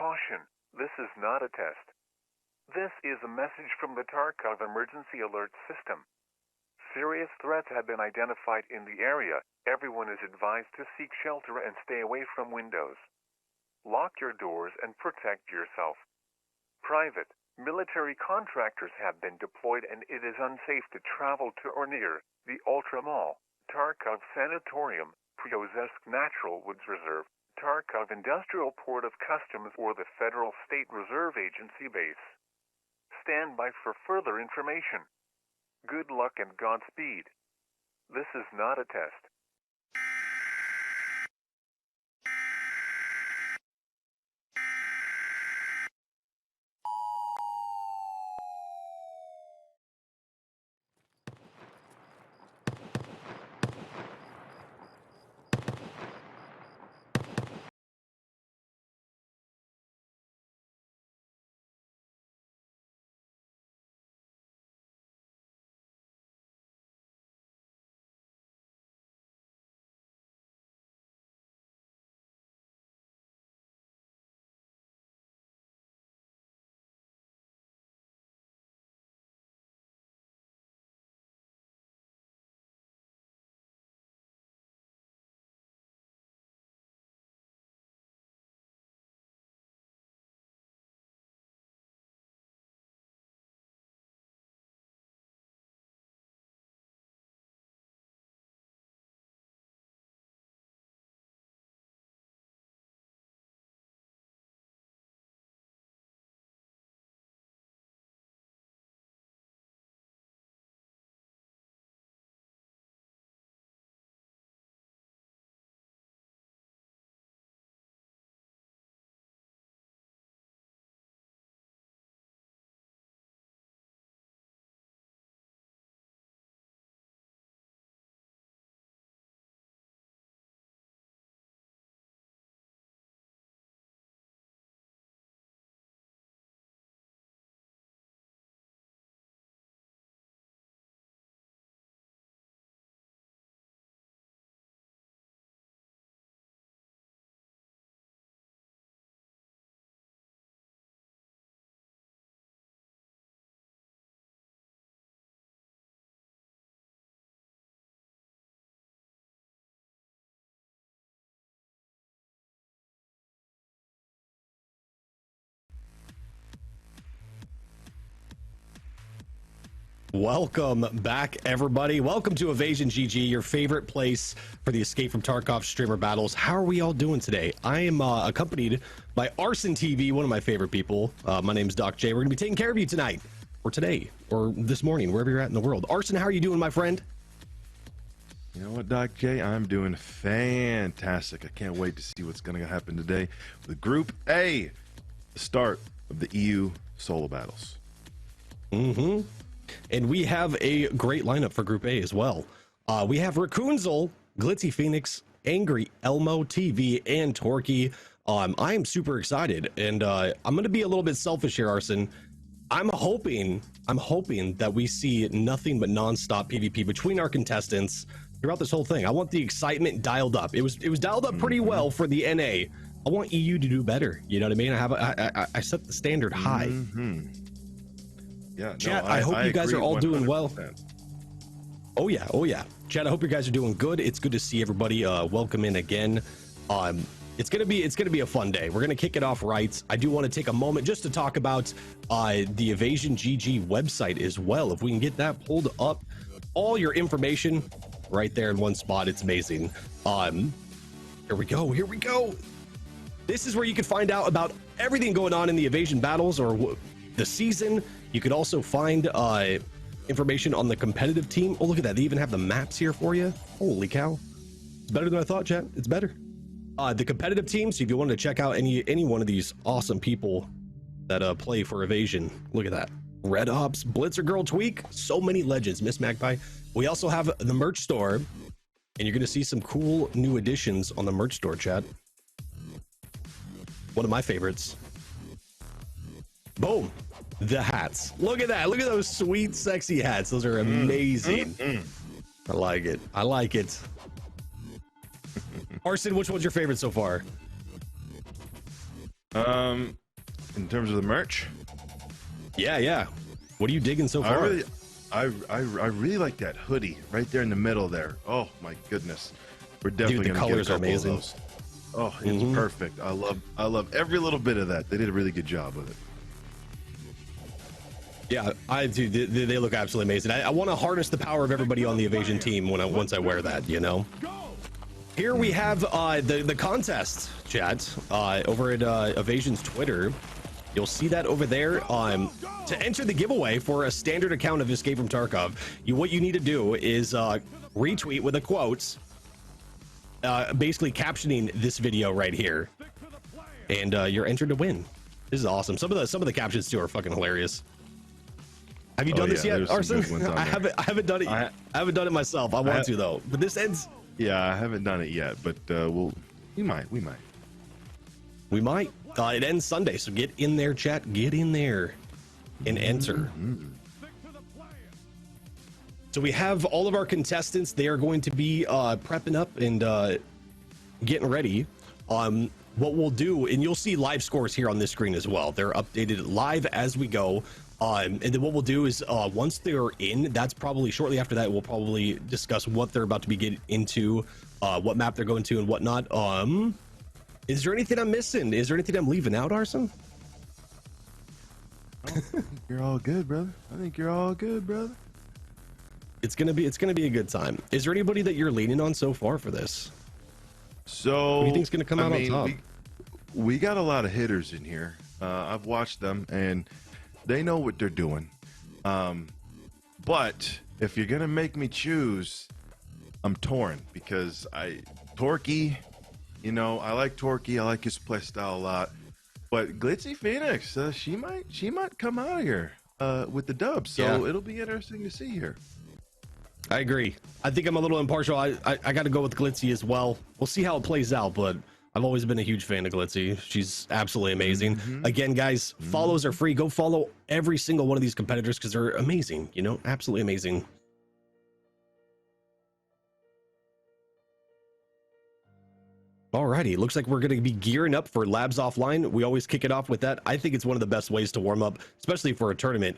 Caution, this is not a test. This is a message from the Tarkov emergency alert system. Serious threats have been identified in the area. Everyone is advised to seek shelter and stay away from windows. Lock your doors and protect yourself. Private, military contractors have been deployed and it is unsafe to travel to or near the Ultra Mall, Tarkov Sanatorium, Priozesk Natural Woods Reserve, Tarkov Industrial Port of Customs or the Federal State Reserve Agency base. Stand by for further information. Good luck and Godspeed. This is not a test. Welcome back, everybody. Welcome to Evasion GG, your favorite place for the Escape from Tarkov streamer battles. How are we all doing today? I am accompanied by Arson TV, one of my favorite people. My name is Doc J. We're gonna be taking care of you tonight, or today, or this morning, wherever you're at in the world. Arson, how are you doing, my friend? You know what, Doc J? I'm doing fantastic. I can't wait to see what's gonna happen today with Group A, the start of the EU solo battles. Mm-hmm. And we have a great lineup for Group A as well. We have Rakunzel, Glitzy Phoenix, Angry Elmo TV, and Torky. I am super excited, and I'm going to be a little bit selfish here, Arson. I'm hoping that we see nothing but nonstop PvP between our contestants throughout this whole thing. I want the excitement dialed up. It was dialed up pretty well for the NA. I want EU to do better. You know what I mean? I set the standard high. Yeah, Chat, no, I hope you guys are all doing well. 100%. Oh yeah. Chat, I hope you guys are doing good. It's good to see everybody. Welcome in again. It's gonna be a fun day. We're gonna kick it off right. I do want to take a moment just to talk about the Evasion GG website as well. If we can get that pulled up, all your information right there in one spot. It's amazing. Here we go. This is where you can find out about everything going on in the Evasion battles or the season. You could also find information on the competitive team. Oh, look at that. They even have the maps here for you. Holy cow. It's better than I thought, chat. It's better. The competitive team. So if you wanted to check out any one of these awesome people that play for Evasion, look at that. Red Ops, Blitzer Girl Tweak, so many legends. Miss Magpie. We also have the merch store, and you're going to see some cool new additions on the merch store, chat. One of my favorites. Boom. The hats. Look at that. Look at those sweet, sexy hats. Those are amazing. I like it. Arson, which one's your favorite so far? In terms of the merch, Yeah. What are you digging so far? I really like that hoodie right there in the middle there. Oh my goodness, we're definitely Dude, the gonna colors get a are couple amazing. of those. Oh, it's perfect. I love every little bit of that. They did a really good job with it. Yeah, I do. They look absolutely amazing. I want to harness the power of everybody on the Evasion team once I wear that. You know. Here we have the contest, chat, over at Evasion's Twitter. You'll see that over there. To enter the giveaway for a standard account of Escape from Tarkov, what you need to do is retweet with a quote, basically captioning this video right here, and you're entered to win. This is awesome. Some of the captions too are fucking hilarious. Have you done this yet, Arson? I haven't done it. I haven't done it myself. I want to though. But this ends. Yeah, I haven't done it yet, but we might. We might. It ends Sunday, so get in there, chat. Get in there and enter. So we have all of our contestants. They are going to be prepping up and getting ready. What we'll do, and you'll see live scores here on this screen as well. They're updated live as we go. And then what we'll do is once they're in, that's probably shortly after that, we'll probably discuss what they're about to be getting into, what map they're going to and whatnot. Is there anything I'm missing? Is there anything I'm leaving out, Arson? I think you're all good, brother. It's gonna be a good time. Is there anybody that you're leaning on so far for this? So Who do you think's gonna come out on top? We got a lot of hitters in here. I've watched them and they know what they're doing. But if you're gonna make me choose, I'm torn because Torky, you know, I like Torky. I like his play style a lot. But Glitzy Phoenix, she might come out here with the dub. So it'll be interesting to see here. I agree. I think I'm a little impartial. I got to go with Glitzy as well. We'll see how it plays out, but I've always been a huge fan of Glitzy. She's absolutely amazing. Again, guys, follows are free. Go follow every single one of these competitors because they're amazing. You know, absolutely amazing. Alrighty, looks like we're going to be gearing up for Labs Offline. We always kick it off with that. I think it's one of the best ways to warm up, especially for a tournament.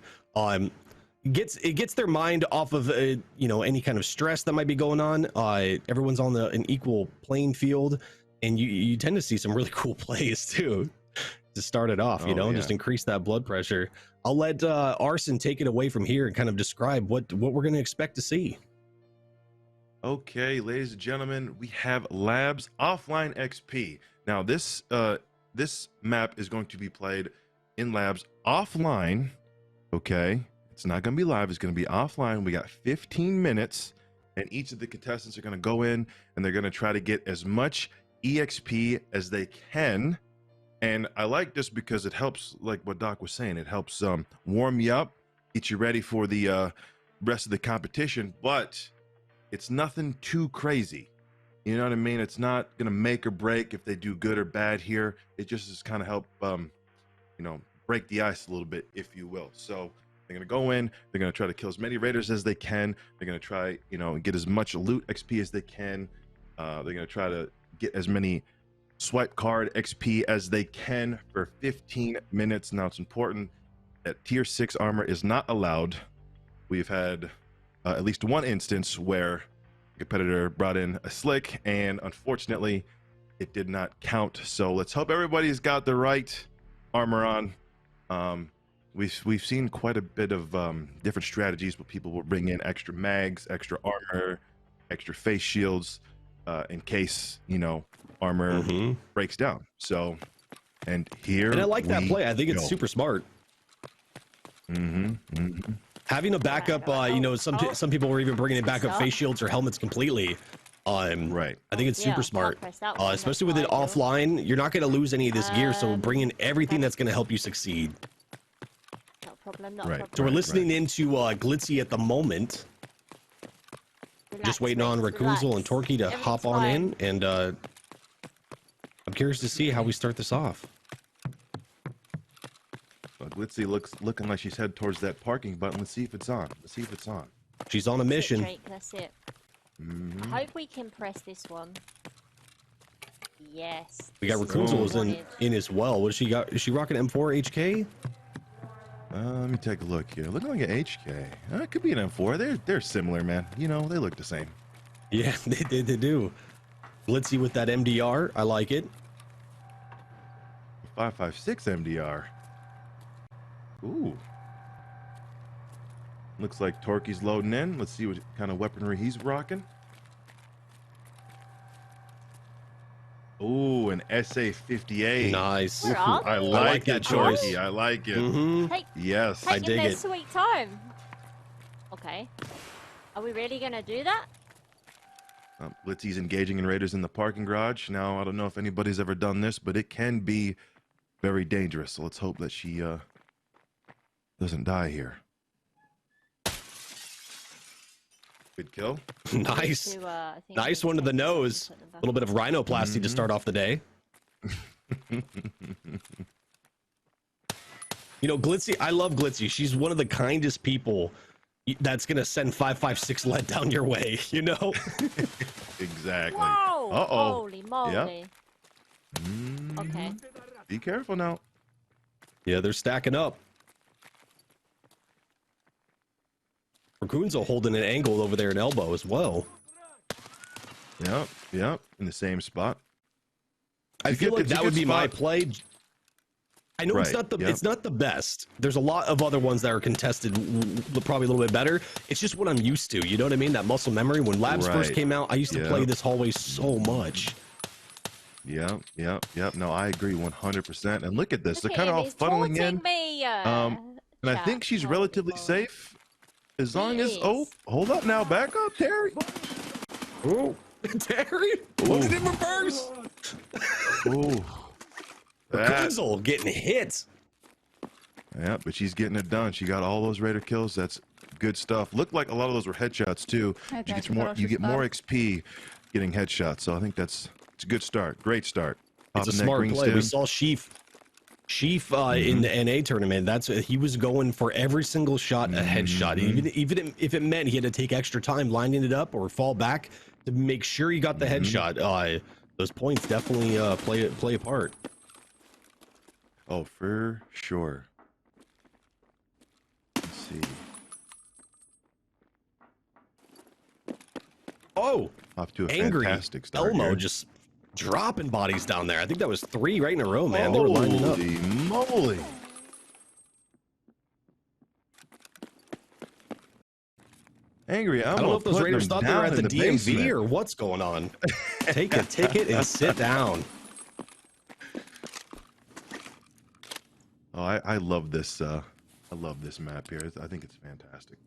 It gets their mind off of you know, any kind of stress that might be going on. Everyone's on an equal playing field, and you tend to see some really cool plays too to start it off. You know, just increase that blood pressure. I'll let Arson take it away from here and kind of describe what we're going to expect to see. Okay, ladies and gentlemen, we have Labs Offline XP. Now, this map is going to be played in Labs offline. Okay, it's not going to be live. It's going to be offline. We got 15 minutes, and each of the contestants are going to go in, and they're going to try to get as much EXP as they can. And I like this because it helps, like what Doc was saying, it helps warm you up, get you ready for the rest of the competition, but it's nothing too crazy. You know what I mean? It's not going to make or break if they do good or bad here. It just is kind of help, you know, break the ice a little bit, if you will. So they're going to go in, they're going to try to kill as many raiders as they can. They're going to try, you know, get as much loot XP as they can. They're going to try to get as many swipe card XP as they can for 15 minutes. Now, it's important that tier 6 armor is not allowed. We've had at least one instance where a competitor brought in a slick, and unfortunately it did not count. So let's hope everybody's got the right armor on. We've seen quite a bit of different strategies where people will bring in extra mags, extra armor, extra face shields in case, you know, armor breaks down. So, and I like that play. I think it's super smart. Having a backup, you know, some people were even bringing in backup face shields or helmets completely. Right. I think it's super smart, especially with it offline. You're not going to lose any of this gear, so bring in everything that's going to help you succeed. Not a problem, not a problem. So we're listening into Glitzy at the moment. Just waiting on Rakunzel and Torky to hop on in, and I'm curious to see how we start this off. Glitzy looking like she's headed towards that parking button. Let's see if it's on. She's on a mission. Drake, that's it. I hope we can press this one. Yes. We got Rakunzel was in as well. What does she got? Is she rocking M4 HK? Let me take a look here. Looking like an HK. It could be an M4. They're similar, man. You know, they look the same. Yeah, they do. Glitzy with that MDR. I like it. 5.56 MDR. Ooh. Looks like Torquey's loading in. Let's see what kind of weaponry he's rocking. Ooh, an SA-58. Nice. Where are I they? like that it, choice. Torquey. I like it. Yes. I Taking dig their it. sweet time. Okay. Are we really gonna do that? Glitzy's engaging in raiders in the parking garage. Now, I don't know if anybody's ever done this, but it can be very dangerous. So let's hope that she doesn't die here. Good kill. Nice. I think Nice we one to the take this and nose. put them A back. little bit of rhinoplasty to start off the day. You know, Glitzy, I love Glitzy. She's one of the kindest people that's going to send 5.56 lead down your way, you know? Exactly. Whoa! Uh-oh. Holy moly. Okay. Be careful now. Yeah, they're stacking up. Rakunzel holding an angle over there at elbow as well. Yep. In the same spot. I feel like that would be my play. I know Right, it's not the best. There's a lot of other ones that are contested, probably a little bit better. It's just what I'm used to. You know what I mean? That muscle memory. When Labs first Right. came out, I used to play this hallway so much. Yep. No, I agree 100%. And look at this. They're Look kind of at all him, he's funneling in. taunting me, And I chat. think she's Holy relatively moly. safe. As long as... Oh, is. hold up now. Back up, Terry. Oh, Terry, look at him reverse. Ooh. Rakunzel getting hit. Yeah, but she's getting it done. She got all those raider kills. That's good stuff. Looked like a lot of those were headshots too. You get more XP getting headshots. So I think it's a good start. Great start. It's a Popping that smart green play. We stem. saw Sheaf in the NA tournament. He was going for every single shot a headshot, even if it meant he had to take extra time lining it up or fall back to make sure he got the headshot. Those points definitely play a part. Oh, for sure. Let's see. Oh, Off to a angry fantastic start Elmo here. just dropping bodies down there. I think that was 3 right in a row, man. They were lining up. Holy moly. Angry Elmo. I don't know if those putting Raiders them thought they were down at in the DMV basement. or what's going on. Take a ticket and sit down. Oh, I love this. I love this map here. I think it's fantastic.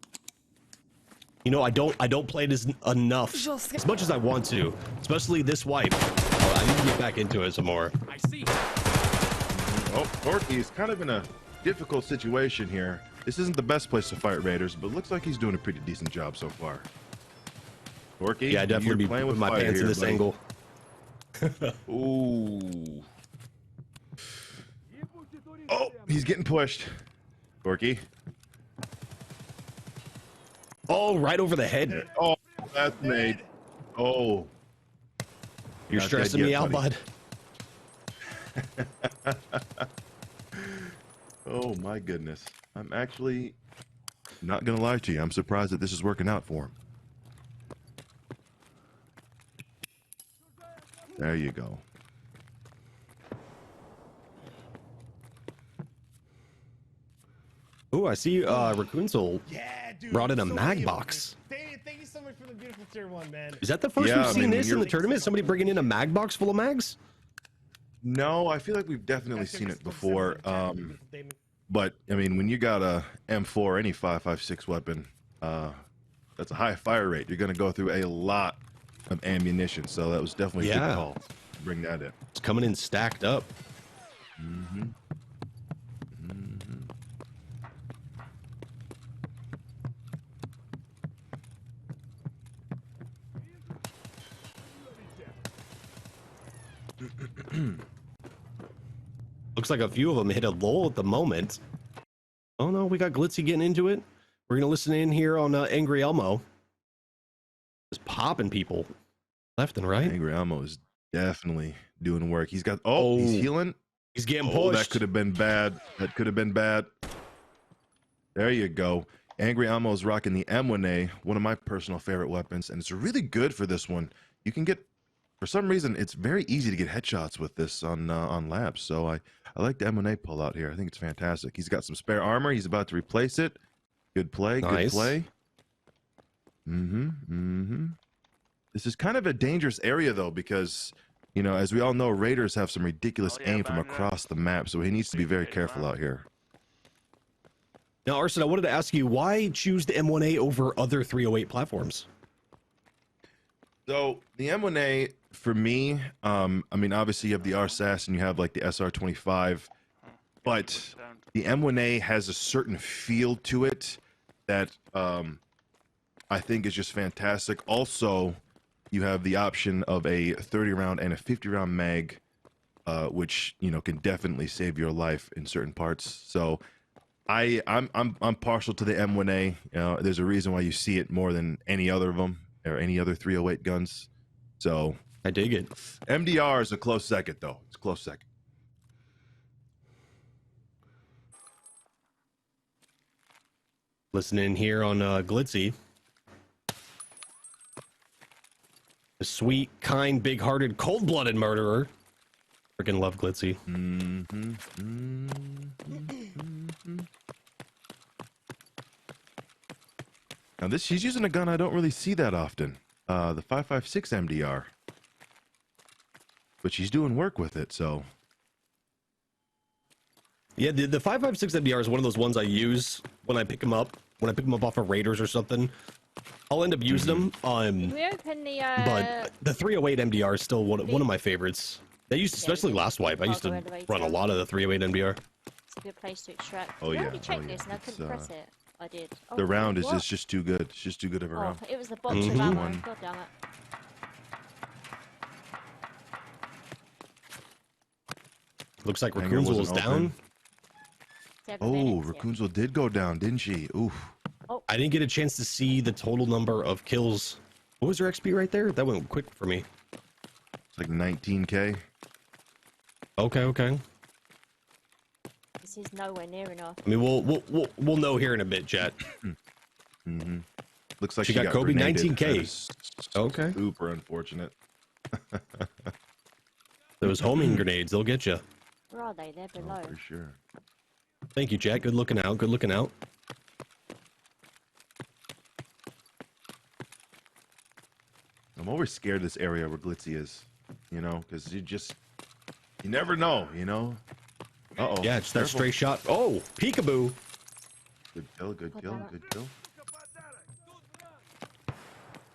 You know, I don't play this enough as much as I want to, especially this wipe. I need to get back into it some more. I see. Oh, Torquey's kind of in a difficult situation here. This isn't the best place to fight raiders, but looks like he's doing a pretty decent job so far. Torquey, Yeah, I definitely be playing putting with my fire pants in here, this buddy. angle. Ooh. Oh, he's getting pushed. Torquey. Oh, right over the head. Oh, that's made. Oh. You're Not stressing dead me yet, out, buddy. bud. Oh my goodness. I'm actually not gonna lie to you. I'm surprised that this is working out for him. There you go. Ooh, I see Rakunzel Yeah, dude. brought in a so mag many box. Thank you so much for the beautiful tier 1, man. Is that the first Yeah, we've I seen mean, this in you're- the tournament? Somebody bringing in a mag box full of mags? No, I feel like we've definitely seen it before. But I mean, when you got a M4, any 5.56 weapon, that's a high fire rate. You're gonna go through a lot of ammunition. So that was definitely a Yeah. good call. to bring that in. It's coming in stacked up. Looks like a few of them hit a lull at the moment. Oh no, we got Glitzy getting into it. We're gonna listen in here on Angry Elmo. Just popping people left and right. Angry Elmo is definitely doing work. He's got. Oh, he's healing. He's getting Oh, pushed. that could have been bad. That could have been bad. There you go. Angry Ammo's rocking the M1A, one of my personal favorite weapons, and it's really good for this one. You can get, for some reason, it's very easy to get headshots with this on labs. So I like the M1A pull out here. I think it's fantastic. He's got some spare armor. He's about to replace it. Good play. Good play. This is kind of a dangerous area though, because you know, as we all know, raiders have some ridiculous aim from across the map, so he needs to be very careful out here. Now, Arson, I wanted to ask you, why choose the M1A over other 308 platforms? So the M1A for me, I mean, obviously you have the RSAS and you have like the SR25, but the M1A has a certain feel to it that I think is just fantastic. Also, you have the option of a 30 round and a 50 round mag, which, you know, can definitely save your life in certain parts. So I'm partial to the M1A. You know, there's a reason why you see it more than any other of them or any other 308 guns. So I dig it. MDR is a close second though. It's a close second. Listening here on Glitzy. A sweet, kind, big-hearted, cold-blooded murderer. Freaking love Glitzy. Now she's using a gun I don't really see that often. The 5.56 MDR. But she's doing work with it, so. Yeah, the 5.56 MDR is one of those ones I use when I pick them up. When I pick them up off of raiders or something. I'll end up using them. Did we open the But the 308 MDR is still one of my favorites. They used, especially last wipe. I used to run a lot of the 308 MDR. It's a good place to extract. Oh Did I yeah. already check this and I couldn't press it? I did. Oh, The round is what? just too good. It's just too good of a round. It was the box of ammo. God damn it. Looks like Rakunzel's down. Oh, Rakunzel did go down, didn't she? Oof. Oh. I didn't get a chance to see the total number of kills. What was her XP right there? That went quick for me. It's like 19K. Okay. This is nowhere near enough. I mean, we'll know here in a bit, chat. Looks like she got Kobe grenaded. 19K. Okay. Super unfortunate. Those homing grenades, they'll get you. Where are they? They're below. Oh, for sure. Thank you, Jack. Good looking out. Good looking out. I'm always scared of this area where Glitzy is, you know, because you never know, you know. Uh-oh. Yeah, it's that stray shot. Oh, peekaboo. Good kill, good kill, good kill.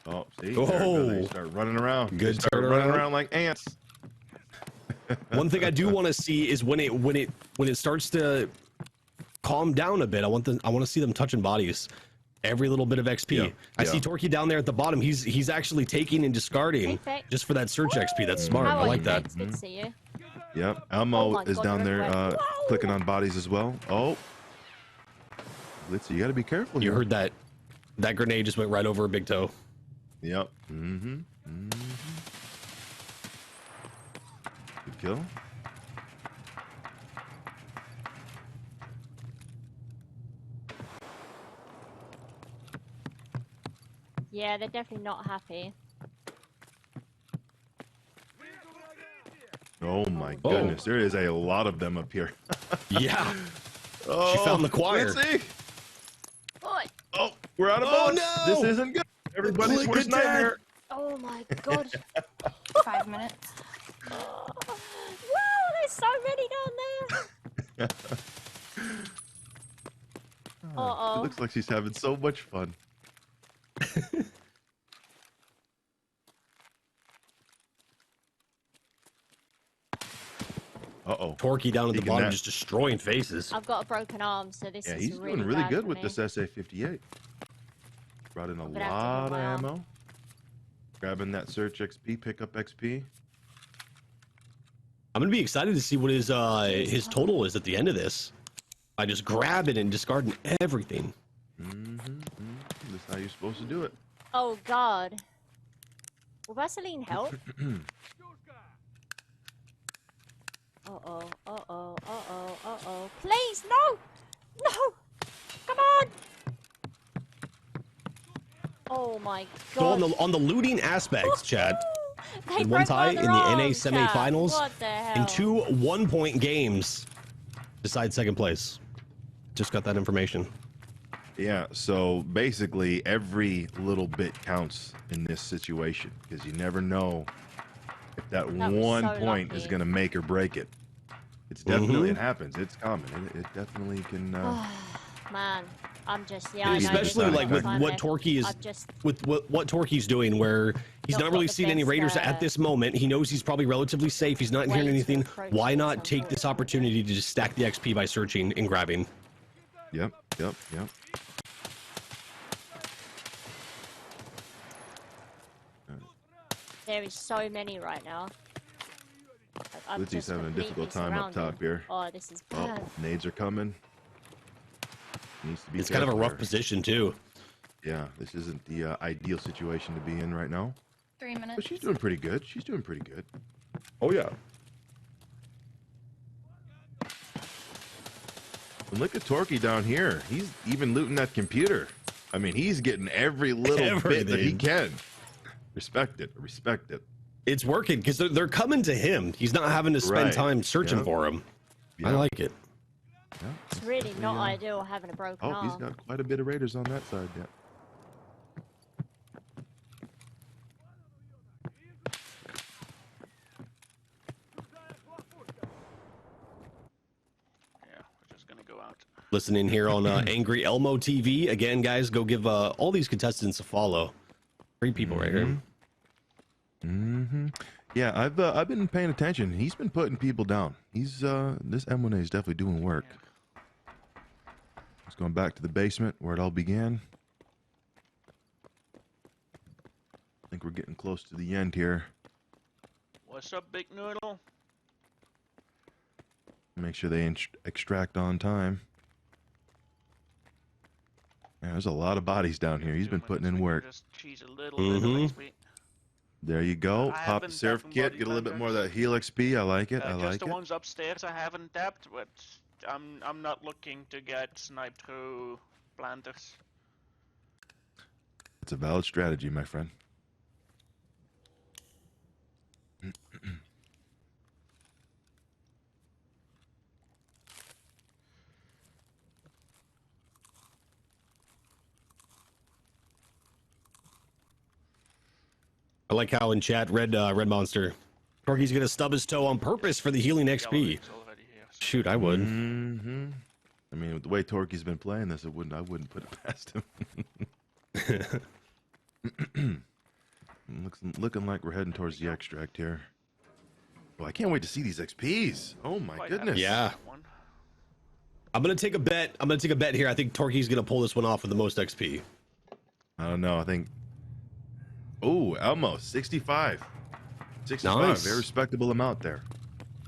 Oh, see? Oh. They start running around. Good they start running around like ants. One thing I do want to see is when it starts to calm down a bit. I want to see them touching bodies. Every little bit of XP. Yeah, I see Torquay down there at the bottom. He's actually taking and discarding just for that surge XP. That's smart. I like that. Good to see you. Yep. Elmo is down there clicking on bodies as well. Oh. Glitzy, you got to be careful. You heard that. That grenade just went right over a big toe. Yep. Good kill. Yeah, they're definitely not happy. Oh my goodness, there is a lot of them up here. Yeah. She found the choir. Let's see. Oi. Oh, we're out of bullets. No! This isn't good. Everybody's worst nightmare. Oh my god. 5 minutes. Wow, there's so many down there. Uh-oh. It looks like she's having so much fun. Uh-oh. Torquay down at the Speaking bottom that- just destroying faces. I've got a broken arm, so this Yeah, is he's really doing really bad good for with me. this SA-58. Brought in a I'm gonna have to lot of go out. ammo. Grabbing that search XP, pick up XP. I'm gonna be excited to see what his total is at the end of this. I just grab it and discarding everything. That's how you're supposed to do it. Oh god. Will Vaseline help? Uh-oh, uh-oh, uh-oh, uh-oh. Please, no! No! Come on! Oh my So god. on the looting aspects, chat, They one broke tie my in the NA arms, chat. semifinals, What the hell? in 2 1-point games, decide second place. Just got that information. Yeah, so basically every little bit counts in this situation because you never know if that That was one so point is lucky. going to make or break it. It's definitely, it happens. It's common. It definitely can. Man, I'm just, yeah, Maybe I know this Especially is like the with time what left. Torquay is, I've just with what Torquay's doing, where he's not not got really the seen any best, raiders at this moment. He knows he's probably relatively safe. He's not way hearing to anything. approach Why this, not take this unfortunately. opportunity to just stack the XP by searching and grabbing? Yep. There is so many right now. I'm Litsy's just having a difficult completely time up surrounded. top here. Oh, this is Oh, bad. nades are coming. Needs to be. It's kind of a careful rough here. position too. Yeah, this isn't the ideal situation to be in right now. 3 minutes. But she's doing pretty good. She's doing pretty good. Oh yeah. And look at Torquay down here. He's even looting that computer. I mean, he's getting every little bit that he Everything. can. Respect it. Respect it. It's working because they're coming to him. He's not having to spend Right. time searching Yeah. for him. I Yeah. like it. Yeah. It's really not ideal having a broken Oh, arm. he's got quite a bit of raiders on that side. Yeah. Yeah, we're just gonna go out. Listening here on Angry Elmo TV. Again, guys, go give all these contestants a follow. Great people right here. Mm-hmm. Yeah, I've been paying attention. He's been putting people down. He's this M1a is definitely doing work. He's going back to the basement where it all began. I think we're getting close to the end here. What's up, Big Noodle? Make sure they extract on time. Yeah, there's a lot of bodies down here. He's been putting in work. Just cheese a little bit of XP. There you go. I Pop haven't the Seraph tapped kit. body Get a little bit blenders. more of that heal XP. I like it. I Just like the it. ones upstairs I haven't tapped, but I'm not looking to get sniped through planters. It's a valid strategy, my friend. I like how in chat, Red Monster, Torquay's gonna stub his toe on purpose for the healing XP. Gallery's already here, so- Shoot, I would. Mm-hmm. I mean, with the way Torquay's been playing this, I wouldn't put it past him. Looking like we're heading towards the extract here. Well, I can't wait to see these XPs. Oh my Quite goodness. happy with Yeah. that one. I'm gonna take a bet. I'm gonna take a bet here. I think Torquay's gonna pull this one off with the most XP. I don't know. I think. Oh, almost 65. 65. Nice. Very respectable amount there.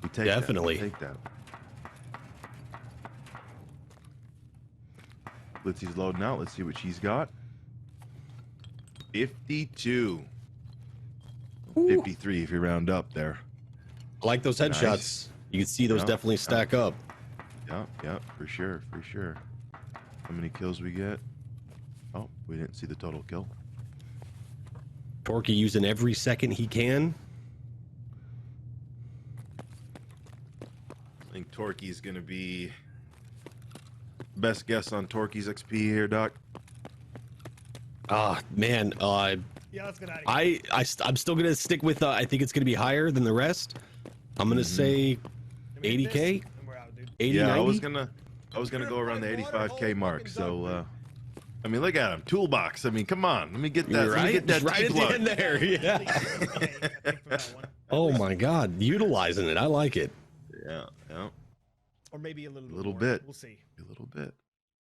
We take Definitely. That. We take that. Litsy's loading out. Let's see what she's got. 52. 53 if you round up there. I like those headshots. Nice. You can see those Yeah, definitely yeah. stack up. Yeah, for sure. How many kills we get? Oh, we didn't see the total kill. Torquay using every second he can. I think Torquay's gonna be best guess on Torquay's XP here, Doc. Ah, man. Yeah, let's get out of here. I'm still gonna stick with. I think it's gonna be higher than the rest. I'm gonna say Let me get 80K? this, and we're out, dude. 80, Yeah, 90. I was gonna go around the 85K mark. So, I mean, look at him, toolbox. I mean, come on, let me get that. You're Let me right. get that Right at the T-plug. end there. Yeah. Oh my God, utilizing it. I like it. Yeah, Or maybe a a little more. bit. We'll see. A little bit.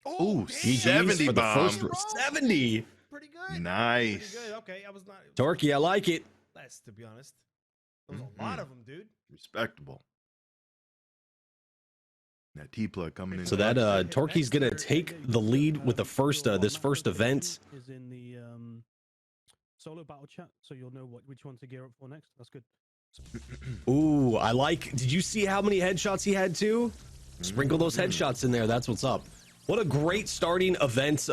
Oh, Ooh, damn. GG's 70 for the bomb. first 70. Pretty good. Nice. Pretty good. Okay, I was not Torquay, I like it. less, to be honest. There was a lot of them, dude. Respectable. That T-plug coming in. So that Torquay's gonna take the lead with the first this first event. Is in the solo battle chat, so you'll know which one to gear up for next. That's good. Ooh, I like. Did you see how many headshots he had too? Sprinkle those headshots in there. That's what's up. What a great starting event.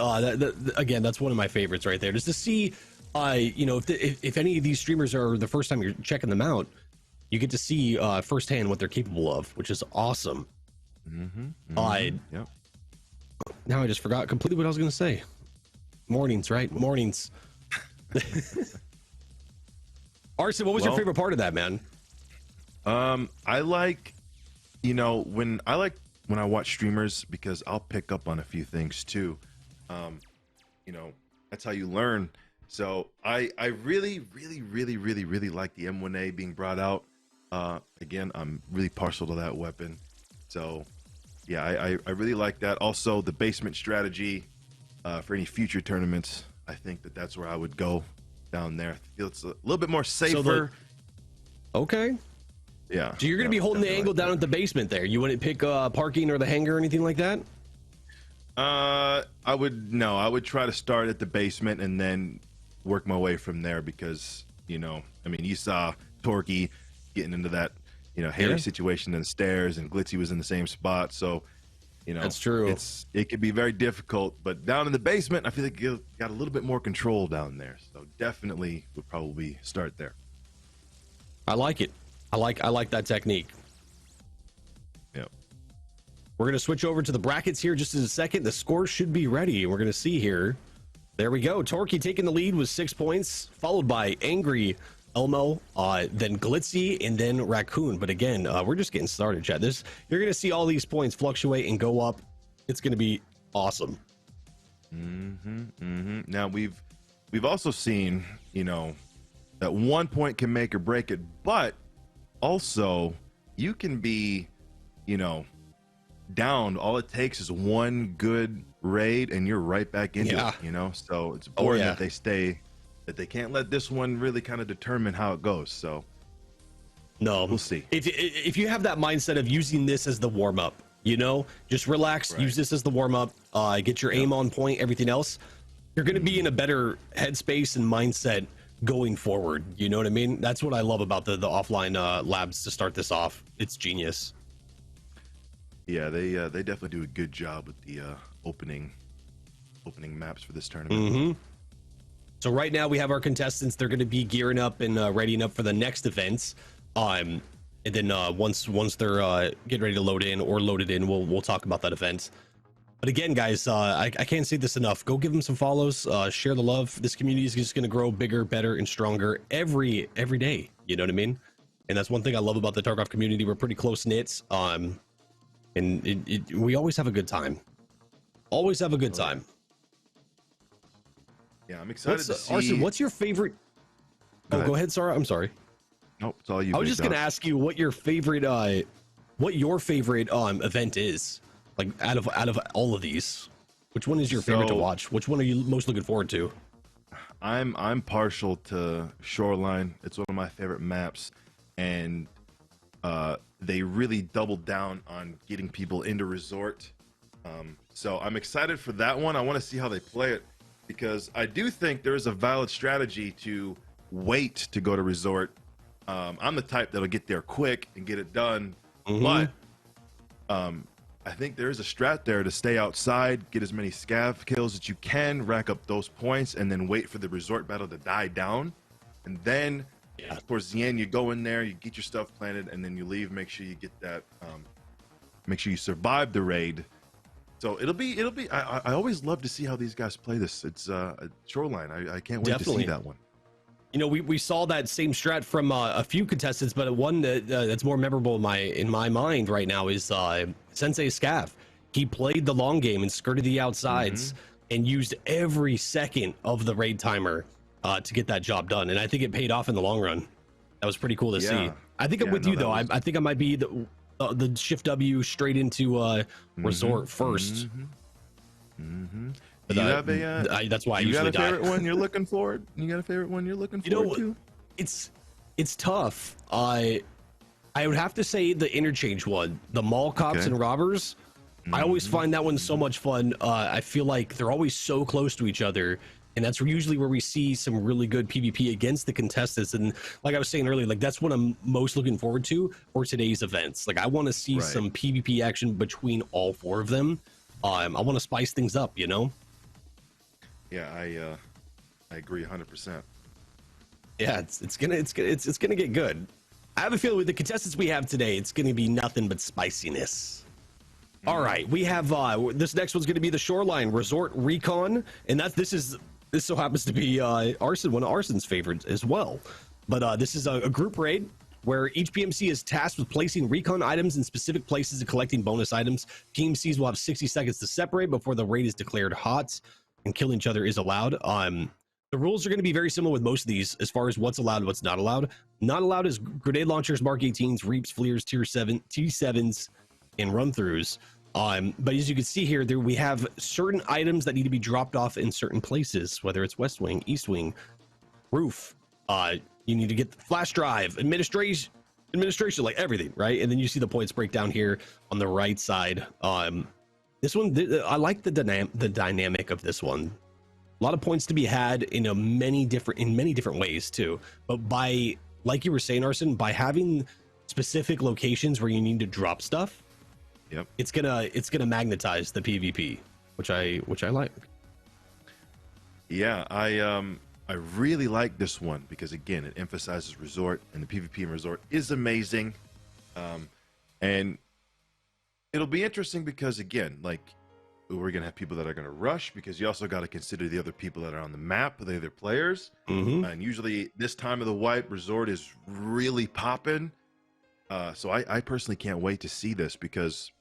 Again, that's one of my favorites right there. Just to see, you know, if any of these streamers are the first time you're checking them out, you get to see firsthand what they're capable of, which is awesome. Yep. Now I just forgot completely what I was going to say. Mornings, right? Mornings. Arson, what was your favorite part of that, man? I like, you know, when I watch streamers, because I'll pick up on a few things too. You know, that's how you learn. So I really like the M1a being brought out. Again, I'm really partial to that weapon. So yeah, I really like that. Also, the basement strategy for any future tournaments, I think that that's where I would go down there. I feel it's a little bit more safer. Okay. Yeah. So you're going to be holding the angle down at the basement there. You wouldn't pick parking or the hangar or anything like that? I would try to start at the basement and then work my way from there, because, you know, I mean, you saw Torky getting into that, you know, hairy situation in the stairs, and Glitzy was in the same spot. So, you know, that's true. It could be very difficult, but down in the basement, I feel like you got a little bit more control down there. So definitely would probably start there. I like it. I like that technique. Yep. We're going to switch over to the brackets here just in a second. The score should be ready. We're going to see here. There we go. Torky taking the lead with 6 points, followed by Angry Elmo, then Glitzy, and then Raccoon. But again, we're just getting started, chat. You're going to see all these points fluctuate and go up. It's going to be awesome. Now we've also seen, you know, that 1 point can make or break it, but also you can be, you know, down. All it takes is one good raid and you're right back into it, you know. So it's important that they can't let this one really kind of determine how it goes. So we'll see. If you have that mindset of using this as the warm-up, you know, just relax, use this as the warm-up, get your aim on point, everything else, you're going to be in a better headspace and mindset going forward. You know what I mean? That's what I love about the offline labs to start this off. It's genius. Yeah, they definitely do a good job with the opening maps for this tournament. So right now we have our contestants. They're going to be gearing up and readying up for the next events. And then once they're getting ready to load in or loaded in, we'll talk about that event. But again, guys, I can't say this enough. Go give them some follows, share the love. This community is just going to grow bigger, better, and stronger every day. You know what I mean? And that's one thing I love about the Tarkov community. We're pretty close knit. And we always have a good time. Always have a good time. Yeah, I'm excited to see. Arson, what's your favorite? Go ahead, Sarah. I'm sorry. Nope, it's all you. I was just going to ask you what your favorite event is. Like out of all of these, which one is your favorite to watch? Which one are you most looking forward to? I'm partial to Shoreline. It's one of my favorite maps, and they really doubled down on getting people into Resort. So I'm excited for that one. I want to see how they play it, because I do think there is a valid strategy to wait to go to Resort. I'm the type that'll get there quick and get it done, but I think there is a strat there to stay outside, get as many scav kills as you can, rack up those points, and then wait for the Resort battle to die down. And then towards the end, you go in there, you get your stuff planted, and then you leave. Make sure you get that, make sure you survive the raid. So it'll be, I always love to see how these guys play this. It's Shoreline. I can't wait to see that one. You know, we saw that same strat from a few contestants, but one that's more memorable in my mind right now is Sensei Scav. He played the long game and skirted the outsides and used every second of the raid timer to get that job done. And I think it paid off in the long run. That was pretty cool to see. I think I'm with you, though. I think I might be the shift W straight into Resort first. Do you have a that's why I usually die. You got a favorite one you're looking forward? You got a favorite one you're looking forward to? It's tough. I would have to say the interchange one, the mall cops and robbers. I always find that one so much fun. I feel like they're always so close to each other, and that's usually where we see some really good PvP against the contestants. And like I was saying earlier, like that's what I'm most looking forward to for today's events. Like I want to see some PvP action between all 4 of them. I want to spice things up, you know? Yeah, I agree 100%. Yeah, it's gonna get good. I have a feeling with the contestants we have today, it's gonna be nothing but spiciness. All right, we have this next one's going to be the Shoreline Resort Recon, and this so happens to be Arson, one of Arson's favorites as well. But this is a group raid where each PMC is tasked with placing recon items in specific places and collecting bonus items. PMCs will have 60 seconds to separate before the raid is declared hot, and killing each other is allowed. The rules are going to be very similar with most of these as far as what's allowed and what's not allowed. Not allowed is grenade launchers, Mark 18s, Reaps, Fleers, Tier 7, T7s, and run-throughs. But as you can see here, we have certain items that need to be dropped off in certain places, whether it's West Wing, East Wing, roof. You need to get the flash drive, administration, like everything, right? And then you see the points breakdown here on the right side. This one, I like the dynamic of this one. A lot of points to be had in many different ways too. But by, like you were saying, Arson, by having specific locations where you need to drop stuff, yep, it's gonna magnetize the PvP, which I like. Yeah, I really like this one because again, it emphasizes resort, and the PvP in resort is amazing. And it'll be interesting because again, like we're gonna have people that are gonna rush, because you also got to consider the other people that are on the map, the other players. And usually this time of the wipe, resort is really popping. So I personally can't wait to see this, because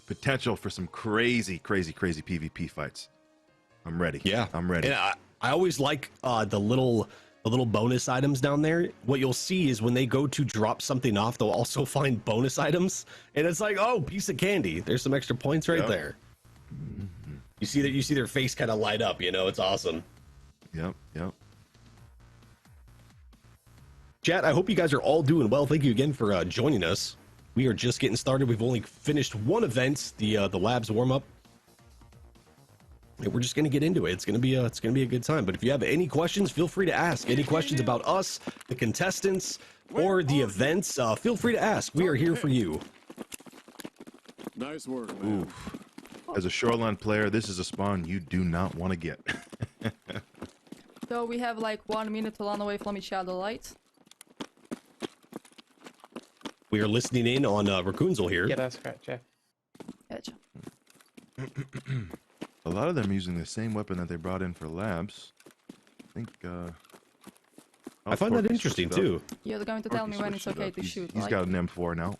potential for some crazy PvP fights. I'm ready. Yeah, I'm ready. And I always like the little bonus items down there. What you'll see is when they go to drop something off, they'll also find bonus items, and it's like, oh, piece of candy. There's some extra points right there. You see their face kind of light up. You know, it's awesome. Yep. Chat, I hope you guys are all doing well. Thank you again for joining us. We are just getting started. We've only finished one event, the labs warm up. And we're just gonna get into it. It's gonna be a good time. But if you have any questions, feel free to ask. Any questions about us, the contestants, or the events, feel free to ask. We are here for you. Nice work, man. Oof. As a Shoreline player, this is a spawn you do not want to get. So we have like 1 minute to run away from each other, right? We are listening in on Raccoonzel here. Yeah, that's correct, Jeff. Gotcha. A lot of them using the same weapon that they brought in for labs. I think. I find that interesting too. You're going to tell me when it's okay to shoot. He's got an M4 now.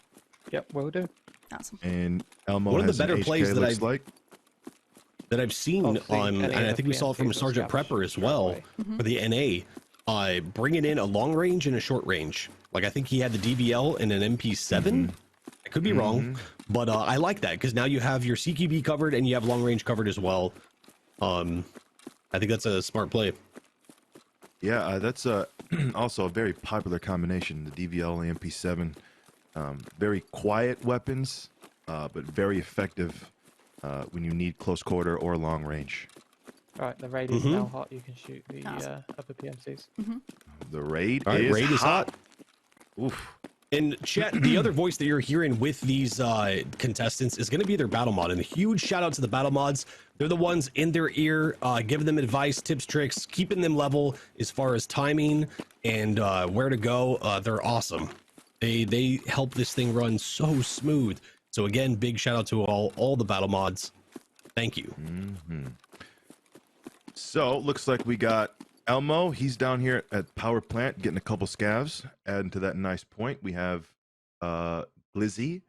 Yep, will do. Awesome. And Elmo one of the has better an plays HK, that I've seen on, and I think we saw it from Sergeant Prepper as well for the NA, bringing in a long range and a short range. Like I think he had the DVL and an MP7. I could be wrong, but I like that because now you have your CQB covered and you have long range covered as well. I think that's a smart play. Yeah, that's also a very popular combination, the DVL and the MP7. Very quiet weapons, but very effective when you need close quarter or long range. Right, the raid is now hot. You can shoot the upper PMCs. The raid raid is hot. Oof. And chat, the other voice that you're hearing with these contestants is going to be their battle mod. And a huge shout out to the battle mods. They're the ones in their ear, giving them advice, tips, tricks, keeping them level as far as timing and where to go. They're awesome. They help this thing run so smooth. So again, big shout out to all the battle mods. Thank you. So looks like we got Elmo. He's down here at power plant getting a couple scavs. Adding to that nice point, we have Glitzy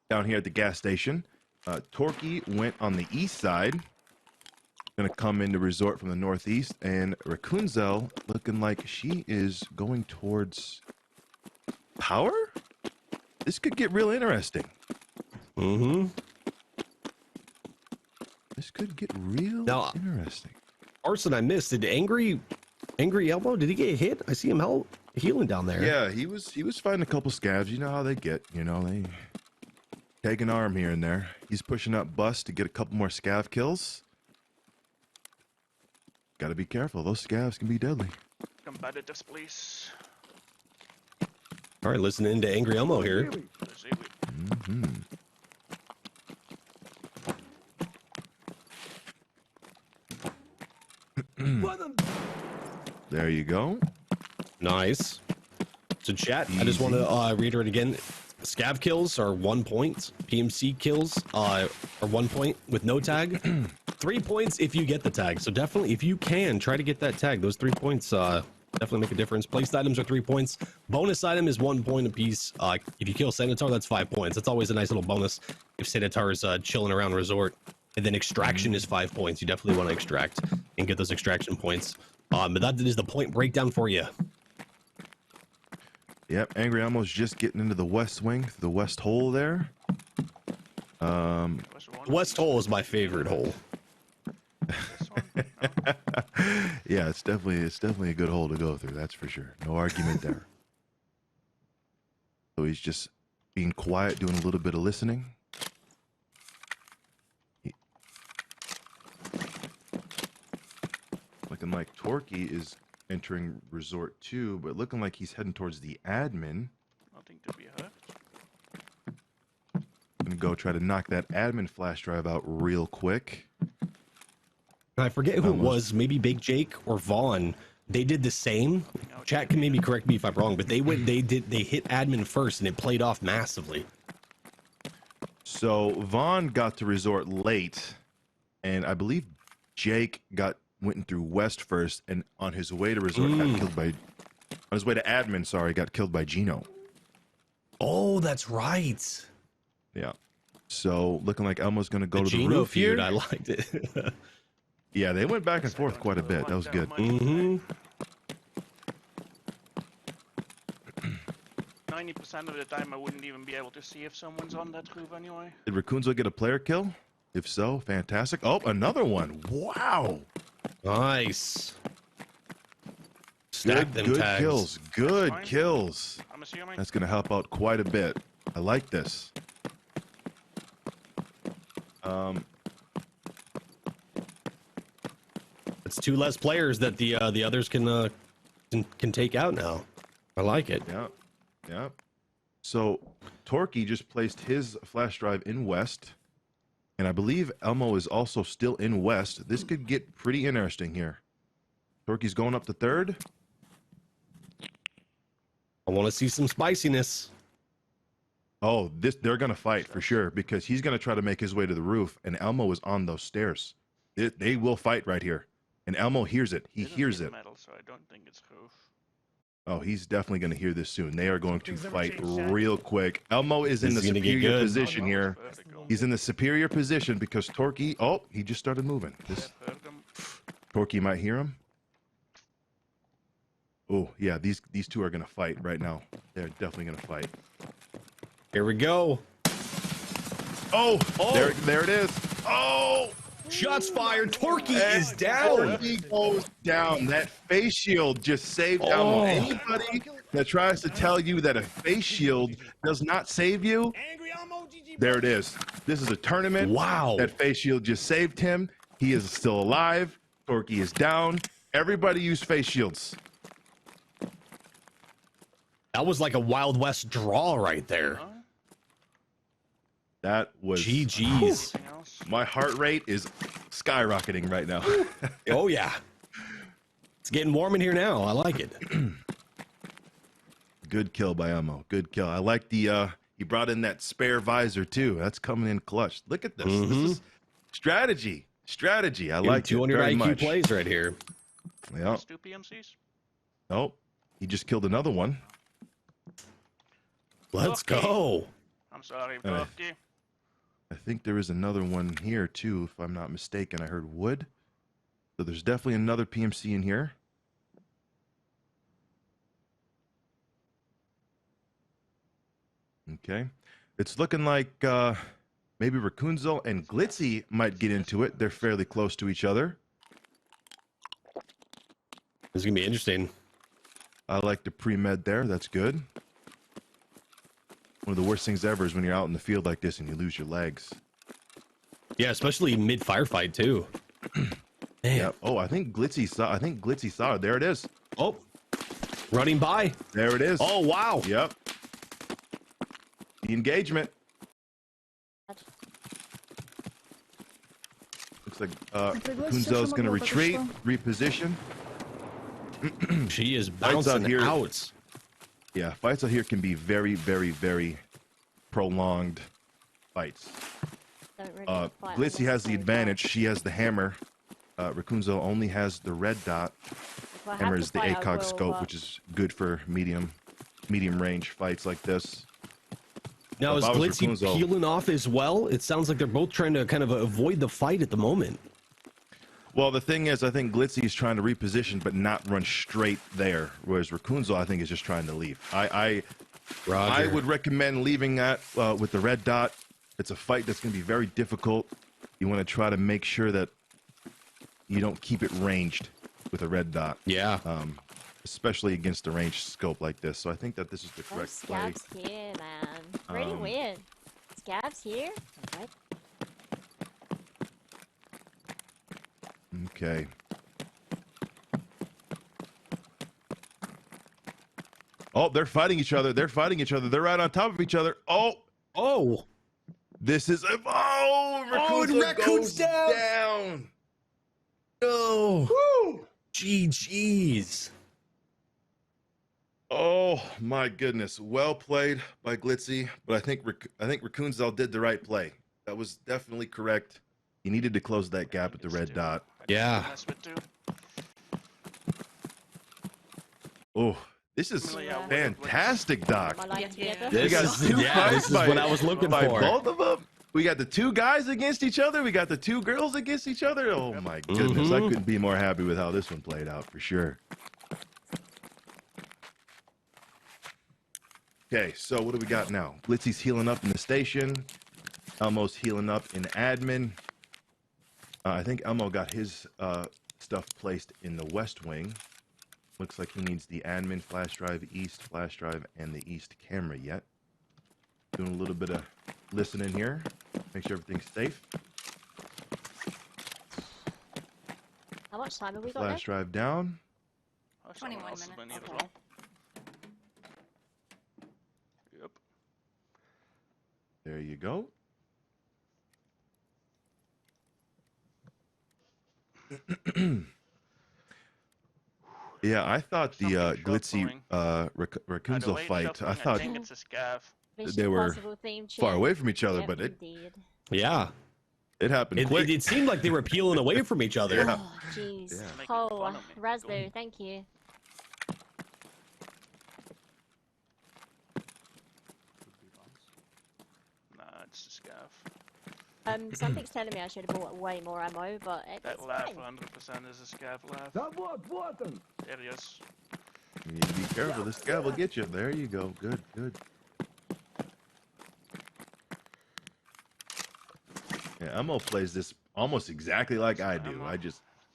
down here at the gas station. Torquay went on the east side. Gonna come into resort from the northeast, and Raccoonzel looking like she is going towards power. This could get real interesting. This could get real interesting. Arson, I missed. Did Angry Elmo, did he get hit? I see him healing down there. Yeah, he was fighting a couple scavs. You know how they get. You know, Taking arm here and there. He's pushing up bus to get a couple more scav kills. Gotta be careful. Those scavs can be deadly. Competitors, please. All right, listening to Angry Elmo here. Mm-hmm. There you go. Nice. So chat, I just want to reiterate again. Scav kills are 1 point. PMC kills are 1 point with no tag. 3 points if you get the tag. So definitely, if you can, try to get that tag. Those 3 points definitely make a difference. Placed items are 3 points. Bonus item is 1 point apiece. If you kill Senator, that's 5 points. That's always a nice little bonus if Senator is chilling around resort. And then extraction is 5 points. You definitely want to extract and get those extraction points. But that is the point breakdown for you. Yep, Angry Elmo's just getting into the west wing, the west hole there. West hole is my favorite hole. Yeah, it's definitely a good hole to go through. That's for sure. No argument there. So he's just being quiet, doing a little bit of listening. Looking like Torquay is entering resort 2, but looking like he's heading towards the admin. Nothing to be heard. Gonna go try to knock that admin flash drive out real quick. I forget who it was, maybe Big Jake or Vaughn. They did the same. Chat can maybe correct me if I'm wrong, but they hit admin first and it played off massively. So Vaughn got to resort late, and I believe Jake went through west first, and on his way to resort got killed by, on his way to admin, sorry, got killed by Gino. Oh, that's right. Yeah. So looking like Elmo's gonna go to the Gino roof feud, here. I liked it. Yeah, they went back and forth quite a bit. That was good. 90% of the time, I wouldn't even be able to see if someone's on that roof anyway. Did Raccoonzo get a player kill? If so, fantastic. Oh, another one. Wow. Nice. Stack them good tags. kills. Good Fine. kills. I'm assuming. That's going to help out quite a bit. I like this. It's 2 less players that the others can take out now. I like it. Yeah. Yeah. So Torquay just placed his flash drive in west, and I believe Elmo is also still in west. This could get pretty interesting here. Torquay's going up to third. I want to see some spiciness. Oh, they're going to fight for sure, because he's going to try to make his way to the roof, and Elmo is on those stairs. They will fight right here. And Elmo hears it. He hears it. Metal, so I don't think it's roof. Oh, he's definitely going to hear this soon. They are going to fight real quick. Elmo is in the superior position here. He's in the superior position because Torquay... Oh, he just started moving. Torquay might hear him. Oh, yeah, these two are going to fight right now. They're definitely going to fight. Here we go. Oh, there it is. Oh! Shots fired. Torquay is down. Torquay goes down. That face shield just saved Elmo. Anybody that tries to tell you that a face shield does not save you, there it is. This is a tournament. Wow. That face shield just saved him. He is still alive. Torquay is down. Everybody use face shields. That was like a Wild West draw right there. That was GG's. My heart rate is skyrocketing right now. Oh yeah. It's getting warm in here now. I like it. Good kill by Elmo. Good kill. I like the he brought in that spare visor too. That's coming in clutch. Look at this. This is strategy. Strategy. I like 200 it very IQ much. plays right here. Yeah. 2 PMCs? Oh, he just killed another one. Let's go. I'm sorry, Bucky. I think there is another one here too, if I'm not mistaken. I heard wood. So there's definitely another PMC in here. Okay. It's looking like maybe Raccoonzo and Glitzy might get into it. They're fairly close to each other. This is going to be interesting. I like the pre-med there. That's good. One of the worst things ever is when you're out in the field like this and you lose your legs. Yeah, especially mid firefight too. Man. Yep. Oh, I think Glitzy saw it. There it is. Oh, running by. There it is. Oh, wow. Yep. The engagement. Looks like Kunzel's going to retreat, reposition. She is Fights out bouncing here. out. Yeah, fights out here can be very, very, very prolonged fights. Glitzy has the advantage. She has the hammer. Rakunzel only has the red dot. Hammer is the ACOG scope, which is good for medium range fights like this. Now, is If I was Glitzy Rakunzel- peeling off as well? It sounds like they're both trying to kind of avoid the fight at the moment. Well, the thing is, I think Glitzy is trying to reposition, but not run straight there. Whereas Rakunzel, I think, is just trying to leave. I would recommend leaving that with the red dot. It's a fight that's going to be very difficult. You want to try to make sure that you don't keep it ranged with a red dot. Yeah. Especially against a ranged scope like this. So I think that this is the correct play. Scabs here, man. Pretty weird. Scabs here? What? Okay. Oh, they're fighting each other. They're right on top of each other. Oh. This is Rakunzel goes down. No. Woo! GG's. Oh my goodness. Well played by Glitzy, but I think Rakunzel did the right play. That was definitely correct. He needed to close that gap with the red dot. Yeah. Oh, this is fantastic, Doc. Together? We got two fights this is what I was looking by for. both of them. We got the two guys against each other. We got the two girls against each other. Oh my goodness. I couldn't be more happy with how this one played out for sure. Okay, so what do we got now? Glitzy's healing up in the station. Elmo's healing up in admin. I think Elmo got his stuff placed in the west wing. Looks like he needs the admin, flash drive, east flash drive, and the east camera yet. Doing a little bit of listening here. Make sure everything's safe. How much time have we got Flash drive down. 21 minutes. Okay. Yep. There you go. Yeah, I thought the Glitzy Rakunzel fight, I thought think it's a scav. they were Mission Impossible theme far tune. away from each other, Yep, but indeed. Yeah. it happened quick. It seemed like they were peeling away from each other. Yeah. Oh, jeez. Yeah. Making Oh, fun of me. raspberry, thank you. Nah, it's a scav. Something's telling me I should have bought way more ammo, but That it's laugh fine. 100% is a scav laugh. There he is. You need to be careful. This guy will get you. There you go. Good, good. Yeah, Elmo plays this almost exactly like I do.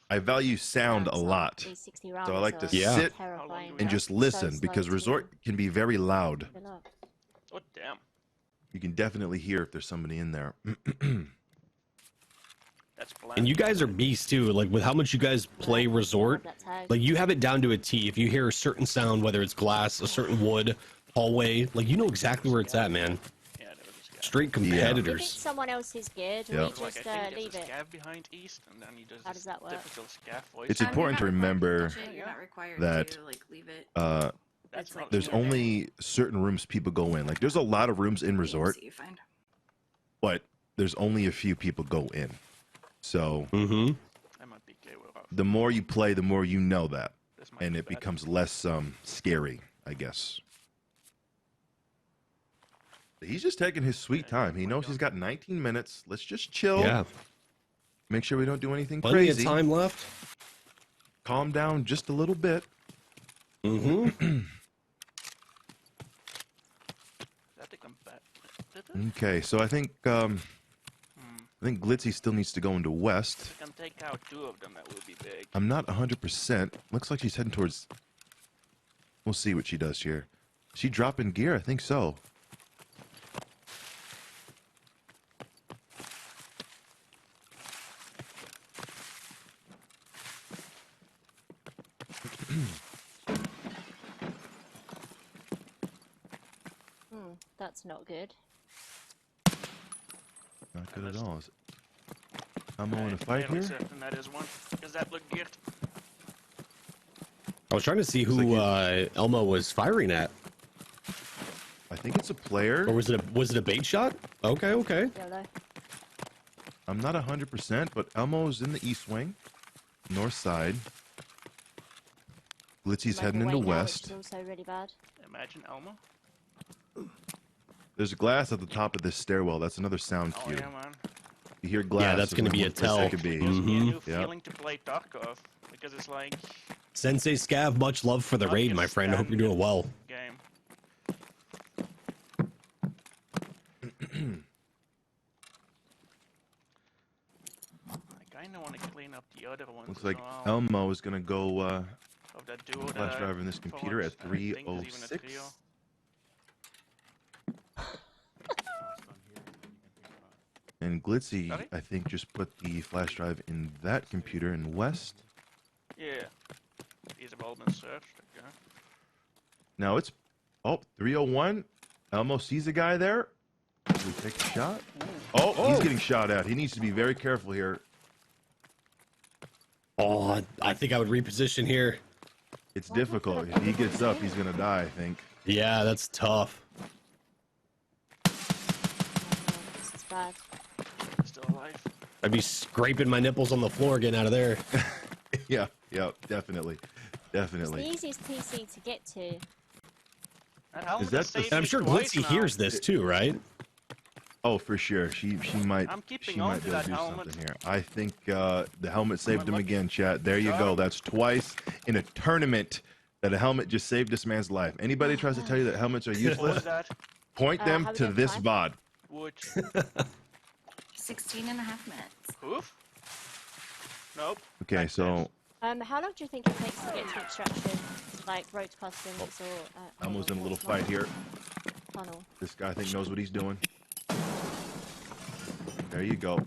I value sound a lot. 360 rounds, So I like to Yeah. sit terrifying. and just So listen slow because to Resort can be very loud. fill up. Oh, damn. You can definitely hear if there's somebody in there. That's bland. And you guys are beasts too. Like with how much you guys play Resort, That tag. like you have it down to a T. If you hear a certain sound, whether it's glass, a certain wood, hallway, like you know exactly where it's at, man. Yeah, there was a scav. Straight If it's competitors. someone else's gear, do Yep. we Like, just I think leave there's a it? scav behind east, and then he does How this does that work? typical scav voice. It's important to remember You're not required that, to like leave it. That's it's like there's Yeah. only certain rooms people go in. Like there's a lot of rooms in Resort, You find. but there's only a few people go in. So Mm-hmm. I might be gay with the more you play, the more you know that, this might and be it bad. becomes less scary, I guess. He's just taking his sweet time. He knows he's got 19 minutes. Let's just chill. Yeah. Make sure we don't do anything Plenty crazy. of time left. Calm down just a little bit. Mm-hmm. That they come back. Okay, so I think Glitzy still needs to go into west. If I can take out 2 of them, that would be big. I'm not 100%. Looks like she's heading towards. We'll see what she does here. She dropping gear? I think so. That's not good. Not good at all. Is it? I'm in a fight fairly here. certain that is one. Does that look geared? I was trying to see who Elmo was firing at. I think it's a player. Or was it a bait shot? Okay, okay. Yellow. I'm not 100%, but Elmo's in the east wing, north side. Glitzy's heading into west. Which is also really bad. Imagine Elmo. There's a glass at the top of this stairwell. That's another sound Oh cue. yeah, man. You hear glass. Yeah, that's gonna be a tell. It could be. Gives me a new Yep. feeling to play Tarkov because it's like Sensei Scav, much love for the raid, my friend. I hope you're doing well. game. I kinda wanna clean up the other ones. Looks like as well. Elmo is gonna go Of that duo that flash I drive in this computer at forward. I think there's even a 306. trio. And Glitzy, Sorry? I think, just put the flash drive in that computer in west. Yeah. These have all been searched. Okay. Now it's 301. Elmo sees a guy there. Does he take a shot? Oh, he's getting shot at. He needs to be very careful here. Oh, I think I would reposition here. It's difficult. If he gets up, he's gonna die, I think. Yeah, that's tough. This is bad. Still alive. I'd be scraping my nipples on the floor getting out of there. Yeah, definitely. It's the easiest PC to get to. That helmet that has the- saved And I'm me sure twice Glitzy now. hears this too, right? Oh, for sure. She might. I'm keeping She on might to be able that to do helmet. something here. I think the helmet saved him lucky. again, chat. There you go. That's twice in a tournament that a helmet just saved this man's life. Anybody tries to tell you that helmets are What was useless, that? point them how we to doing, this time? VOD. Which? 16 and a half minutes. Hoof? Nope. Okay, Back so How long do you think it takes to get to extraction? Like road to customs or... Elmo's in a little fight here. Tunnel. This guy, I think, knows what he's doing. There you go.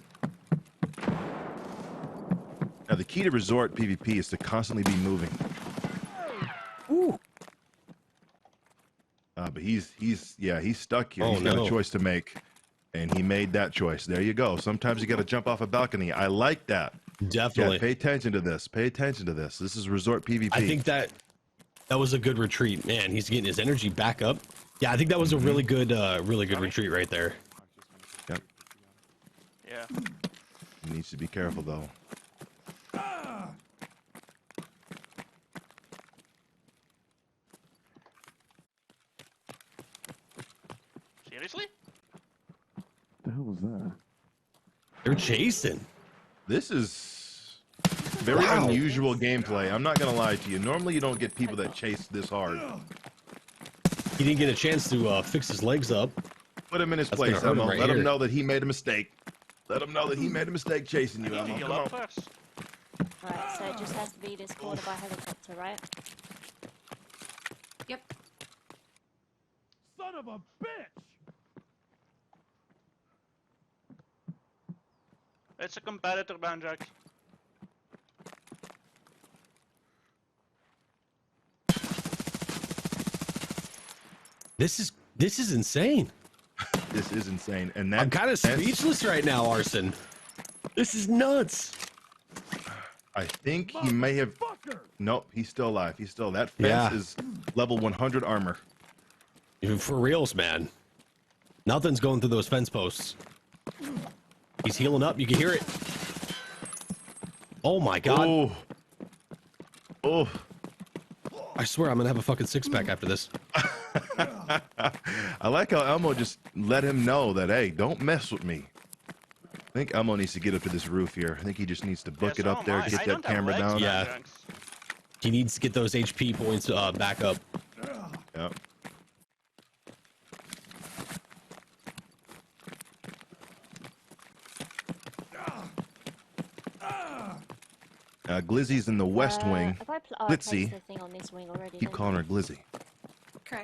Now, the key to resort PvP is to constantly be moving. Ooh. But he's stuck here. Oh, He's got no. a choice to make, and he made that choice. There you go. Sometimes you got to jump off a balcony. I like that. Definitely. Yeah, pay attention to this. Pay attention to this. This is resort PvP. I think that was a good retreat. Man, he's getting his energy back up. Yeah, I think that was a really good retreat right there. Yep. Yeah. He needs to be careful though. Seriously? The hell was that? They're chasing. This is very Wow. unusual gameplay. I'm not gonna lie to you. Normally, you don't get people that chase this hard. He didn't get a chance to fix his legs up. Put him in his That's place, gonna hurt him Elmo. right Let him here. know that he made a mistake. Let him know that he made a mistake chasing you, I need to Elmo. heal Come up on. first. Right, so it just has to be this corner by helicopter, right? Yep. Son of a bitch! It's a competitor, Banjack. This is insane. This is insane. And that, I'm kind of that's- speechless right now, Arson. This is nuts. I think he may have. Nope, he's still alive. He's still. That fence Yeah. is level 100 armor. Even for reals, man. Nothing's going through those fence posts. He's healing up. You can hear it. Oh my god. Oh. Oh. I swear I'm gonna have a fucking six-pack after this. I like how Elmo just let him know that, hey, don't mess with me. I think Elmo needs to get up to this roof here. I think he just needs to book it up there, get that camera down. Yeah. He needs to get those HP points back up. Yep. Glizzy's in the west wing. Have I I Let's placed see. the thing on this wing already. Keep didn't calling I? her Glizzy. Okay.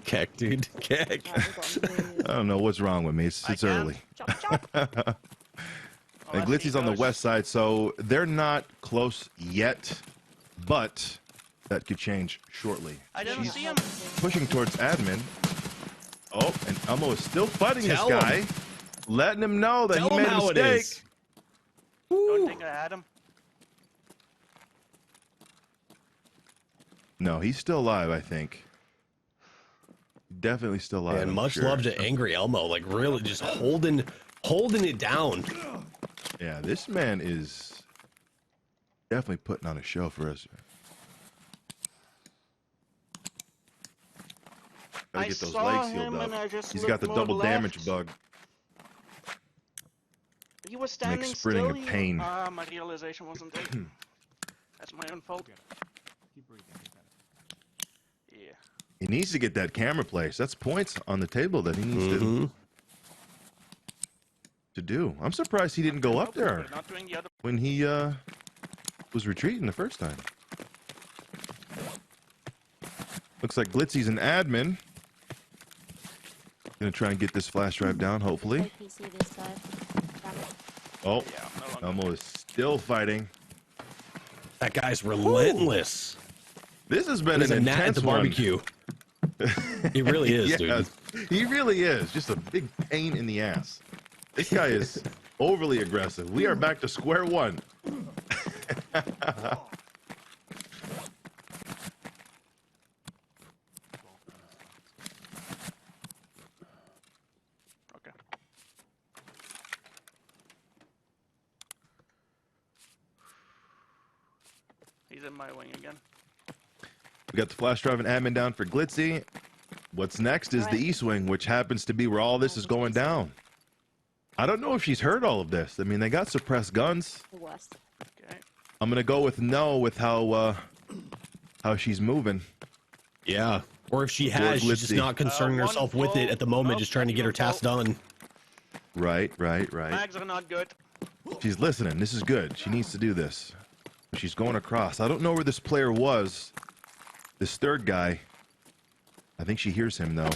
Keck, dude. Keck. Right, we've got to move. I don't know what's wrong with me. It's early. Chop, chop. And Glitzy's on the west side, so they're not close yet, but that could change shortly. I didn't She's see him. pushing towards admin. Oh, and Elmo is still fighting Tell this guy, him. letting him know that Tell he him made a how it mistake. is. Don't think I had him. No, he's still alive, I think. Definitely still alive. And I'm much sure. love to Angry Elmo, like really just holding it down. Yeah, this man is definitely putting on a show for us. Gotta I get those saw legs healed him up. and I just He's looked got the more double left. damage bug. He was standing sprinting still. of pain. Ah, my realization wasn't there. That's my own fault. Keep breathing. Yeah. He needs to get that camera place. That's points on the table that he needs to do. I'm surprised he didn't go up there Not doing the other. when he was retreating the first time. Looks like Glitzy's an admin. Gonna try and get this flash drive down, hopefully. PC this time. Damn it. Oh, Yeah, no longer. Elmo is still fighting. That guy's relentless. This has been He's an a gnat at intense the one. barbecue. He really is, dude. Yes, he really is. Just a big pain in the ass. This guy is overly aggressive. We are back to square one. Okay. He's in my wing again. We got the flash drive and admin down for Glitzy. What's next is the East Wing, which happens to be where all this is going down. I don't know if she's heard all of this. I mean, they got suppressed guns. The worst. Okay. I'm gonna go with no with how she's moving. Yeah. Or if she has, she's just Glitzy. not concerning One herself with it full. at the moment, Nope, just trying to get her even full. task done. Right. Mags are not good. She's listening. This is good. She needs to do this. She's going across. I don't know where this player was. This third guy. I think she hears him though.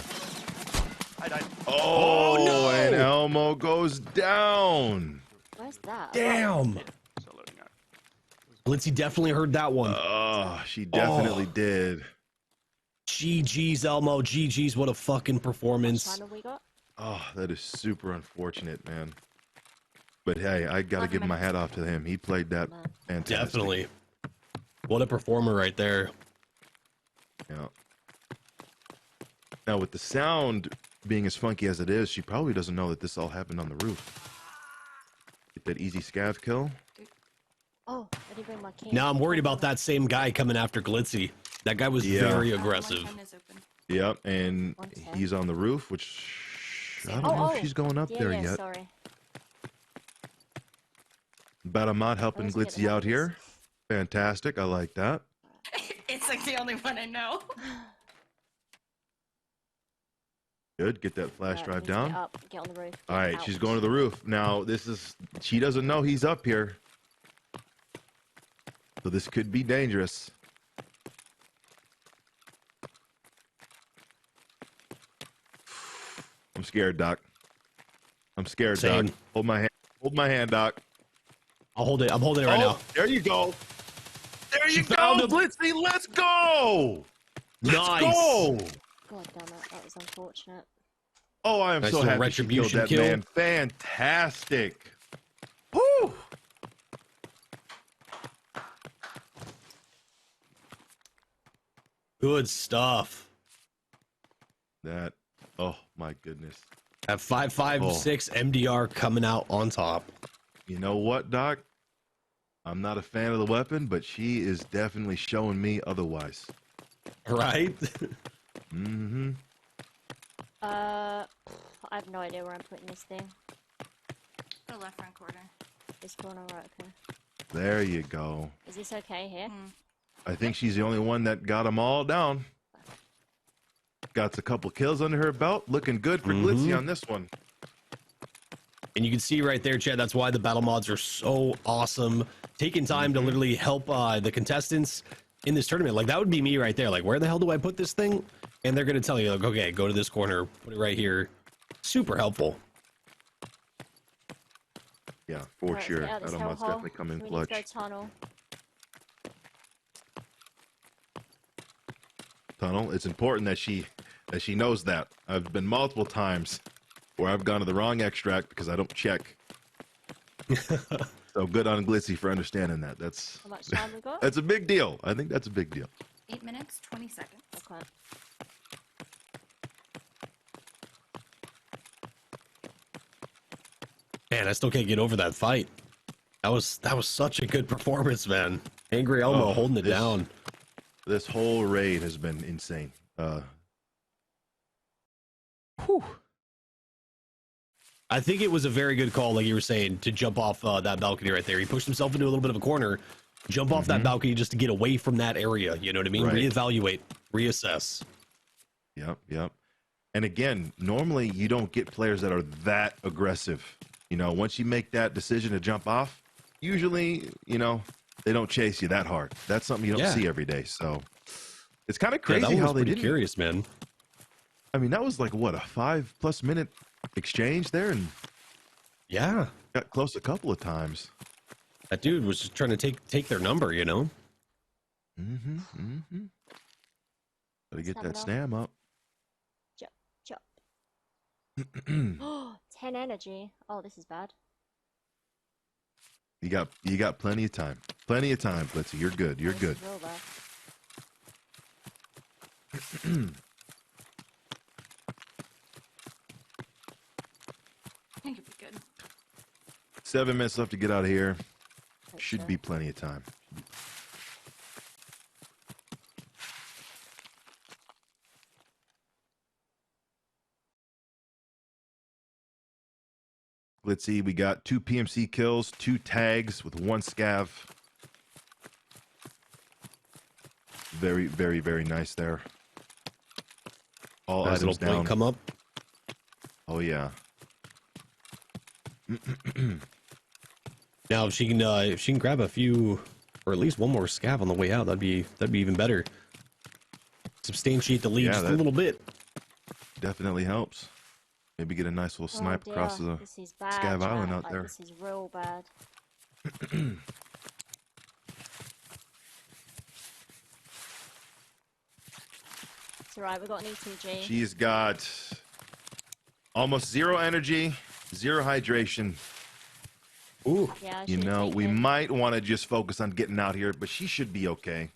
I died. Oh, no! And Elmo goes down. Where's that? Damn. So loading out. Glitzy definitely heard that one. Oh, she definitely did. GG's, Elmo. GG's. What a fucking What performance. channel we got? Oh, that is super unfortunate, man. But hey, I gotta give my hat off to him. He played that fantastic. Definitely. What a performer right there. Yeah. Now with the sound being as funky as it is, she probably doesn't know that this all happened on the roof. Get that easy scav kill. Oh, I didn't bring my key. Now I'm worried about that same guy coming after Glitzy. That guy was very aggressive. Yep, and 110. he's on the roof, which I don't know if she's going up Yeah, there yeah, yet. Sorry. Batamot helping Always get Glitzy out the here. Fantastic. I like that. It's like the only one I know. Good. Get that flash Right, drive need to get down. up, get on the roof. All right, out. she's going to the roof. Now, she doesn't know he's up here. So this could be dangerous. I'm scared, Doc. I'm scared, Same. Doc. Hold my hand. Hold my hand, Doc. I'll hold it. I'm holding it right now. There you go. There She you found go, him. Blitzy. Let's go. Let's Nice. go. God damn it, that was unfortunate. Oh, I am Nice so little happy she killed retribution that kill. man. Fantastic. Woo. Good stuff. That. Oh my goodness. At 5.56 MDR coming out on top. You know what, Doc? I'm not a fan of the weapon, but she is definitely showing me otherwise. Right? Mm-hmm. I have no idea where I'm putting this thing. The left front corner. This corner, right? Okay. There you go. Is this okay here? I think she's the only one that got them all down. Got a couple kills under her belt. Looking good for Glitzy on this one. And you can see right there, Chad, that's why the battle mods are so awesome. Taking time to literally help the contestants in this tournament. Like, that would be me right there. Like, where the hell do I put this thing? And they're going to tell you, like, okay, go to this corner, put it right here. Super helpful. Yeah, for Right, sure. get out this Battle mods hellhole. definitely come in We clutch. need to go tunnel. tunnel. It's important that she knows that. I've been multiple times where I've gone to the wrong extract because I don't check. So good on Glitzy for understanding that. That's How much time we got? that's a big deal. I think that's a big deal. 8 minutes, 20 seconds. Okay. Man, I still can't get over that fight. That was such a good performance, man. Angry Elmo holding it down. This whole raid has been insane. Whew. I think it was a very good call, like you were saying, to jump off that balcony right there. He pushed himself into a little bit of a corner, jump off that balcony just to get away from that area. You know what I mean? Right. Reevaluate, reassess. Yep. And again, normally you don't get players that are that aggressive. You know, once you make that decision to jump off, usually, you know, they don't chase you that hard. That's something you don't see every day. So it's kind of crazy how they didn't. Curious, man. I mean, that was like what, a 5+ minute exchange there, and got close a couple of times. That dude was just trying to take their number, you know. Gotta get that stam up. Chop. 10 energy. Oh, this is bad. You got plenty of time. Plenty of time, Blitzy. You're good. You're good. Real bad. I think it'd be good. 7 minutes left to get out of here. Should be plenty of time. Let's see. We got 2 PMC kills, 2 tags with 1 scav. Very, very, very nice there. All Nice items little point down. come up. Oh yeah. Now if she can grab a few, or at least one more scav on the way out, that'd be even better. Substantiate the lead just a little bit. Definitely helps. Maybe get a nice little snipe across the Scav Island out there. This is real bad. It's alright, we got an ETG. She's got almost 0 energy, 0 hydration. Ooh. Yeah, you know, we might want to just focus on getting out here, but she should be okay.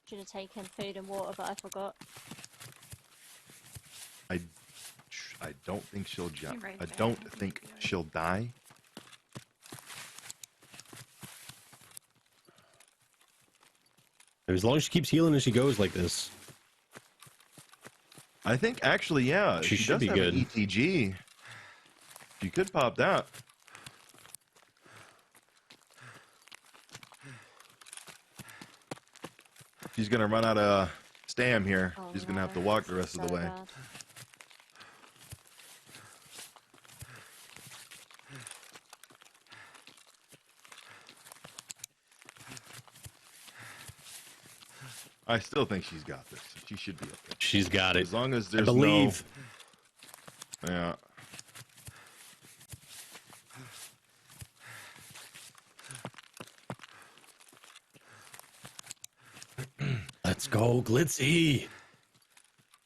Should have taken food and water, but I forgot. I don't think she'll jump. Right I there. don't think she'll die. As long as she keeps healing as she goes like this. I think actually, yeah, She should does be have good. an ETG. She could pop that. She's gonna run out of stam here. Oh, She's gonna no, have to walk the this rest is of the so way. bad. I still think she's got this. She should be okay. She's got it. As long as I there's believe. no... Yeah. Let's go, Glitzy.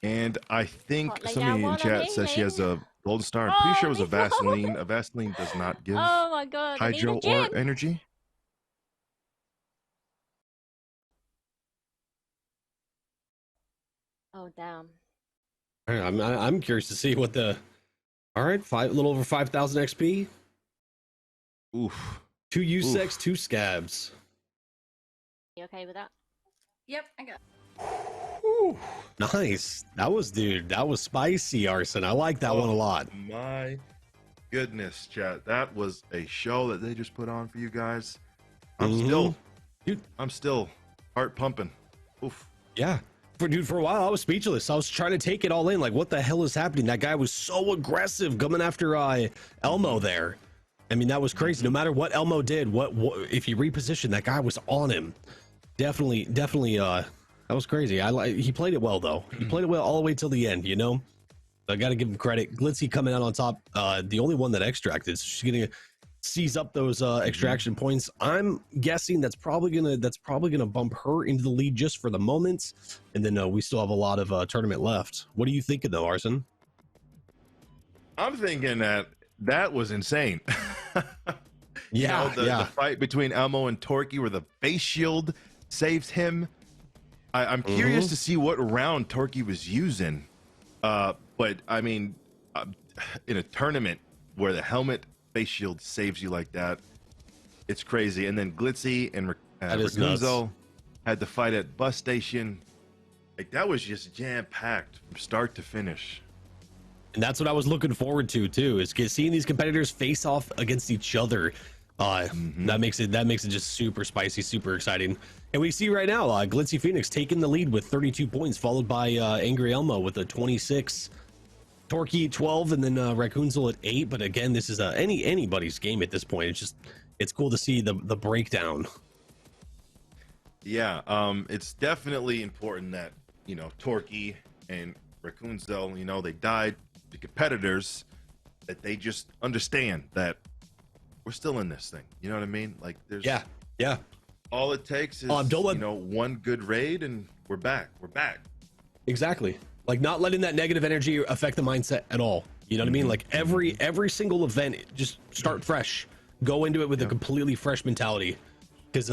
And I think Can't lay somebody down in while chat I'm says she has a healing. golden star. I'm pretty sure it was a Oh, no. Vaseline. A Vaseline does not give Oh my god, I need hydro a or gym. energy. Oh damn. All right, I'm curious to see what the. All right, a little over 5,000 XP. Oof. 2 USEX, 2 scabs. You okay with that? Yep, I got. Whew. Nice. That was spicy, Arson. I like that one a lot. My goodness, chat. That was a show that they just put on for you guys. I'm still heart pumping. Oof. Yeah. For a while, I was speechless. I was trying to take it all in. Like, what the hell is happening? That guy was so aggressive coming after Elmo there. I mean, that was crazy. No matter what Elmo did, what if he repositioned, that guy was on him. Definitely. That was crazy. He played it well though. He played it well all the way till the end. You know, I got to give him credit. Glitzy coming out on top. The only one that extracted. So she's getting seize up those extraction points. I'm guessing that's probably gonna bump her into the lead just for the moment, and then we still have a lot of tournament left. What are you thinking though, Arson? I'm thinking that was insane. Yeah, the fight between Elmo and Torquay, where the face shield saves him. I'm curious to see what round Torquay was using. But I mean, in a tournament where the helmet face shield saves you like that, it's crazy. And then Glitzy and Rakunzel had to fight at bus station. Like, that was just jam packed from start to finish. And that's what I was looking forward to too, is seeing these competitors face off against each other. That makes it just super spicy, super exciting. And we see right now Glitzy Phoenix taking the lead with 32 points, followed by Angry Elmo with a 26, Torquay 12, and then Rakunzel at 8. But again, this is anybody's game at this point. It's cool to see the breakdown. Yeah, it's definitely important that, you know, Torquay and Rakunzel, you know, they died to competitors, that they just understand that we're still in this thing. You know what I mean? Like, there's yeah. All it takes is one good raid and we're back. We're back. Exactly. Like, not letting that negative energy affect the mindset at all. You know what I mean? Like, every single event, just start fresh. Go into it with a completely fresh mentality, because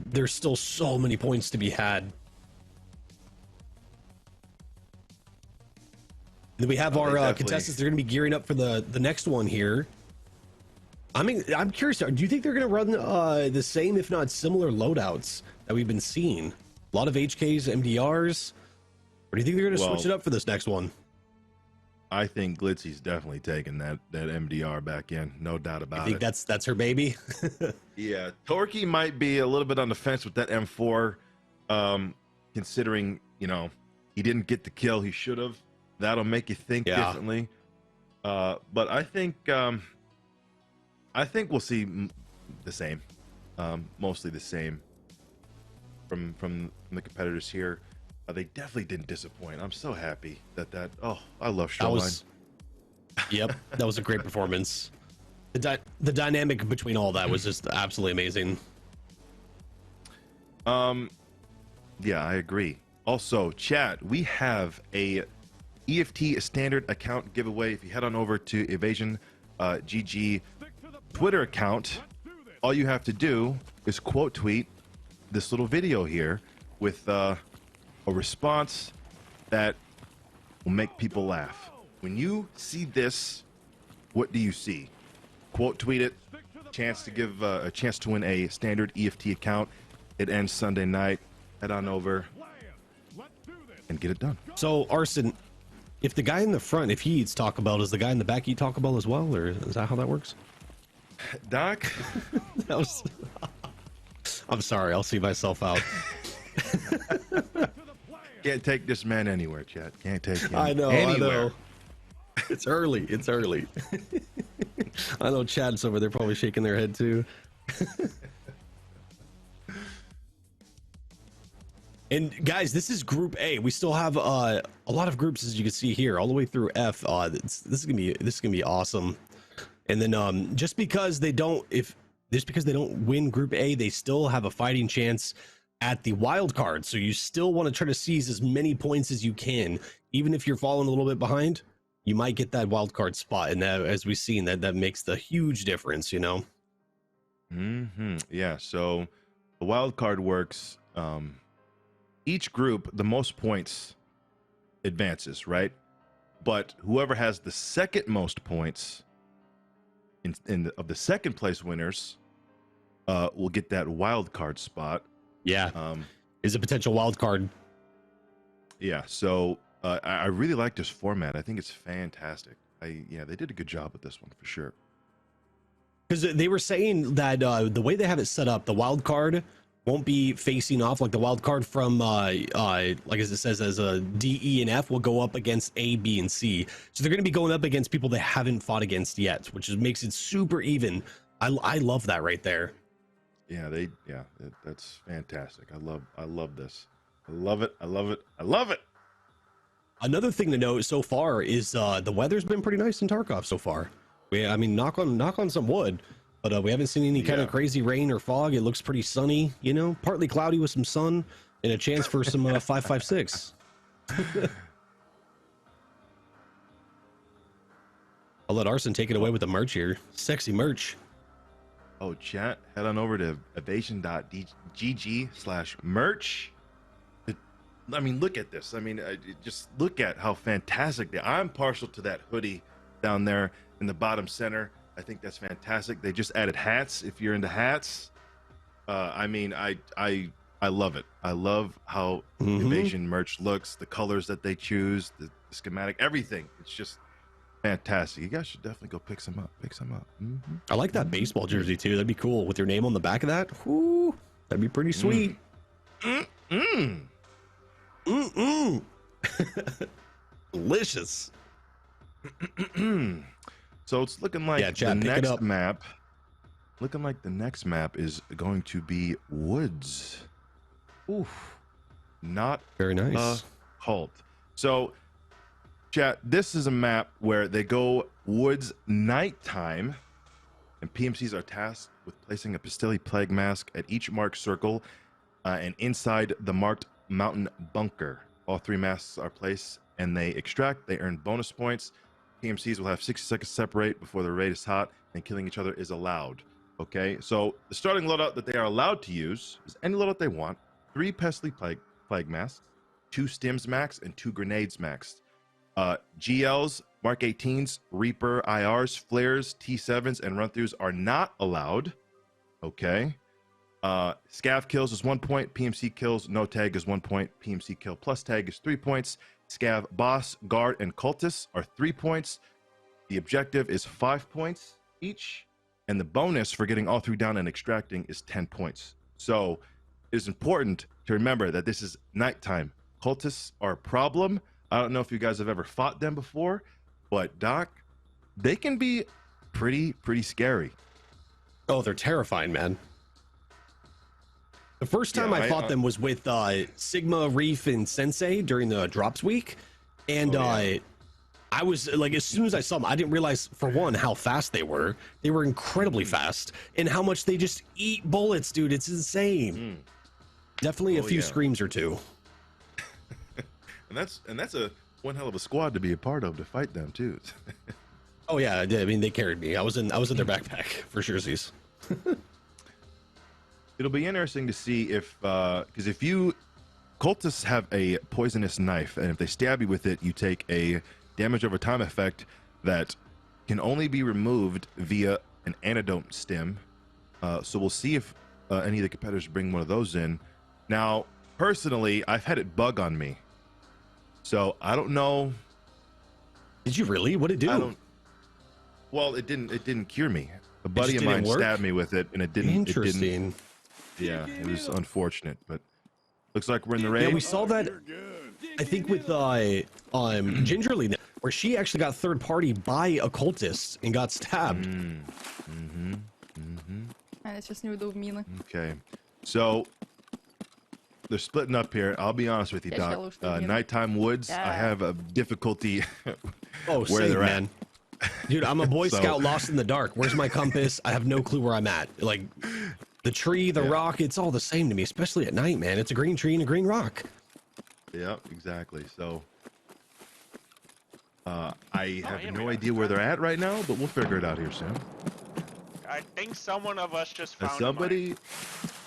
there's still so many points to be had. Then we have our contestants. They're going to be gearing up for the next one here. I mean, I'm curious. Do you think they're going to run the same, if not similar, loadouts that we've been seeing? A lot of HKs, MDRs. Or do you think they're going to switch it up for this next one? I think Glitzy's definitely taking that MDR back in, no doubt about it. You think that's her baby? Yeah, Torquay might be a little bit on the fence with that M4, considering, you know, he didn't get the kill he should have. That'll make you think differently. But I think we'll see the same, mostly the same from the competitors here. They definitely didn't disappoint. I'm so happy that I love Shoreline. That was a great performance. The dynamic between all that was just absolutely amazing. Yeah, I agree. Also, chat, we have a EFT standard account giveaway. If you head on over to Evasion GG Twitter account, all you have to do is quote tweet this little video here with a response that will make people laugh. When you see this, what do you see? Quote tweet it. Chance to give a chance to win a standard EFT account. It ends Sunday night. Head on over and get it done. So, Arson, if the guy in the front, if he eats Taco Bell, does the guy in the back eat Taco Bell as well, or is that how that works? Doc? That was... I'm sorry, I'll see myself out. Can't take this man anywhere, chat. Can't take him anywhere. I know. It's early. I know Chad's over there probably shaking their head too. And guys, this is Group A. We still have a lot of groups, as you can see here, all the way through F. This is gonna be awesome. And then just because they don't win Group A, they still have a fighting chance at the wild card. So you still want to try to seize as many points as you can, even if you're falling a little bit behind. You might get that wild card spot, and that, as we've seen, that makes the huge difference, you know. Yeah. So the wild card works. Each group, the most points advances, right? But whoever has the second most points of the second place winners will get that wild card spot. Yeah. Is a potential wild card. Yeah. So I really like this format. I think it's fantastic. They did a good job with this one for sure. Because they were saying that the way they have it set up, the wild card won't be facing off. Like the wild card from like as it says, as a D, E, and F will go up against A, B, and C. So they're going to be going up against people they haven't fought against yet, which makes it super even. I love that right there. Yeah, that's fantastic. I love this. I love it. I love it. Another thing to note so far is the weather's been pretty nice in Tarkov so far. I mean, knock on some wood. But we haven't seen any kind of Yeah. crazy rain or fog. It looks pretty sunny, you know, partly cloudy with some sun and a chance for some 5.56. I'll let Arson take it away with the merch here. Sexy merch. Oh, chat, head on over to evasion.gg/merch. I mean, look at this. I mean, just look at how fantastic I'm partial to that hoodie down there in the bottom center. I think that's fantastic. They just added hats. If you're into hats, I mean, I love it. I love how Evasion merch looks, the colors that they choose, the schematic, everything. It's just fantastic. You guys should definitely go pick some up. I like that baseball jersey too. That'd be cool with your name on the back of that. Whoo, that'd be pretty sweet. Delicious. So it's looking like Chad, the pick it next up. map. Looking like the next map is going to be woods. Oof, not Very nice. a cult. So, chat, this is a map where they go woods nighttime, and PMCs are tasked with placing a Pastilli plague mask at each marked circle and inside the marked mountain bunker. All 3 masks are placed, and they extract. They earn bonus points. PMCs will have 60 seconds to separate before the raid is hot, and killing each other is allowed. Okay, so the starting loadout that they are allowed to use is any loadout they want: 3 Pestley plague masks, 2 stims max, and 2 grenades maxed. GLs, Mark 18s, Reaper, IRs, flares, T7s, and run-throughs are not allowed. Okay. Scav kills is 1 point. PMC kills, no tag is 1 point. PMC kill plus tag is 3 points. Scav, boss, guard, and cultists are 3 points. The objective is 5 points each. And the bonus for getting all 3 down and extracting is 10 points. So it is important to remember that this is nighttime. Cultists are a problem. I don't know if you guys have ever fought them before, but Doc, they can be pretty scary. Oh, they're terrifying, man. The first time I fought them was with Sigma, Reef, and Sensei during the drops week. And I was like, as soon as I saw them, I didn't realize, for one, how fast they were. They were incredibly fast, and how much they just eat bullets, dude. It's insane. Definitely a few screams or 2. And that's a one hell of a squad to be a part of, to fight them too. Oh yeah, I did. I mean, they carried me. I was in their backpack for surezies. It'll be interesting to see if, because if you cultists have a poisonous knife, and if they stab you with it, you take a damage over time effect that can only be removed via an antidote stim. So we'll see if any of the competitors bring one of those in. Now, personally, I've had it bug on me, so I don't know. Did you really? What did it do? Well, it didn't cure me. A buddy of mine stabbed me with it, and it didn't. Interesting. Yeah, it was unfortunate, but looks like we're in the raid. Yeah, we saw that. I think with Gingerly, where she actually got third party by a cultist and got stabbed. It's just new mina. Okay, so they're splitting up here. I'll be honest with you, Doc. Nighttime woods, I have a difficulty. Oh, where same, they're man. Dude, I'm a Boy So- Scout lost in the dark. Where's my compass? I have no clue where I'm at. Like, the tree, the rock, it's all the same to me, especially at night, man. It's a green tree and a green rock. Yeah, exactly. So I have no idea where they're at right now, but we'll figure it out here soon. I think someone of us just found Somebody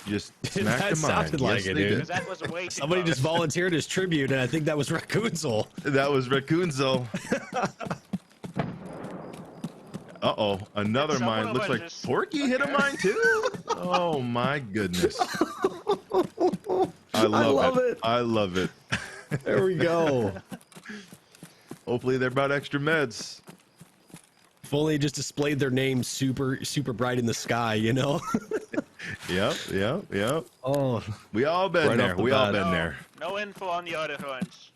just smacked That a mine. sounded like Yes, it, they dude. did. that was way too Somebody close. just volunteered as tribute, and I think that was Raccoonzel. That was Raccoonzel. Uh-oh, another Someone mine. of Looks us like just- Porky hit a mine too? Oh my goodness. I love it. I love it. There we go. Hopefully they brought extra meds. If only just displayed their name super bright in the sky, you know? Yep. Oh, We all been Right there. off the We all bat. been there. No info on the other ones.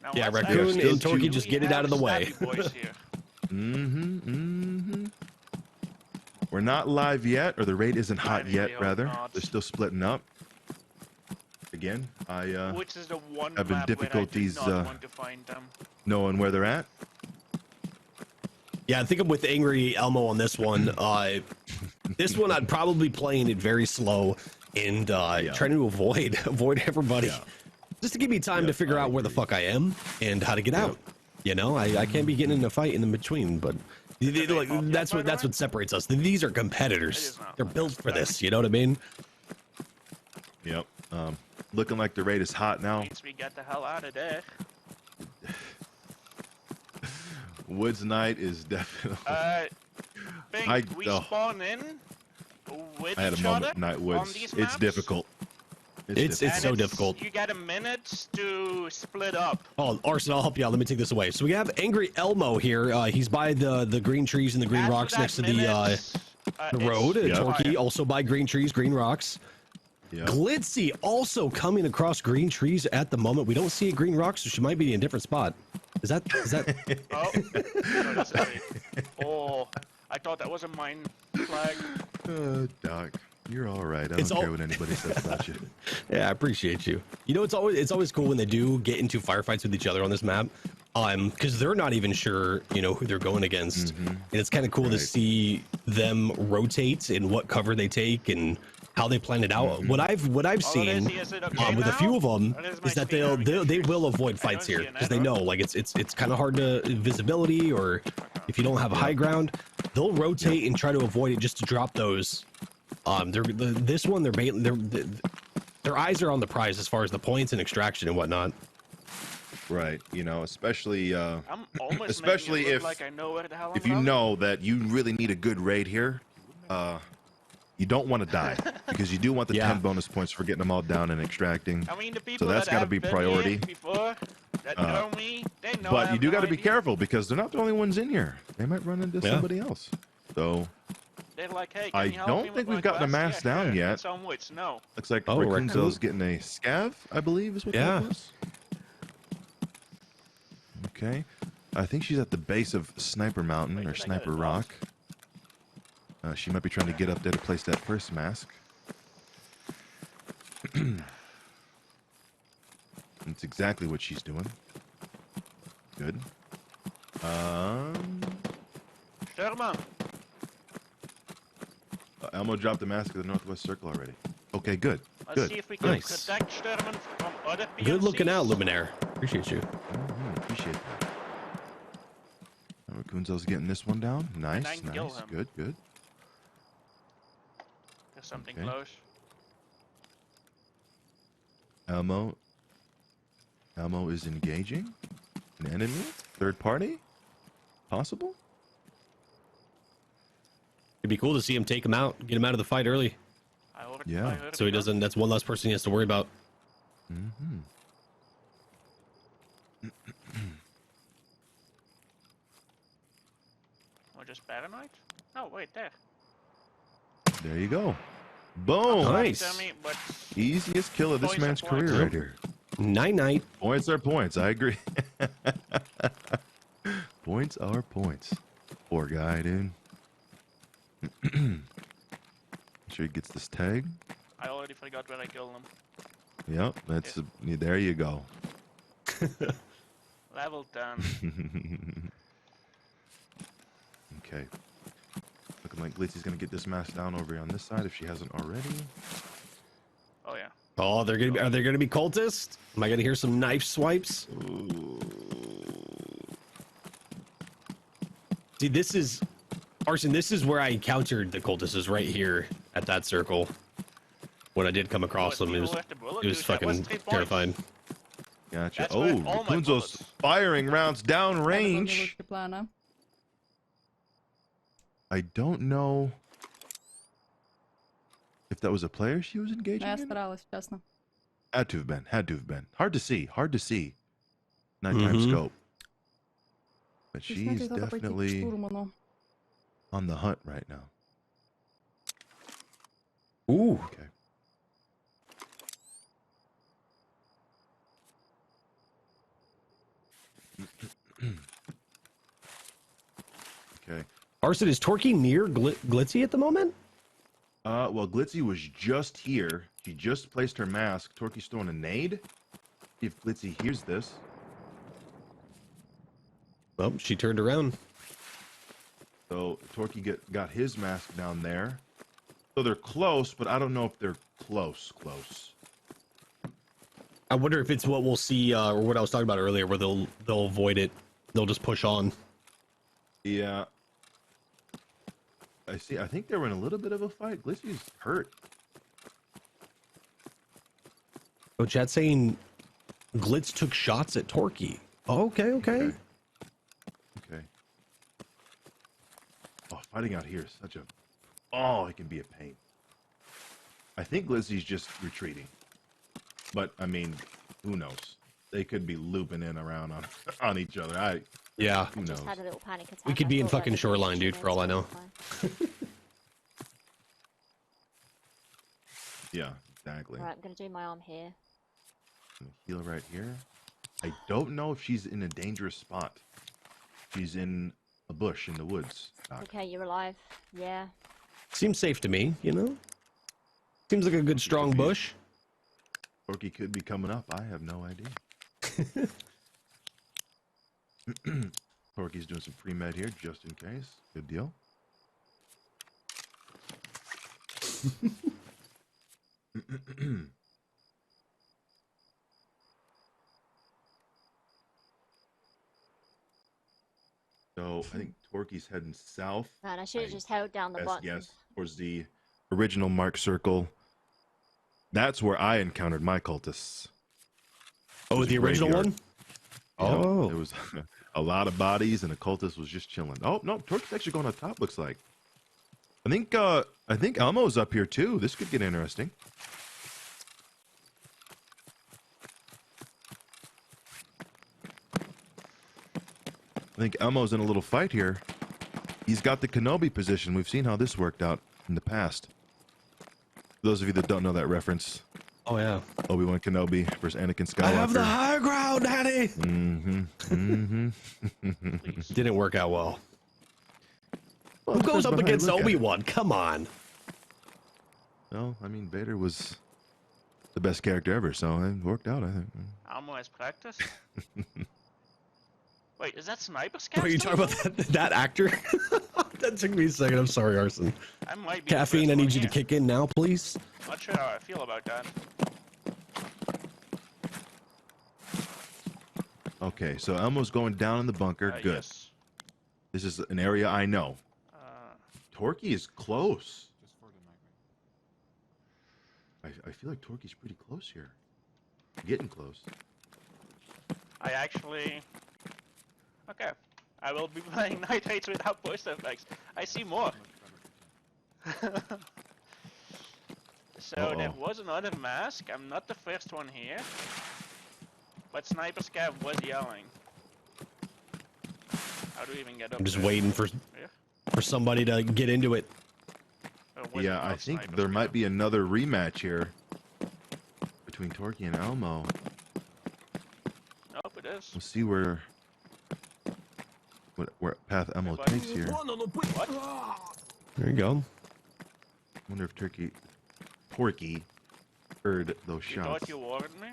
Now, yeah, let's Raccoon actually and Torky see just who get we it out of the have way. stabby boys here. We're not live yet, or the raid isn't hot I yet, hope rather. not. They're still splitting up. again. Which is the one having map difficulties, where I do not want to find them. knowing where they're at. Yeah, I think I'm with Angry Elmo on this one. This one I'd probably playing it very slow and trying to avoid everybody, just to give me time to figure out where the fuck I am and how to get out. You know, I can't be getting in a fight in the between, but like, that's what separates us. These are competitors. They're built for this. You know what I mean? Yep. Looking like the raid is hot now. Means we get the hell out of there. Woods Night is definitely. We spawn in with I had a each moment, other Night on Woods. these It's maps. difficult. It's so difficult. You get a minute to split up. Oh, Arson, I'll help you out. Let me take this away. So we have Angry Elmo here. He's by the green trees and the green rocks next to the road. Torquay also by green trees, green rocks. Yep. Glitzy also coming across green trees at the moment. We don't see a green rock, so she might be in a different spot. Is that? Oh, no, that's a oh, I thought that was a mine flag. Doc, you're all right. I don't care what anybody says about you. Yeah, I appreciate you. You know, it's always cool when they do get into firefights with each other on this map, because they're not even sure, you know, who they're going against, and it's kind of cool to see them rotate and what cover they take and how they plan it out. What I've seen with a few of them is that they will avoid fights here because they know like it's kind of hard to visibility, or if you don't have a high ground, they'll rotate and try to avoid it just to drop those. This one their eyes are on the prize as far as the points and extraction and whatnot. Right, you know, especially I'm almost especially if like I know where the hell if you know that you really need a good raid here, you don't want to die because you do want the 10 bonus points for getting them all down and extracting. I mean, the people so that's got to be priority. Before, that know me, they know but you do got to be careful because they're not the only ones in here. They might run into somebody else. So they're like, hey, I don't think we've gotten a mask down yet. Some which no. Looks like Rakunzo's getting a scav, I believe is what that was. Okay. I think she's at the base of Sniper Mountain or Sniper Rock. She might be trying to get up there to place that first mask. That's exactly what she's doing. Good. Sherman. Elmo dropped the mask at the northwest circle already. Okay, good. Let's see if we can protect Sherman from other PMCs. Good looking out, Luminaire. Appreciate you. Appreciate that. Rakunzo's getting this one down. Nice. Good, good. There's something close. Elmo is engaging an enemy. Third party? Possible? It'd be cool to see him take him out, get him out of the fight early. So he doesn't. That's one less person he has to worry about. Or just paranoid? No, wait, there. There you go. Boom. Nice. Easiest kill of this man's career right here. Night. Points are points. I agree. Points are points. Poor guy, dude. Sure he gets this tag. I already forgot where I killed him. Yep, that's there you go. Level 10. Okay. Looking like Glitzy's gonna get this mask down over here on this side if she hasn't already. Oh yeah. Oh, are they gonna be cultists? Am I gonna hear some knife swipes? Ooh. See, this is Arson. This is where I encountered the cultists, is right here at that circle. When I did come across them, it was fucking terrifying. Gotcha. Oh, Rapunzel's firing rounds down range. I don't know if that was a player she was engaging in. Had to have been. Hard to see. Nighttime scope. But she's definitely on the hunt right now. Ooh. Okay. Okay. Arson, is Torquay near Glitzy at the moment? Well, Glitzy was just here She just placed her mask. Torquay's throwing a nade. See if Glitzy hears this. Oh, she turned around. So Torquay got his mask down there. So they're close, but I don't know if they're close. I wonder if it's what we'll see, or what I was talking about earlier, where they'll avoid it. They'll just push on. Yeah. I see. I think they were in a little bit of a fight. Glitzy's hurt. Oh, chat's saying Glitz took shots at Torquay. Oh, okay. Okay. Oh, fighting out here is such a... Oh, it can be a pain. I think Glitzy's just retreating. But, I mean, who knows? They could be looping in around on each other. Yeah. Who knows? Just had a little panic attack. We could I be in thought fucking that Shoreline, dude, for all I know. Yeah, exactly. Alright, I'm gonna do my arm here. Heal right here. I don't know if she's in a dangerous spot. She's in a bush in the woods. Doc. Okay, you're alive. Yeah. Seems safe to me, you know? Seems like a good, strong bush. Torquay could be coming up. I have no idea. Torquay's doing some pre-med here, just in case. Good deal. So I think Torquay's heading south. Man, I should have just held down the button. Yes, towards the original mark circle. That's where I encountered my cultists. Oh, the original one? Oh. There was a lot of bodies, and the cultist was just chilling. Oh no, Torquay's actually going on top. Looks like. I think Elmo's up here too. This could get interesting. I think Elmo's in a little fight here. He's got the Kenobi position. We've seen how this worked out in the past. For those of you that don't know that reference. Oh, yeah. Obi-Wan Kenobi versus Anakin Skywalker. I have the high ground, Daddy! Didn't work out well. Who goes up against Obi-Wan? Come on. No, I mean, Vader was the best character ever, so it worked out, I think. Almo has practice? Wait, is that Sniper Scout? Are you talking about that actor? That took me a second. I'm sorry, Arson. I might be Caffeine, I need you to kick in now, please. Not sure how I feel about that. Okay, so Elmo's going down in the bunker. Good. Yes. This is an area I know. Torquay is close. I feel like Torquay's pretty close here. Getting close. I actually... Okay. I will be playing Night Raids without post effects. I see more. So there was another mask. I'm not the first one here. But Sniper Scav was yelling. How do we even get up I'm just there? waiting for somebody to get into it. Yeah, I think there might be another rematch here between Torquay and Elmo. Nope, it is. We'll see where path Elmo takes here. What? There you go. Wonder if Torquay heard those You shots. thought you warned me?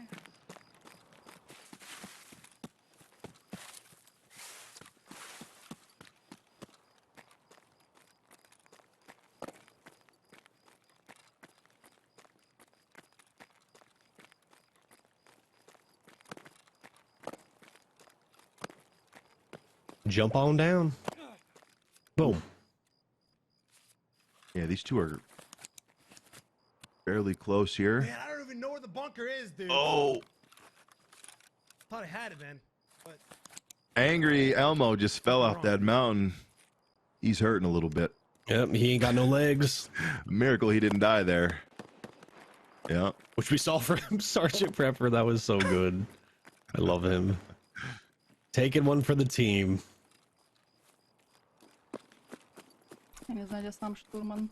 Jump on down. Boom. Yeah, these two are fairly close here. Man, I don't even know where the bunker is, dude. Oh! Thought I had it, man. But Angry Elmo just fell off that mountain. He's hurting a little bit. Yep, he ain't got no legs. Miracle he didn't die there. Yeah. Which we saw from Sergeant Prepper. That was so good. I love him. Taking one for the team. Не знаю, где сам штурман.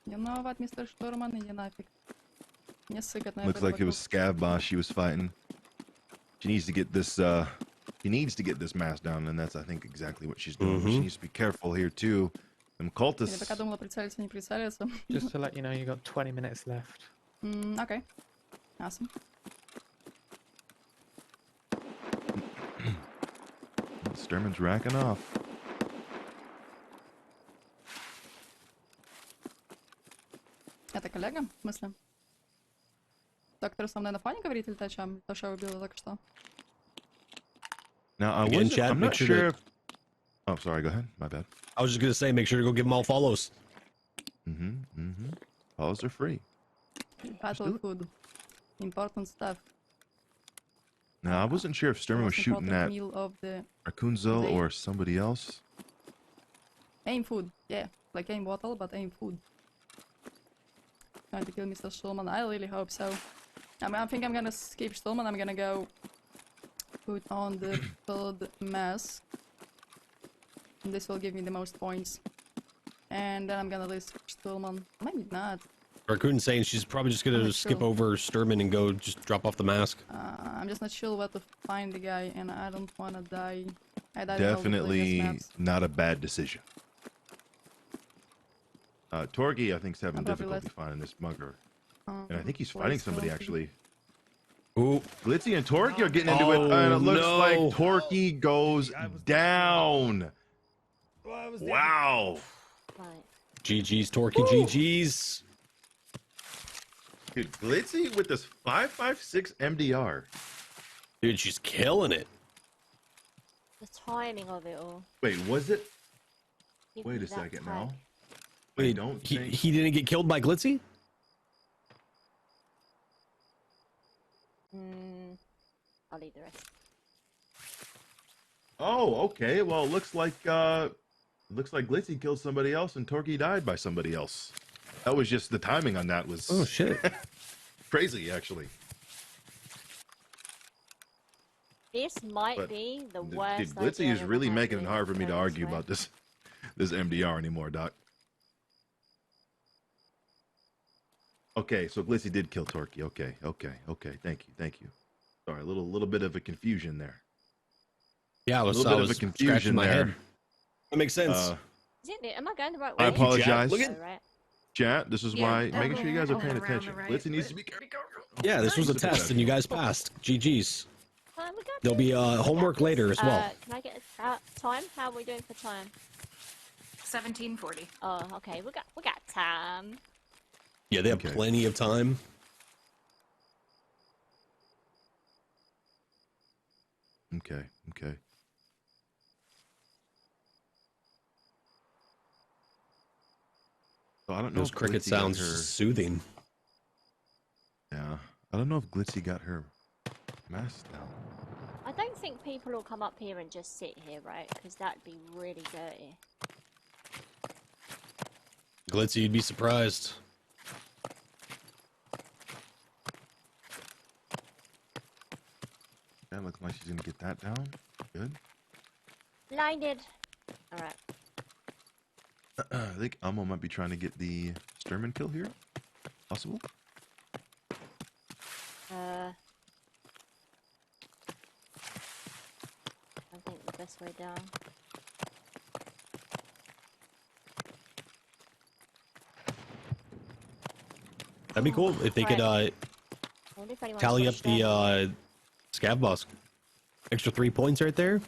You know what, Mr. Штурман, иди нафиг. Мне сыкать на Looks like it was Scav Boss she was fighting. She needs to get this mask down, and that's I think exactly what she's doing. She needs to be careful here too. Them Я cultists. пока думала прицелиться, не прицелиться. Just to let you know, you got 20 minutes left. Okay. Awesome. Sturman's racking off. Это коллега? В смысле? Тот, который со мной на фоне говорит, или то, чем? То, что я убила только что? Now, Again, chat, I'm make not sure sure to- if... Oh, sorry, go ahead. My bad. I was just gonna say, make sure to go give them all follows. Follows are free. Battle do it. food. Important stuff. Now, I wasn't sure if Sturman was Most shooting important at meal of the Rakunzel day. or somebody else. aim food. Yeah, like aim bottle, but aim food. Trying to kill Mr. Stulman. I really hope so. I think I'm gonna skip Stulman. I'm gonna go put on the third mask. And this will give me the most points. And then I'm gonna list Stulman. Maybe not. Raccoon saying she's probably just gonna not skip sure. over Sturman and go just drop off the mask. I'm just not sure where to find the guy, and I don't wanna die. I died in all the previous Definitely maps. not a bad decision. Torgi, I think, is having I'm probably difficulty less- finding this mugger. And I think he's fighting Less somebody, healthy. actually. Ooh, Glitzy and Torky are getting into it, Oh, and it looks no. like Torky goes down. Well, I was there Wow. Right. GG's, Torky, GG's. Dude, Glitzy with this 5.56 MDR. Dude, she's killing it. The timing of it all. Wait, was it? Give Wait me a that second tag. now. I Wait, don't he, think... he didn't get killed by Glitzy? I'll leave the rest. Oh, okay. Well, it looks like Glitzy killed somebody else and Torky died by somebody else. That was just the timing on that was Oh, shit. crazy, actually. This might But, be the Dude, worst. Glitzy idea is I've really ever had making it with hard for me to Curtis argue Red. about this MDR anymore, Doc. Okay, so Glitzy did kill Torky. Okay. Thank you. Sorry, a little bit of a confusion there. Yeah, I was, little I bit of was a confusion scratching my there. head. That makes sense. Is it? Am I going the right way? I apologize. Look at- Oh, right. Chat, this is Yeah, why making sure you guys are going paying around attention. the right Glitzy needs way. to be careful. Yeah, this was a Super test, and you guys professional. passed. GG's. We got There'll be this. homework We got later this. as well. Can I get time? How are we doing for time? 1740. Oh, okay. We got time. Yeah, they have Okay. plenty of time. Okay. So I don't know Those if cricket Glitzy got sounds her. soothing. Yeah, I don't know if Glitzy got her mask down. I don't think people will come up here and just sit here, right? Because that'd be really dirty. Glitzy, you'd be surprised. That looks like she's gonna get that down. Good. Blinded. All right. I think Elmo might be trying to get the Sturman kill here. Possible. I think the best way down. That'd be cool if they could I wonder if anyone's tally up watched that. the scav boss. Extra 3 points right there.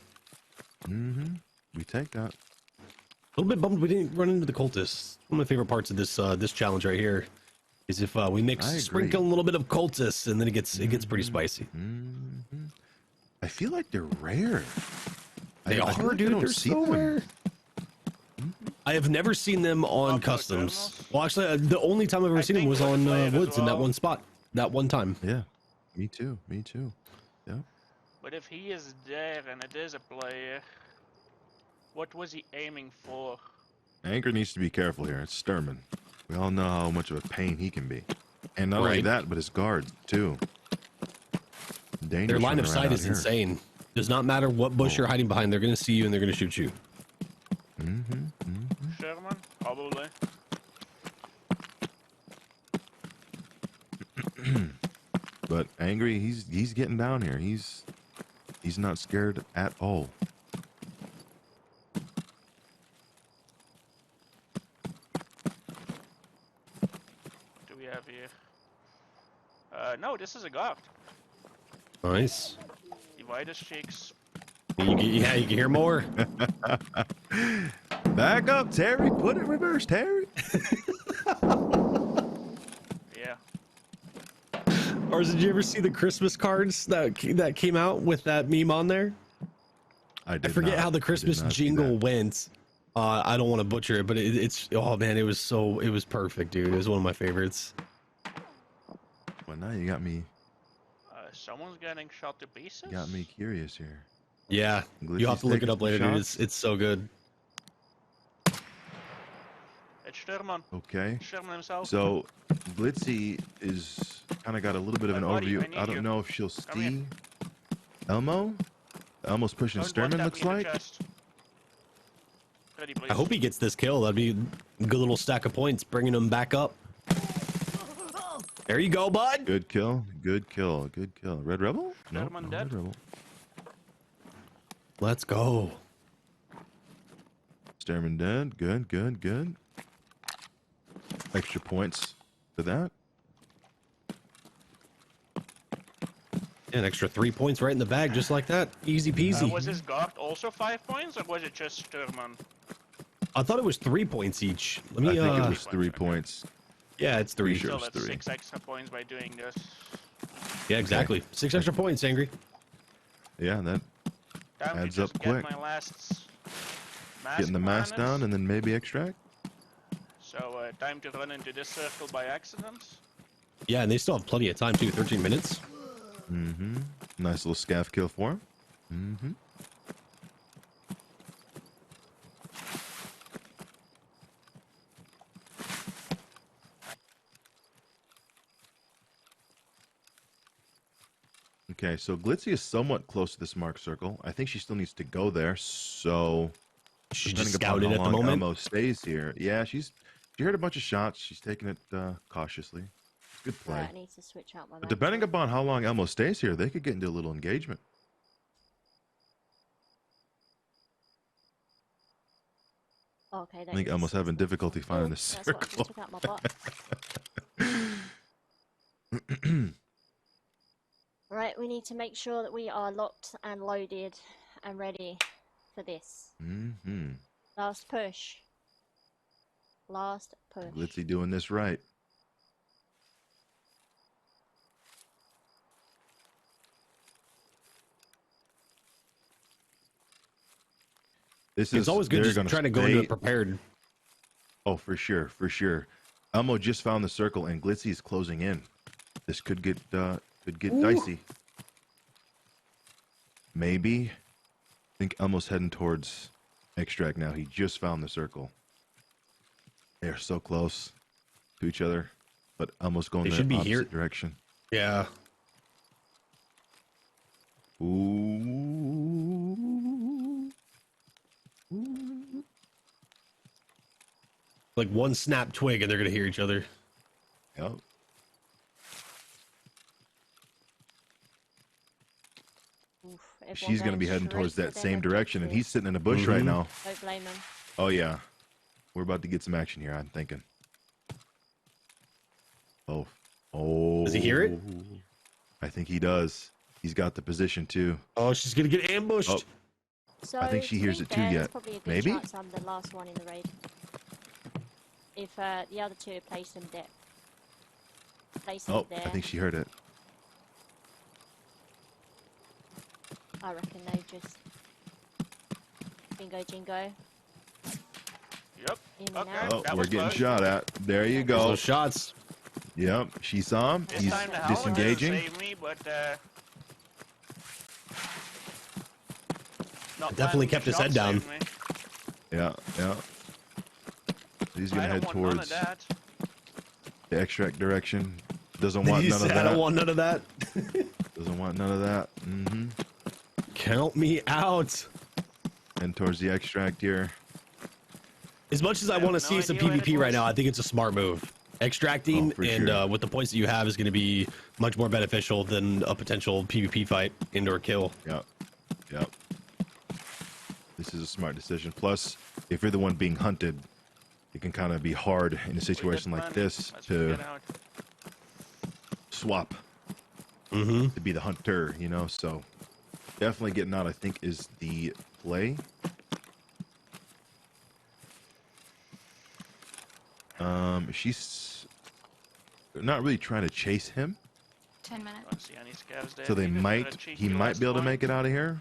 We take that. A little bit bummed we didn't run into the cultists. One of my favorite parts of this this challenge right here is if we mix I agree. sprinkle a little bit of cultists, and then it gets pretty spicy. I feel like they're rare. They I are, feel like I dude. don't They're see so them. rare. I have never seen them on About customs. journals? Well, actually, the only time I've ever I seen them think was we're on playing as Woods in that well. one spot, that one time. Yeah. Me too. Yeah. But if he is there and it is a player, what was he aiming for? Anchor needs to be careful here. It's Sturman. We all know how much of a pain he can be. And not only Right. that, but his guards too. Dangerous Their line running of around sight out is here. insane. Does not matter what bush you're hiding behind. They're going to see you and they're going to shoot you. Sherman? Probably. But Angry, he's getting down here. He's not scared at all. have here? No, this is a guard. Nice. Divide us cheeks. Yeah, you can hear more. Back up, Terry. Put it reverse, Terry. Yeah. Or did you ever see the Christmas cards that came out with that meme on there? I forget how the Christmas jingle went. I don't want to butcher it, but it's oh man, it was perfect, dude. It was one of my favorites. Well, now you got me. Someone's getting shot to pieces. Got me curious here. Yeah, you have to look it up later, dude. It's so good. It's Sherman. Okay. Sherman himself. So Glitzy is kind of got a little bit of an overview. I don't know if she'll see Elmo. Elmo's pushing Sturman, looks like. Ready, I hope he gets this kill. That'd be a good little stack of points, bringing him back up. There you go, bud. Good kill. Good kill. Good kill. Red Rebel? No, Sherman no dead. Red Rebel. Let's go. Sturman dead. Good, good, good. Extra points for that. An extra 3 points right in the bag, just like that. Easy peasy. Was his guard also 5 points, or was it just Sturman? I thought it was 3 points each. Let me. I think it was 3 points. Yeah, it's 3. Sure, Still, it's that's 3. 6 extra points by doing this. Yeah, exactly. Okay. 6 extra points, Angry. Yeah, that Time adds to up just quick. Get my last mask Getting the mask minus. down and then maybe extract. So, time to run into this circle by accident. Yeah, and they still have plenty of time too. 13 minutes. Mm-hmm. Nice little scaff kill for him. Mm-hmm. Okay, so Glitzy is somewhat close to this mark circle. I think she still needs to go there, so She's depending just upon scouted how at the long moment. Elmo stays here. Yeah, she heard a bunch of shots. She's taking it cautiously. Good play. Right, I need to switch out my But depending upon how long Elmo stays here, they could get into a little engagement. Okay, I think Elmo's having difficulty finding the That's what I circle. just took out my butt. Right, we need to make sure that we are locked and loaded and ready for this. Mm-hmm. Last push. Last push. Glitzy doing this right. It's always good just trying to go into it prepared. Oh, for sure, for sure. Elmo just found the circle and Glitzy is closing in. This could get dicey. Maybe. I think Elmo's heading towards extract now. He just found the circle. They are so close to each other, but Elmo's going They the should be opposite here. direction. Yeah. Ooh. Like one snap twig and they're gonna hear each other. Yep. Oof, She's going to be heading towards straight that for same them direction, and he's objectives. sitting in a bush right now. Don't blame him. Oh, yeah. We're about to get some action here, I'm thinking. Oh. Oh. Does he hear it? I think he does. He's got the position, too. Oh, she's gonna get ambushed. Oh. So, I think she to hears be it too fair, yet. there's probably a good Maybe? chance I'm the last one in the raid. If the other two place them there. Placing Oh, it there. I think she heard it. I reckon they just bingo jingo. Yep. In and Okay. out. Oh, that we're was getting close. shot at. There you There's go. those shots. Yep, she saw him. This He's time the helmet didn't disengaging. save me, but not Definitely landing kept the his head shot down. saved me. Yeah, yeah. He's going I to head don't want none of towards that. the extract direction. Doesn't want He none of said, that. I don't want none of that. Doesn't want none of that. Mm-hmm. Count me out. And towards the extract here. As much as I I want to have see no some idea where it PvP right was. now, I think it's a smart move. Extracting Oh, for and sure. with the points that you have is going to be much more beneficial than a potential PvP fight, indoor kill. Yep. Yep. This is a smart decision. Plus, if you're the one being hunted, it can kind of be hard in a situation like plan. this Let's to get out. swap Mm-hmm. to be the hunter, you know. So definitely getting out, I think, is the play. She's not really trying to chase him, 10 minutes. Don't see any scavs there. so they Leave it for a might cheeky he might last be able to point. make it out of here,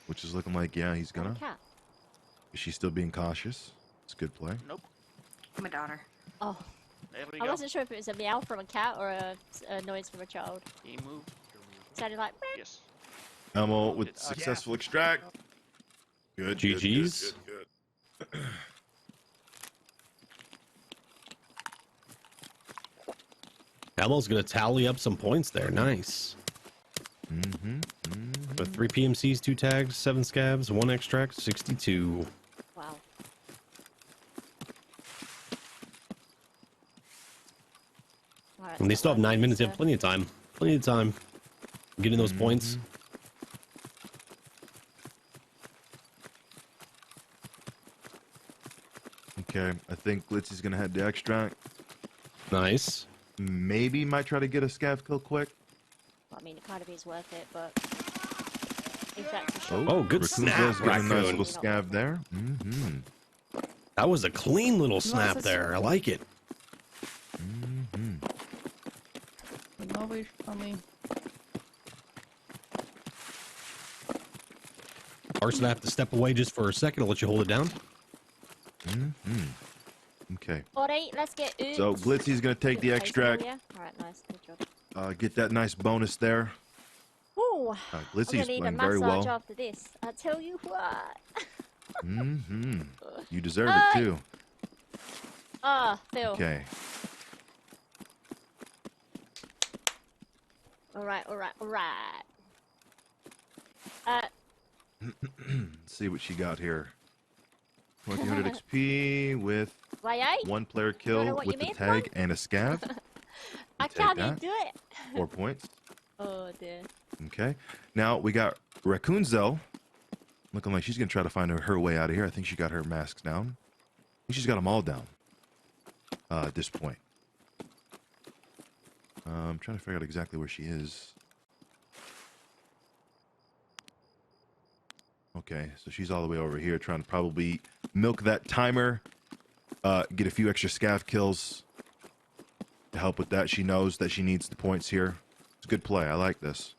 which is looking like, yeah, he's Oh, gonna. cat. She's still being cautious. It's a good play. Nope. My daughter. Oh, There we I go. wasn't sure if it was a meow from a cat or a noise from a child. He moved. It sounded like. "Meow." Yes. Elmo with successful extract. Good. GG's. Good. Elmo's gonna tally up some points there. Nice. But 3 PMCs, 2 tags, 7 scabs, 1 extract, 62. Wow. Alright, And they so still have that 9 minutes. They have means, plenty of time. Plenty of time. Getting those points. Okay, I think Glitzy's gonna head to extract. Nice. Maybe might try to get a scav kill quick. I mean, it kind of is worth it, but if that's a shot, Oh, good Raccoon's snap, getting a nice Raccoon. little scav there. That was a clean little snap there. I like it. No wish for me. Arson, I have to step away just for a second. I'll let you hold it down. Okay, alright, let's get it. so Glitzy's gonna take the extract, Alright, nice, good job. get that nice bonus there. Ooh, Glitzy's I'm gonna need a playing very massage well. after this. I tell you what. You deserve it too. Ah, Phil. Okay. Alright. Let's see what she got here. 2000 XP with Why, 1 player know kill what with you the mean, tag and a scav. I take can't that. even do it. 4 points. Oh dear. Okay. Now we got Raccoonzel. Looking like she's going to try to find her way out of here. I think she got her masks down. I think she's got them all down at this point. I'm trying to figure out exactly where she is. Okay, so she's all the way over here trying to probably milk that timer, get a few extra scav kills to help with that. She knows that she needs the points here. It's a good play. I like this.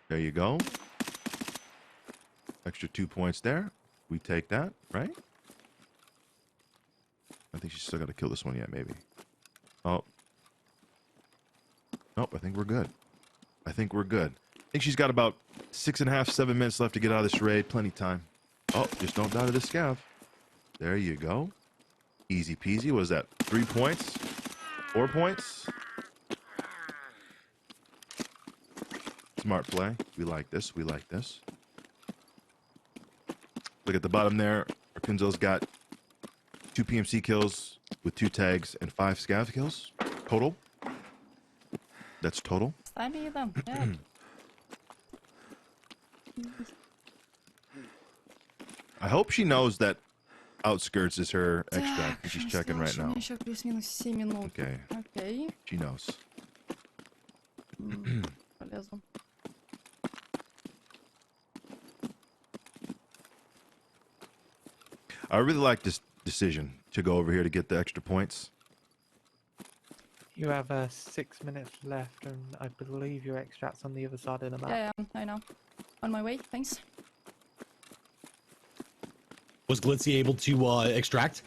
There you go. Extra 2 points there. We take that, right? I think she's still got to kill this one yet, maybe. Oh. Nope, I think we're good. I think she's got about 6.5, 7 minutes left to get out of this raid. Plenty of time. Oh, just don't die to the scav. There you go. Easy peasy. What is that? 3 points? 4 points? Smart play. We like this. Look at the bottom there. Rapunzel's got 2 PMC kills with 2 tags and 5 scav kills. Total. That's total. Ставь them. Yeah. I hope she knows that outskirts is her extract. Так, She's что checking right осталось? У now. меня еще плюс-минус 7 минут. Okay, Окей. she knows. Полезу. I really like this decision to go over here to get the extra points. You have 6 minutes left, and I believe your extract's on the other side of the map. Yeah, I know. On my way, thanks. Was Glitzy able to extract?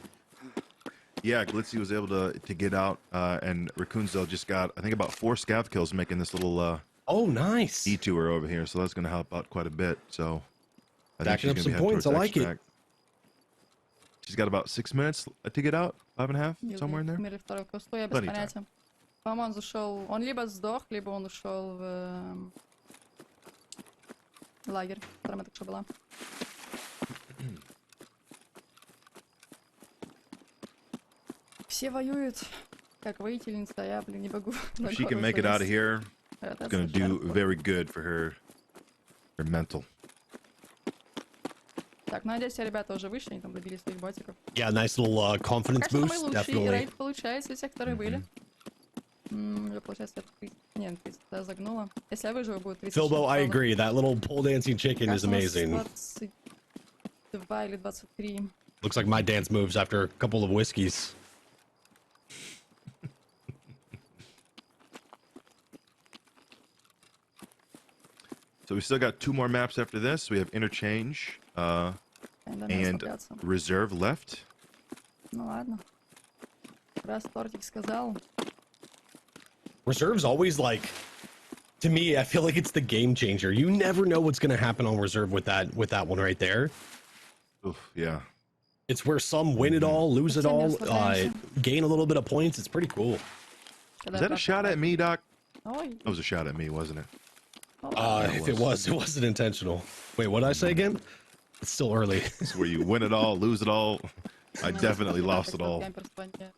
Yeah, Glitzy was able to get out, and Raccoonzel just got, I think, about 4 scav kills making this little Oh, nice. detour over here, so that's going to help out quite a bit. So I think Stacking up she's some gonna be heading points. I towards like it. extract. She's got about 6 minutes to get out, 5.5, Юга, somewhere in there. Мире второй косту, я без Plenty of time. понятия. По-моему, он зашел... Он либо сдох, либо он ушел в лагерь, в котором я только что была. Все воюют, как воительница, а я, блин, не могу. If she can make it out of here, That's it's going to do very good for her mental. Так, ну надеюсь, все ребята уже вышли, они там добили своих ботиков. Yeah, nice little confidence Пока что boost. самый лучший Definitely. рейд получается из всех, которые были. Уже получается 30. Нет, 30 я загнула. Если я выживу, будет 30. Philbo, I agree. That little pole dancing chicken is amazing. 22 или 23. Looks like my dance moves after a couple of whiskeys. So we still got 2 more maps after this. We have Interchange and Reserve left. Ну ладно. Раз Тортик сказал. Reserve's always like, to me, I feel like it's the game changer. You never know what's going to happen on Reserve with that one right there. Oof, yeah. It's where some win it all, lose it all, gain a little bit of points. It's pretty cool. Is that a shot at me, Doc? Oh, that was a shot at me, wasn't it? If it wasn't intentional. Wait, what did I say again? It's still early. It's where you win it all, lose it all. I definitely lost it all.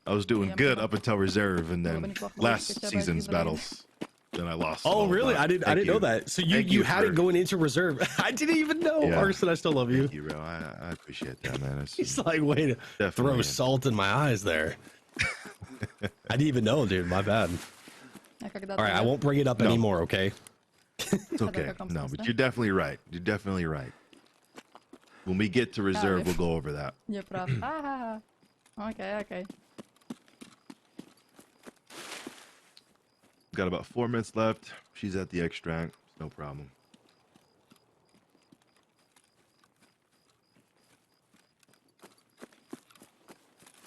I was doing good up until Reserve, and then last season's battles, then I lost. Oh, really? I didn't know that. So you had it going into Reserve. I didn't even know. Yeah. Arson, I still love you. Thank you, bro. I appreciate that, man. He's like, way to throw salt in my eyes there. I didn't even know, dude. My bad. All right, I won't bring it up anymore, okay? It's okay. No, but you're definitely right. You're definitely right. When we get to Reserve, we'll go over that. Не прав. Okay. Got about 4 minutes left. She's at the extract. No problem.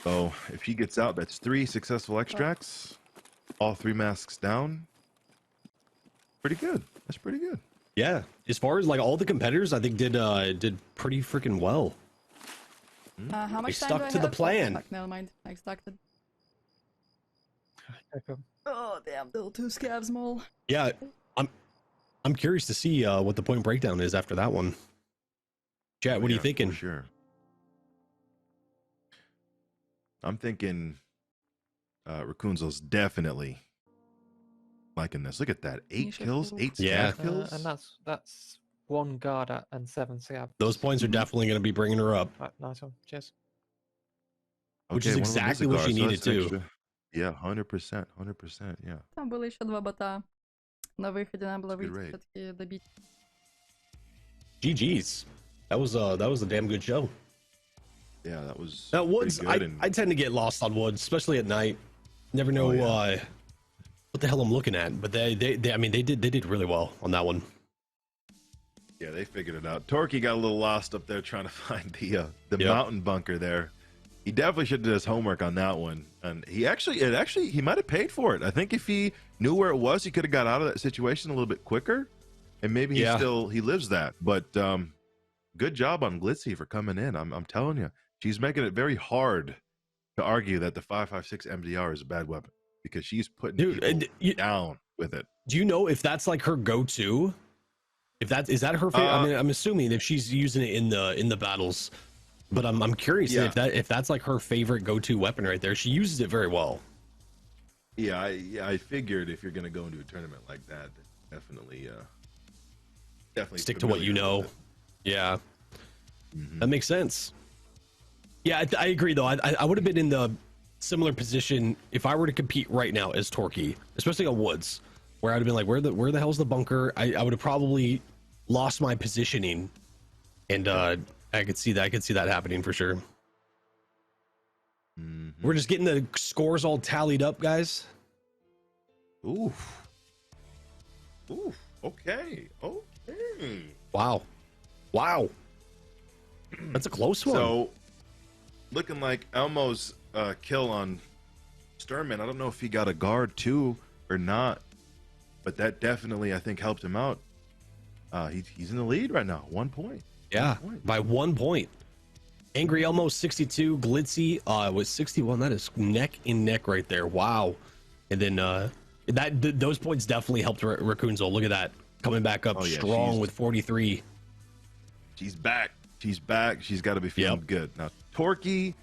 So if she gets out, that's 3 successful extracts. All 3 masks down. Pretty good. That's pretty good. Yeah, as far as like all the competitors, I think did pretty freaking well. How much they time stuck to the plan. Fuck, never mind. I extracted. Oh damn, little 2 scavs mole. Yeah, I'm curious to see what the point breakdown is after that one. Chat, what are you thinking? Sure. I'm thinking Raccoonzo's definitely liking this. Look at that. 8 kills, 8 scav kills. And that's 1 guard and 7 scav. Those points are definitely going to be bringing her up. Right, nice one. Cheers. Which is exactly what she needed to. Extra. Yeah, 100%. 100%. Yeah. Там было еще 2 бота. На выходе надо было выйти все-таки добить. GG's. That was a damn good show. Yeah, that was. Now Woods, I tend to get lost on Woods, especially at night. Never know what the hell I'm looking at, but they did really well on that one. Yeah, they figured it out. Torquay got a little lost up there trying to find the mountain bunker there. He definitely should have did his homework on that one, and he might have paid for it. I think if he knew where it was, he could have got out of that situation a little bit quicker, and maybe he lives that. But good job on Glitzy for coming in. I'm telling you, she's making it very hard to argue that the 5.56 MDR is a bad weapon, because she's putting people down with it. Do you know if that's like her go-to? Is that her favorite? I mean, I'm assuming if she's using it in the battles, but I'm curious if that's like her favorite go-to weapon right there. She uses it very well. Yeah, I figured if you're gonna go into a tournament like that, definitely stick to what you know. Yeah, that makes sense. Yeah, I agree though. I would have been in the similar position if I were to compete right now as Torquay, especially on Woods, where I'd have been like, where the hell's the bunker? I would have probably lost my positioning, and I could see that happening for sure. We're just getting the scores all tallied up, guys. Ooh. Okay. Wow. That's a close one. So, looking like Elmo's kill on Sturman, I don't know if he got a guard too or not, but that definitely, I think, helped him out. He's in the lead right now, 1 point. Yeah, by 1 point. Angry Elmo 62, Glitzy was 61. That is neck and neck right there. Wow. And then those points definitely helped Raccoonzo. Look at that, coming back up strong with 43. She's back. She's got to be feeling good now. Torquay,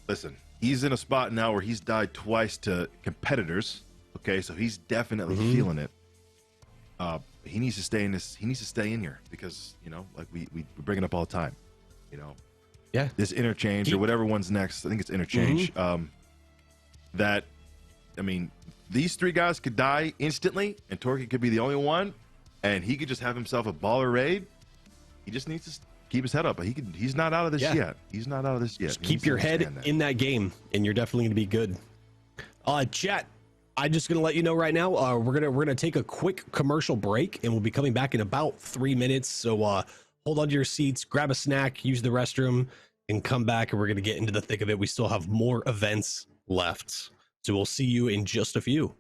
listen, he's in a spot now where he's died twice to competitors. Okay, so he's definitely feeling it. He needs to stay in this. He needs to stay in here because, you know, like we bring it up all the time. You know, this interchange or whatever one's next. I think it's interchange. That, I mean, these three guys could die instantly, and Torky could be the only one, and he could just have himself a baller raid. He just needs to keep his head up. But he's not out of this yet. He's not out of this yet. Just keep your head in that game, and you're definitely going to be good. Chat, I'm just going to let you know right now, we're gonna take a quick commercial break, and we'll be coming back in about 3 minutes. So hold on to your seats, grab a snack, use the restroom, and come back, and we're going to get into the thick of it. We still have more events left. So we'll see you in just a few.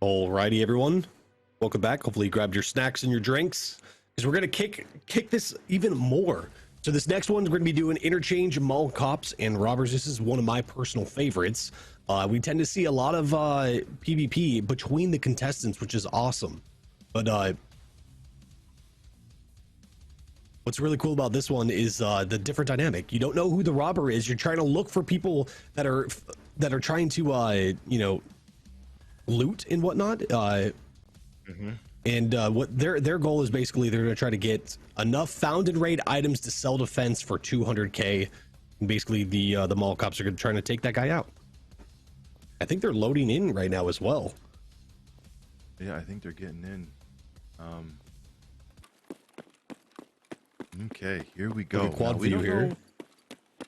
Alrighty, everyone, welcome back. Hopefully you grabbed your snacks and your drinks, because we're gonna kick this even more. So this next one's we're gonna be doing interchange mall cops and robbers. This is one of my personal favorites. We tend to see a lot of PvP between the contestants, which is awesome. But what's really cool about this one is the different dynamic. You don't know who the robber is. You're trying to look for people that are trying to you know, loot and whatnot. And what their goal is, basically they're going to try to get enough found and raid items to sell defense for 200k, and basically the mall cops are trying to take that guy out. I think they're loading in right now as well. Yeah, I think they're getting in. Okay, here we go. Quad view here.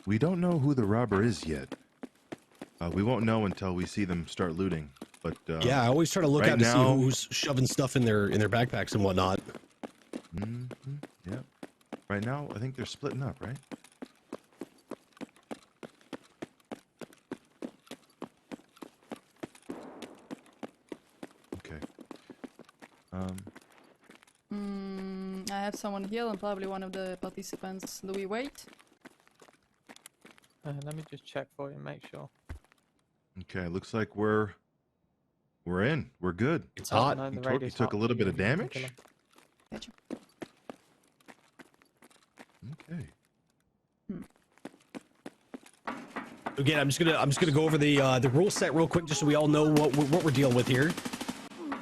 We don't know who the robber is yet. We won't know until we see them start looting. But yeah, I always try to look out to see who's shoving stuff in their backpacks and whatnot. Yeah. Right now, I think they're splitting up, right? someone here and probably one of the participants. Do we wait? Let me just check for you and make sure. Okay, looks like we're in. We're good. It's Oh, hot. no, the Torque, raid you is took hot. a little bit of You can damage. kill him. Gotcha. Okay. Again, I'm just gonna go over the rule set real quick, just so we all know what we're dealing with here.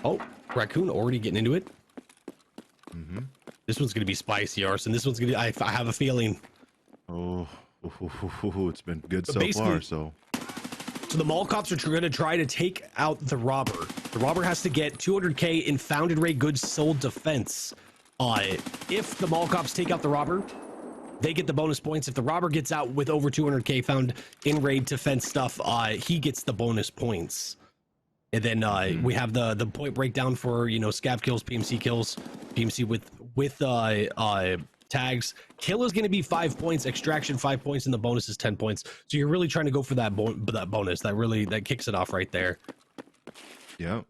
Oh, Raccoon already getting into it. Mm-hmm. This one's gonna be spicy, Arson. This one's gonna. I have a feeling. Oh, it's been good But so basically- far. So So the mall cops are going to try to take out the robber. The robber has to get 200K in founded raid goods sold defense. If the mall cops take out the robber, they get the bonus points. If the robber gets out with over 200K found in raid defense stuff, he gets the bonus points. And then we have the point breakdown for, you know, scav kills, PMC with tags. Kill is going to be 5 points, extraction 5 points, and the bonus is 10 points. So you're really trying to go for that bonus. That kicks it off right there. Yep.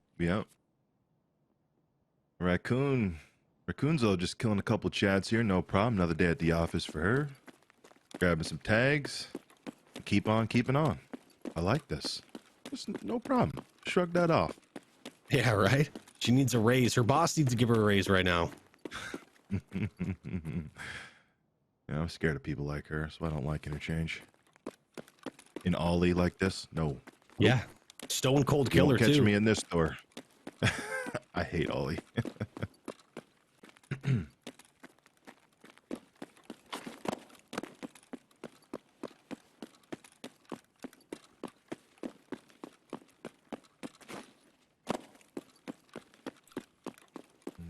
Raccoon's just killing a couple chads here, no problem. Another day at the office for her. Grabbing some tags. Keep on keeping on. I like this. Just no problem. Shrug that off. Yeah, right? She needs a raise. Her boss needs to give her a raise right now. Yeah, I'm scared of people like her, so I don't like Interchange. In Ollie like this? No. Yeah. Stone cold You killer, won't catch too. me in this store. I hate Ollie.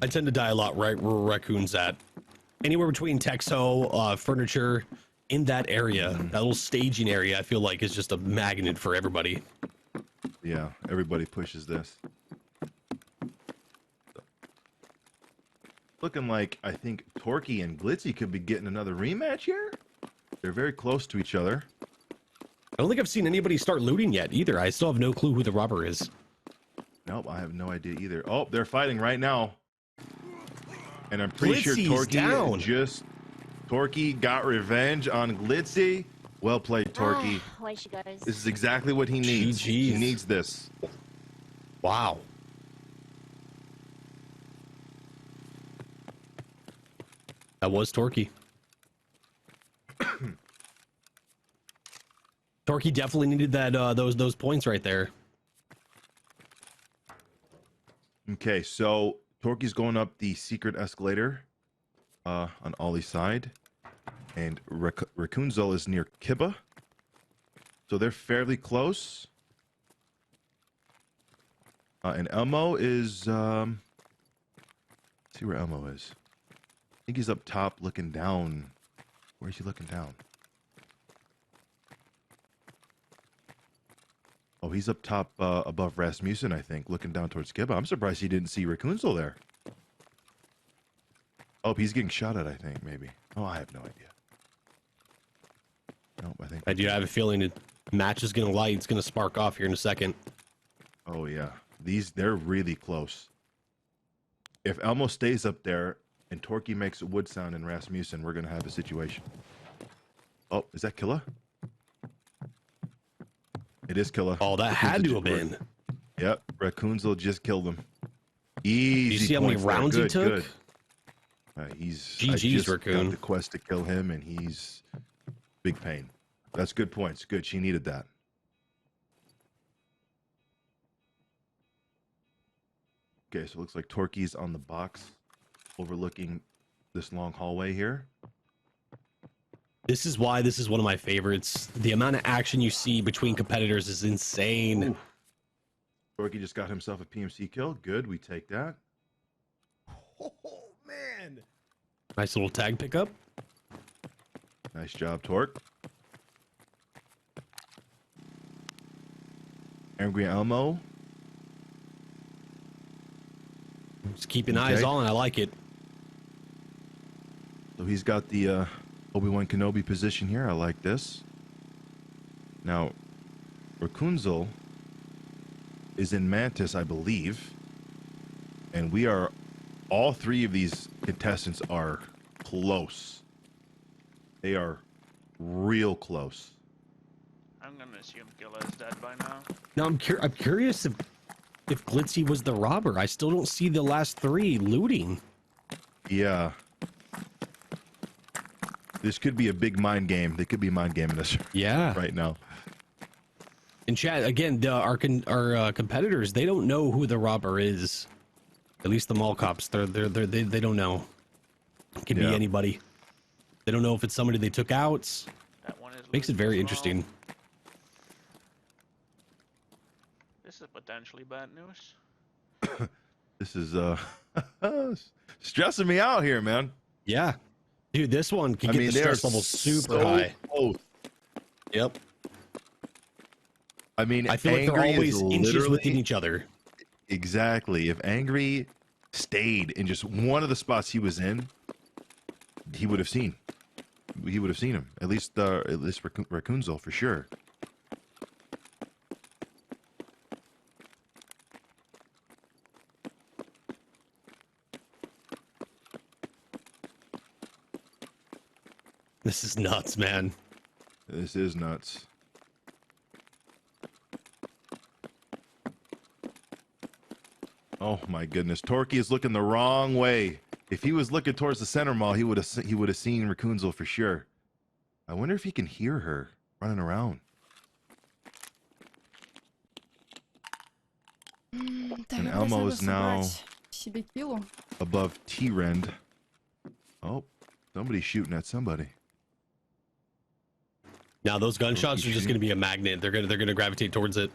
I tend to die a lot right where Raccoon's at. Anywhere between Texo, furniture, in that area, that little staging area, I feel like is just a magnet for everybody. Yeah, everybody pushes this. Looking like I think Torquey and Glitzy could be getting another rematch here. They're very close to each other. I don't think I've seen anybody start looting yet either. I still have no clue who the robber is. Nope, I have no idea either. Oh, they're fighting right now. And I'm pretty Glitzy's sure down. Torquey got revenge on Glitzy. Well played, Torquey. Away she goes. This is exactly what he needs. He GG's. needs this. Wow. That was Torquey. Torquey definitely needed that those points right there. Okay, so Torquey's going up the secret escalator on Ollie's side. And Raccoonzo is near Kibba. So they're fairly close. And Elmo is... let's see where Elmo is. I think he's up top looking down. Where is he looking down? Oh, he's up top above Rasmussen, I think, looking down towards Kibba. I'm surprised he didn't see Raccoonzo there. Oh, he's getting shot at, I think, maybe. Oh, I have no idea. Nope, I think... I do have a feeling the match is going to light. It's going to spark off here in a second. Oh, yeah. They're really close. If Elmo stays up there and Torquey makes a wood sound in Rasmussen, we're going to have a situation. Oh, is that Killa? It is Killa. Oh, that had to have been. Yep, Raccoonzo just killed him. Easy. Did you see how many points there. rounds Good, he took? good. He's I GG's, just Raccoon. got the quest to kill him, and he's big pain. That's good points. Good, she needed that. Okay, so it looks like Torquey's on the box, overlooking this long hallway here. This is why this is one of my favorites. The amount of action you see between competitors is insane. Ooh. Torquey just got himself a PMC kill. Good, we take that. Oh, man. Nice little tag pickup. Nice job, Torque. Angry Elmo. Just keeping eyes on. I like it. So he's got the Obi-Wan Kenobi position here. I like this. Now, Raccoonzo is in Mantis, I believe. And we are... All three of these contestants are close. They are real close. I'm gonna assume Killer is dead by now. Now I'm curious if Glitzy was the robber. I still don't see the last three looting. Yeah. This could be a big mind game. They could be mind gaming us. Yeah. Right now. In chat again, our competitors, they don't know who the robber is. At least the mall cops, they don't know. It can be anybody. They don't know if it's somebody they took out. That one is Makes it very interesting. This is potentially bad news. This is stressing me out here, man. Yeah. Dude, this one can get the stress level super high. Close. Yep. I mean, I feel like they're always inches within each other. Exactly. If Angry stayed in just one of the spots he was in, he would have seen. He would have seen him. At least Raccoonzel for sure. This is nuts, man. This is nuts. Oh my goodness, Torquay is looking the wrong way. If he was looking towards the center mall, he would have seen Raccoonzel for sure. I wonder if he can hear her running around. And Elmo is now above T-Rend. Oh, somebody's shooting at somebody. Now those gunshots are just going to be a magnet. They're going to gravitate towards it.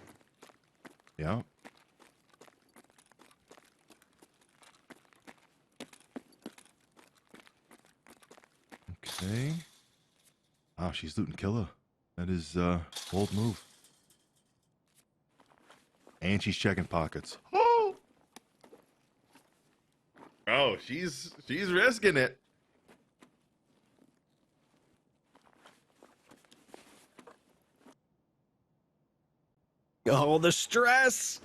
Yeah. Okay. Wow, she's looting Killer. That is bold move. And she's checking pockets. Oh, she's risking it. Oh, the stress.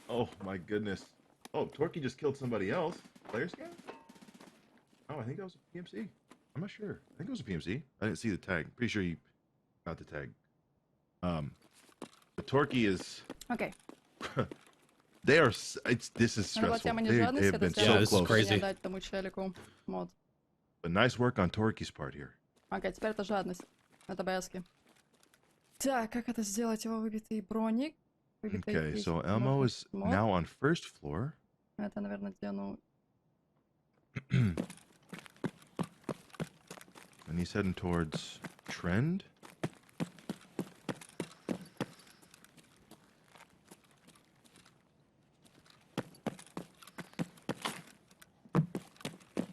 Oh my goodness. Oh, Torquay just killed somebody else. Player scan? Oh, I think that was a PMC. I'm not sure. I think it was a PMC. I didn't see the tag. Pretty sure you got the tag. But Torquay is. Okay. They are. This is stressful. They have been so this close. is crazy. But nice work on Torquay's part here. Окей, теперь это жадность. Это БСки. Так, как это сделать? Его выбитый броник. Okay, so Elmo is now on first floor. Это, наверное, дену. And he's heading towards Trend.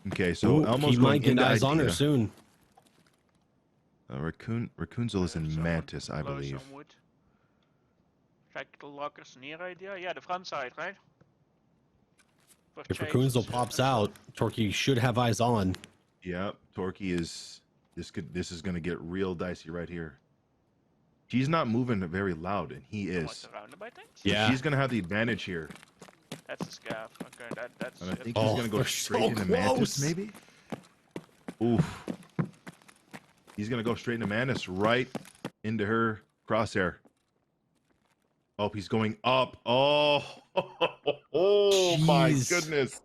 Okay, so Elmo's he going might get into eyes on her Idea. soon. Raccoonzel is in Mantis, I believe. Check the lockers near Idea. Yeah, the front side, right? If Raccoonzel pops out, Torquay should have eyes on. Yep, Torquay is. This is going to get real dicey right here. She's not moving very loud, and he is. Yeah, she's going to have the advantage here. That's a scav. Okay, that's. And I think he's going to go straight into Mantis, maybe. Oof. He's going to go straight into Mantis, right into her crosshair. Oh, he's going up. Oh, oh my goodness.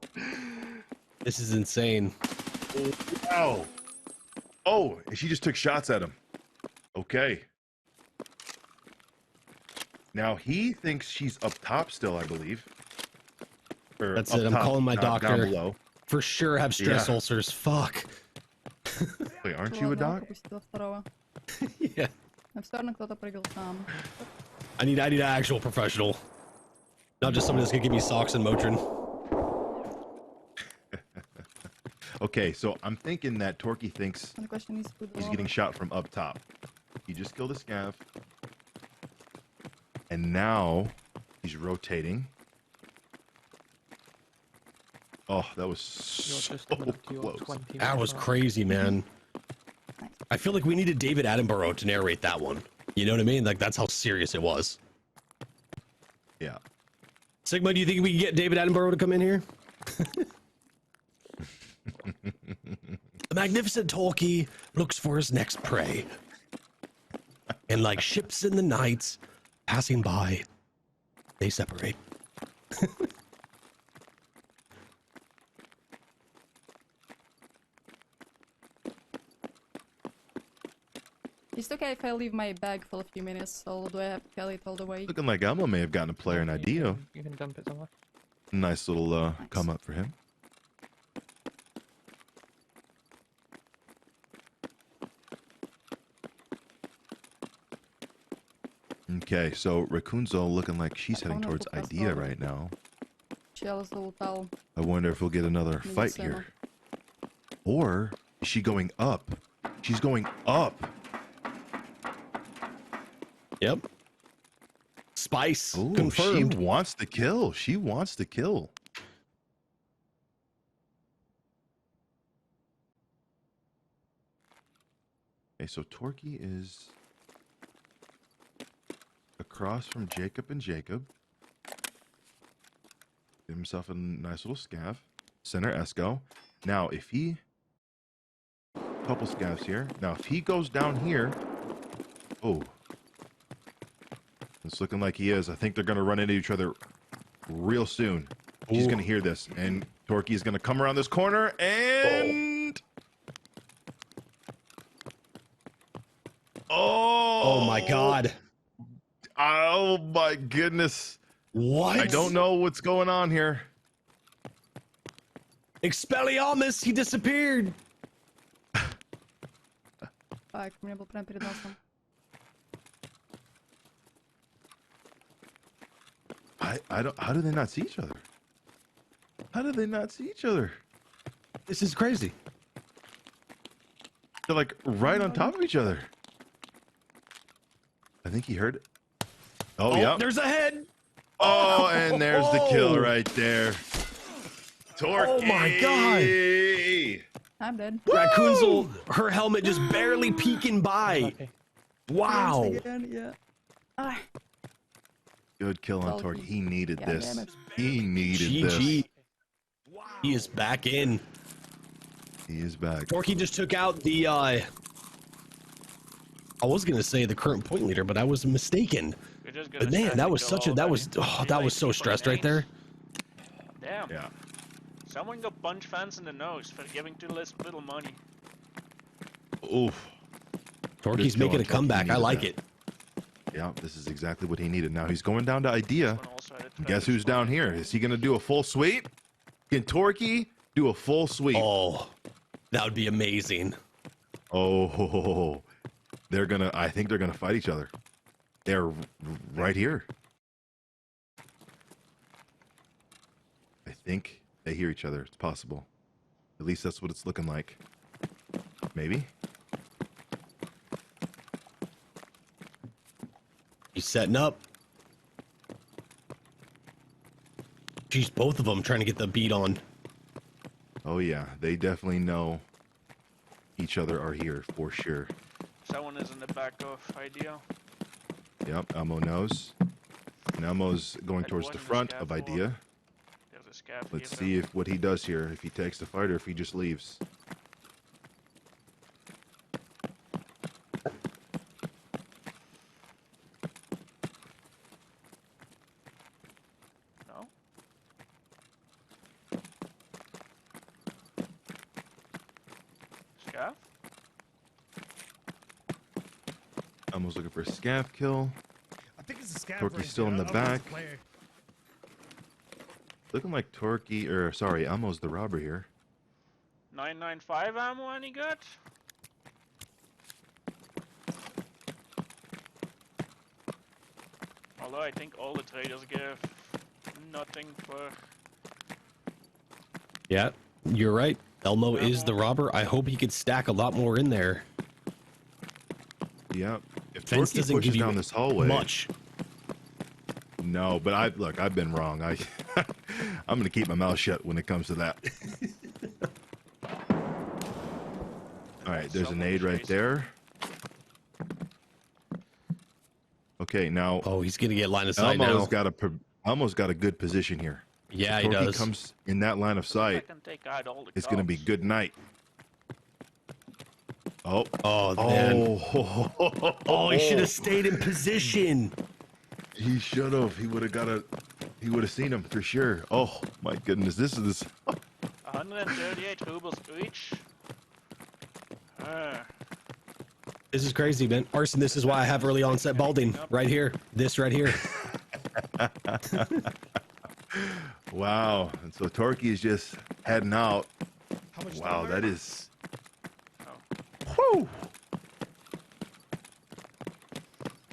This is insane. Oh, wow. Oh, she just took shots at him. Okay. Now he thinks she's up top still, I believe. Or that's up it. I'm top, calling my down doctor. below. For sure have stress ulcers. Fuck. Wait, aren't you a doc? Yeah. Кто-то прыгал там. I need an actual professional. Not just somebody that's gonna give me socks and Motrin. Okay, so I'm thinking that Torquay thinks he's getting shot from up top. He just killed a scav. And now he's rotating. Oh, that was so close. That was crazy, man. I feel like we needed David Attenborough to narrate that one. You know what I mean? Like, that's how serious it was. Yeah. Sigma, do you think we can get David Attenborough to come in here? The magnificent Torquay looks for his next prey. And like ships in the night, passing by, they separate. Is it okay if I leave my bag for a few minutes, or do I have to carry it all the way? Looking like Elmo may have gotten a player an idea. You can dump it somewhere. Nice little Nice. come up for him. Okay, so Rakunzo looking like she's heading towards Idea right now. Jealous little pal. I wonder if we'll get another Maybe fight so. here. Or is she going up? She's going up. Yep. Spice Ooh, confirmed. she wants to kill. She wants to kill. Okay, so Torquay is across from Jacob and Jacob. Get himself a nice little scav. Center Esco. Now, if he... Couple scavs here. Now, if he goes down here... Oh. It's looking like he is. I think they're going to run into each other real soon. She's going to hear this. And Torquay is going to come around this corner and... Oh my god. Oh my goodness. What? I don't know what's going on here. Expelliarmus, he disappeared. Так, у меня был прям перед носом. I don't... How do they not see each other? How do they not see each other? This is crazy. They're like right on top of each other. I think he heard it. Oh, yeah. There's a head. Oh, and there's the kill Oh. right there. Torquay. Oh my god. I'm dead. Raccoonzel, her helmet just barely peeking by. Lucky. Wow. Again, yeah. Ah, Good kill on Well, Torquay. He needed yeah, this. damn it. He needed GG. this. He is back in. He is back. Torquay just took out the I was gonna say the current point leader, but I was mistaken. We're just gonna But man, stand that and was go such a that was already. oh, that was so stressed right there. Damn. Yeah. Someone got punch fans in the nose for giving too little money. Oof. Torquay's Good kill making on a comeback. Torquay. I Needed like that. it. Yeah, this is exactly what he needed. Now he's going down to Idea. One also had a And guess trailer who's down spot. here? Is he going to do a full sweep? Can Torquay do a full sweep? Oh, that would be amazing. Oh, they're going to, I think they're going to fight each other. They're right here. I think they hear each other. It's possible. At least that's what it's looking like. Maybe. He's setting up. Geez, both of them trying to get the beat on. Oh, yeah. They definitely know each other are here for sure. Someone is in the back of Idea. Yep, Elmo knows. And Elmo's going And towards one the in the front scav of wall. Idea. There's a scav Let's here, see if what he does here, if he takes the fight or if he just leaves. No? Scav? Elmo's looking for a scav kill. I think it's a scav. Torquay's right still there. in I the don't think it's back. a player. Looking like Torquay, or sorry, Elmo's the robber here. 995 ammo any good? Although I think all the traders give nothing for... Yeah, you're right. Elmo is the robber. I hope he could stack a lot more in there. Yep. If Fence Torquay doesn't pushes give you down this hallway, much. no. But I've been wrong. I'm gonna keep my mouth shut when it comes to that. All right, there's a nade right there. Okay, now Oh, he's gonna get line of sight now. Elmo's got a good position here. Yeah, if he Torky does. comes in that line of I sight, can take out all the it's going to be cops. good night. Oh. Oh, man. Oh. Oh, he should have stayed in position. He should have. He would have seen him for sure. Oh my goodness. This is 138 rubles each. This is crazy, man. Arson, this is why I have early onset balding. Right here. This right here. wow. And so Torky is just heading out. How much Wow, time that are is. Oh. Whew.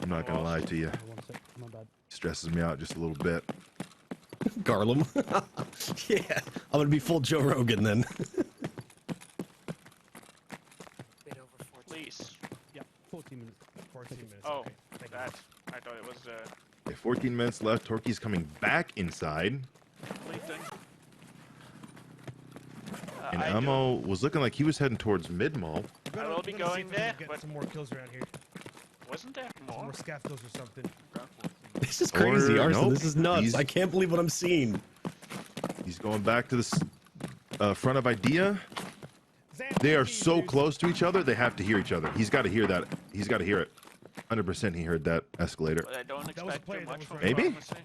I'm not gonna lie to you. My bad. Stresses me out just a little bit. Garlem. Yeah. I'm going to be full Joe Rogan then. Please. Yeah, 14 minutes. 14 minutes. Oh, okay. Thank you. that. I thought it was Okay, 14 minutes left. Torky's coming back inside. completing. And I Ammo was looking like he was heading towards mid-mall. I will be I'm gonna see going if I can there, Get but- some more kills around here. Wasn't there Some more? more scaffolds or something. This is crazy, Or, Arson. nope, This is nuts. he's- I can't believe what I'm seeing. He's going back to the front of Idea. Zam, They are please, so dude. close to each other, they have to hear each other. He's got to hear that. He's got to hear it. 100% he heard that escalator. But I don't That was a expect player, too that much was from right. Maybe? pharmacy.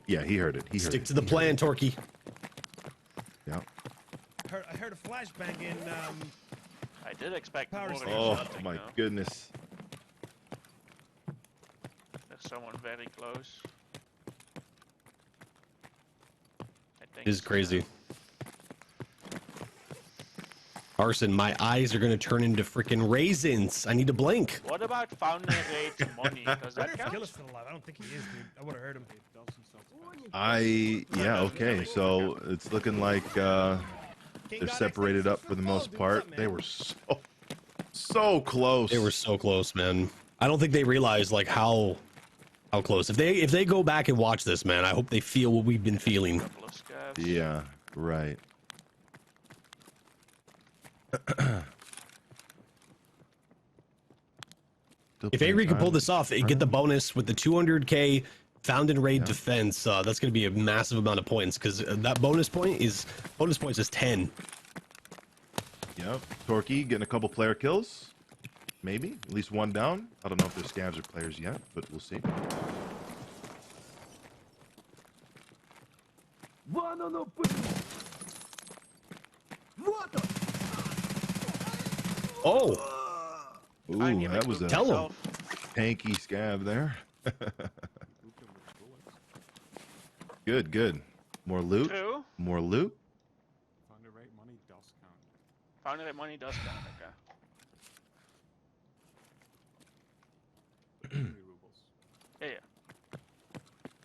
Yeah, he heard it. He heard Stick it. to the He heard plan, it. Torky. Yeah. I heard a flashbang in. I did expect Power more station. Oh shouting, my though. goodness. There's someone very close. I think This is it's, crazy. Arson, my eyes are going to turn into freaking raisins. I need to blink. What about founder rate money? Does I that wonder if count? Gillis still alive. I don't think he is, dude. I would have heard him. Yeah, okay. So it's looking like they're separated up for the most part. They were so close. They were so close, man. I don't think they realize like how close. If they go back and watch this, man, I hope they feel what we've been feeling. Couple of scavs. Yeah, right. If Avery can pull this off, they get the bonus with the 200k found in raid defense. That's going to be a massive amount of points because that bonus points is 10. Yep. Torky getting a couple player kills. Maybe. At least one down. I don't know if there's scavs or players yet, but we'll see. Oh, Ooh, that was a tell him. tanky scav there. Good, good. More loot. True. More loot. Founder rate money does count. Okay. Yeah.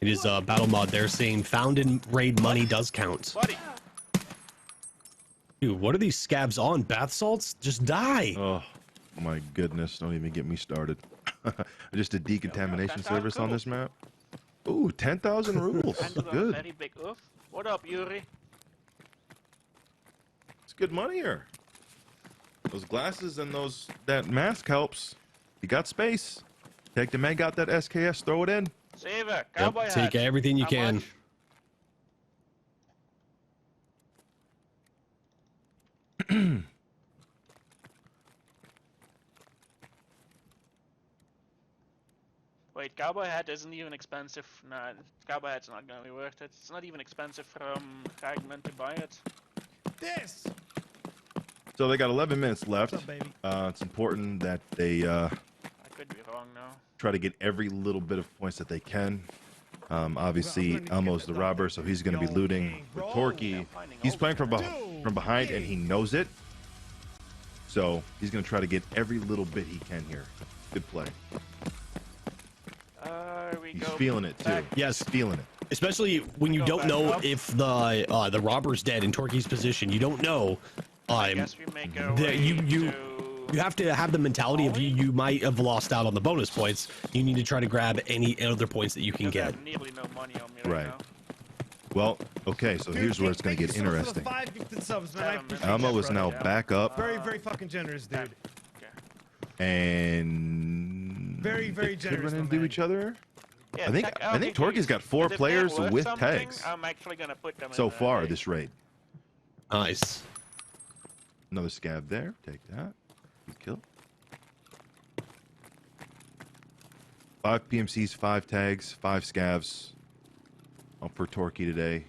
It is battle mod. They're saying found in raid money does count. Buddy. Dude, what are these scabs on? Bath salts? Just die. Oh my goodness! Don't even get me started. Just a decontamination service on this map. Ooh, 10,000 rubles. And with a Good. very big oof. What up, Yuri? It's good money here. Those glasses and that mask helps. You got space. Take the mag out that SKS, throw it in. Saver, cowboy hat. Take everything you How can. much? Wait, cowboy hat isn't even expensive. Nah, cowboy hat's not gonna be worth it. It's not even expensive from Fragment to buy it. This. So they got 11 minutes left. What's up, baby? It's important that they I could be wrong now. try to get every little bit of points that they can. Obviously, I'm gonna Elmo's get the robber, so he's going to be looting. But Torky, he's playing from behind, and he knows it. So he's going to try to get every little bit he can here. Good play. We He's go feeling it too. back. Yes. He's feeling it. Especially when you Go don't back know up. if the robber's dead in Torky's position. You don't know. I guess we make our that way you to... have to have the mentality of you might have lost out on the bonus points. You need to try to grab any other points that you can Because I get. have nearly no money on me Right. now. Well, okay, so Dude, here's where it's going thank to you get so much for the interesting. 5 gifted subs, man. I 7 minutes. appreciate Elmo that, is brother. now back up, Very, very fucking generous, dude. Okay. and Very, very they could generous, run my into man. each other. Yeah, I think check out if Torky's got 4 if they're players worth with something, tags I'm actually gonna put them so in, far like- this raid. Nice. Another scab there. Take that. Good kill. 5 PMCs, 5 tags, 5 scavs. Up for Torky today.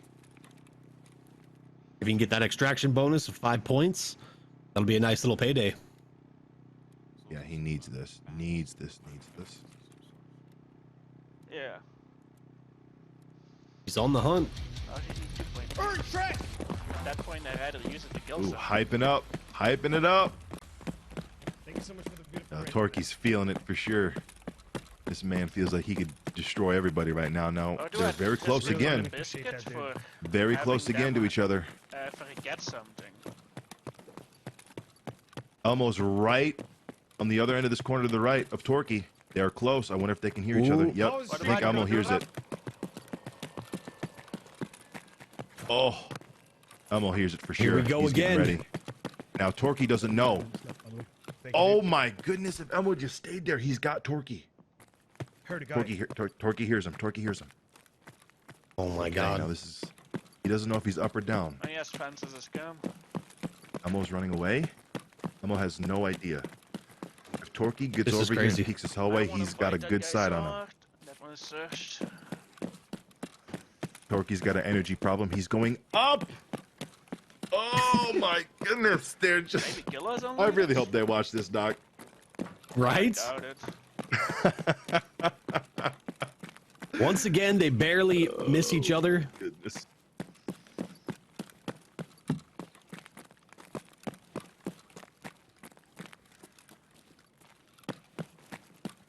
If you can get that extraction bonus of 5 points, that'll be a nice little payday. Yeah, he needs this. Needs this. Yeah. He's on the hunt. Oh, he needs 2 points. At that point, I'd rather use it to kill Ooh, someone. hyping it up. Thank you so much for the beautiful raid. Torky's feeling it for sure. This man feels like he could destroy everybody right now. Now Or do they're I very just close use again. the biscuit for Very having close again to them, each other. forget something? Almost right on the other end of this corner to the right of Torky. They are close. I wonder if they can hear each other. Ooh. Yep. Oh, I shit. think Elmo hears it. Oh. Elmo hears it for sure. Here we go He's getting again. ready. Now Torky doesn't know. Thank you, Oh dude. my goodness! If Elmo just stayed there, he's got Torky. Heard a guy. Torky hears him. Torky hears him. Oh my Okay, god. now this is. He doesn't know if he's up or down. And yes, fence is a scam. Elmo's running away. Elmo has no idea. If Torky gets This is over here and crazy. peeks his hallway, he's got a good side on him. That one is searched. Torky's got an energy problem. He's going up. Oh my goodness! They're just. Maybe kill us on I the really left? hope they watch this, Doc. Right? Doubt it. Once again, they barely miss each other. Goodness.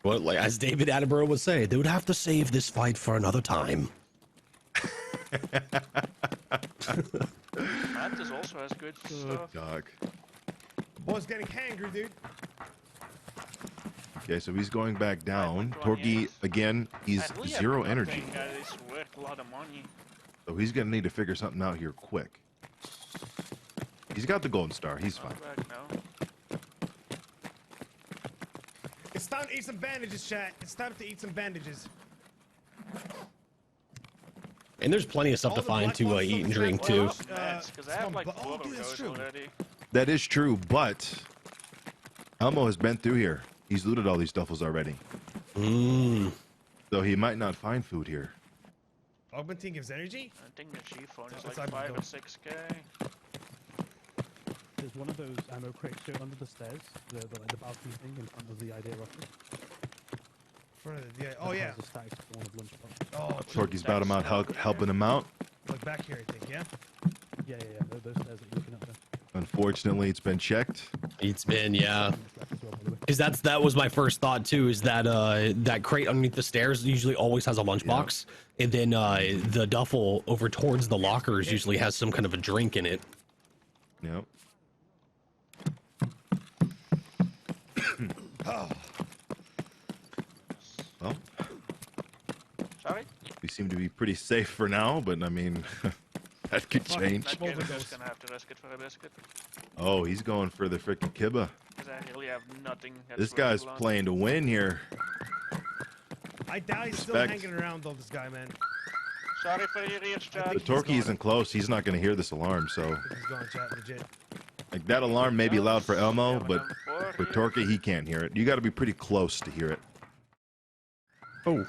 Well, like as David Attenborough would say, they would have to save this fight for another time. Mantis also has good Oh, stuff. Doc. Boy's getting hangry, dude. Okay, so he's going back down. 5.1 Torky years. again. He's At least 0 nothing energy, that is worth a lot of money. so he's gonna need to figure something out here quick. He's got the golden star. He's fine. Back now. It's time to eat some bandages, chat. It's time to eat some bandages. And there's plenty of stuff All to the find black to ones eat don't and drink have too. oils. Because I have like 4 of dude, that's those true. already. That is true, but Elmo has been through here. He's looted all these duffels already, Mmm. so he might not find food here. Augmenting gives energy? I think the chief phone is It's like like 5 or the- 6k. There's one of those ammo crates going under the stairs, the balcony thing in front of the idea rocket. Oh, yeah. There's a static spawn of lunchbox. Oh, Torky's about him out, helping him out. look back here, I think, yeah? Yeah. Those stairs that you're looking at there. Unfortunately, it's been checked. It's been, yeah. It's left as well, by the way. Because that was my first thought too. Is that that crate underneath the stairs usually always has a lunchbox, and then the duffel over towards the lockers usually has some kind of a drink in it. Yep. Oh, Well, Sorry? we seem to be pretty safe for now, but I mean, that could In change. that case, I'm just gonna have to risk it for a biscuit. Oh, he's going for the freaking kibba. Because I really have nothing. that's This worth guy's a lot. playing to win here. I doubt he's still Respect. hanging around, though, this guy, man. Sorry for your ears, Chad. The Torky isn't close. He's not going to hear this alarm, so I think he's going, chat, legit. like that alarm may be loud for Elmo, but for Torky. Torky, he can't hear it. You got to be pretty close to hear it. Oh,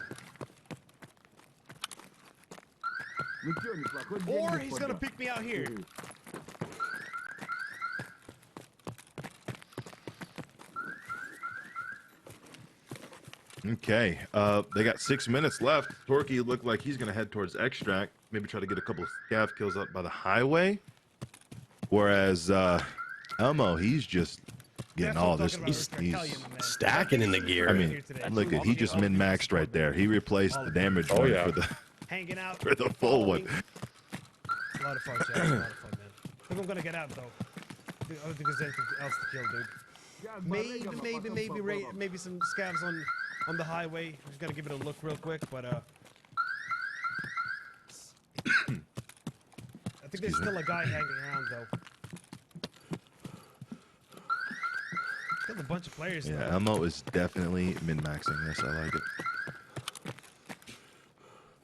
Or he's gonna pick me out here. Okay, they got 6 minutes left. Torky looked like he's going to head towards extract, maybe try to get a couple of scav kills up by the highway. Whereas Elmo, he's just getting That's what all I'm this. talking about, He's, Rick. I tell you, my man. stacking in the gear. I Here mean, today. look at he just min-maxed right there. He replaced the damage one for the Hanging out. for the full one. A lot of fun, chat. A lot of fun, man. I think I'm gonna get out, though. I don't think there's anything else to kill, dude. Maybe some scavs on the highway. I'm just gonna give it a look real quick, but I think there's still a guy hanging around, though. Still a bunch of players. Yeah, though. Elmo is definitely min-maxing this. I like it.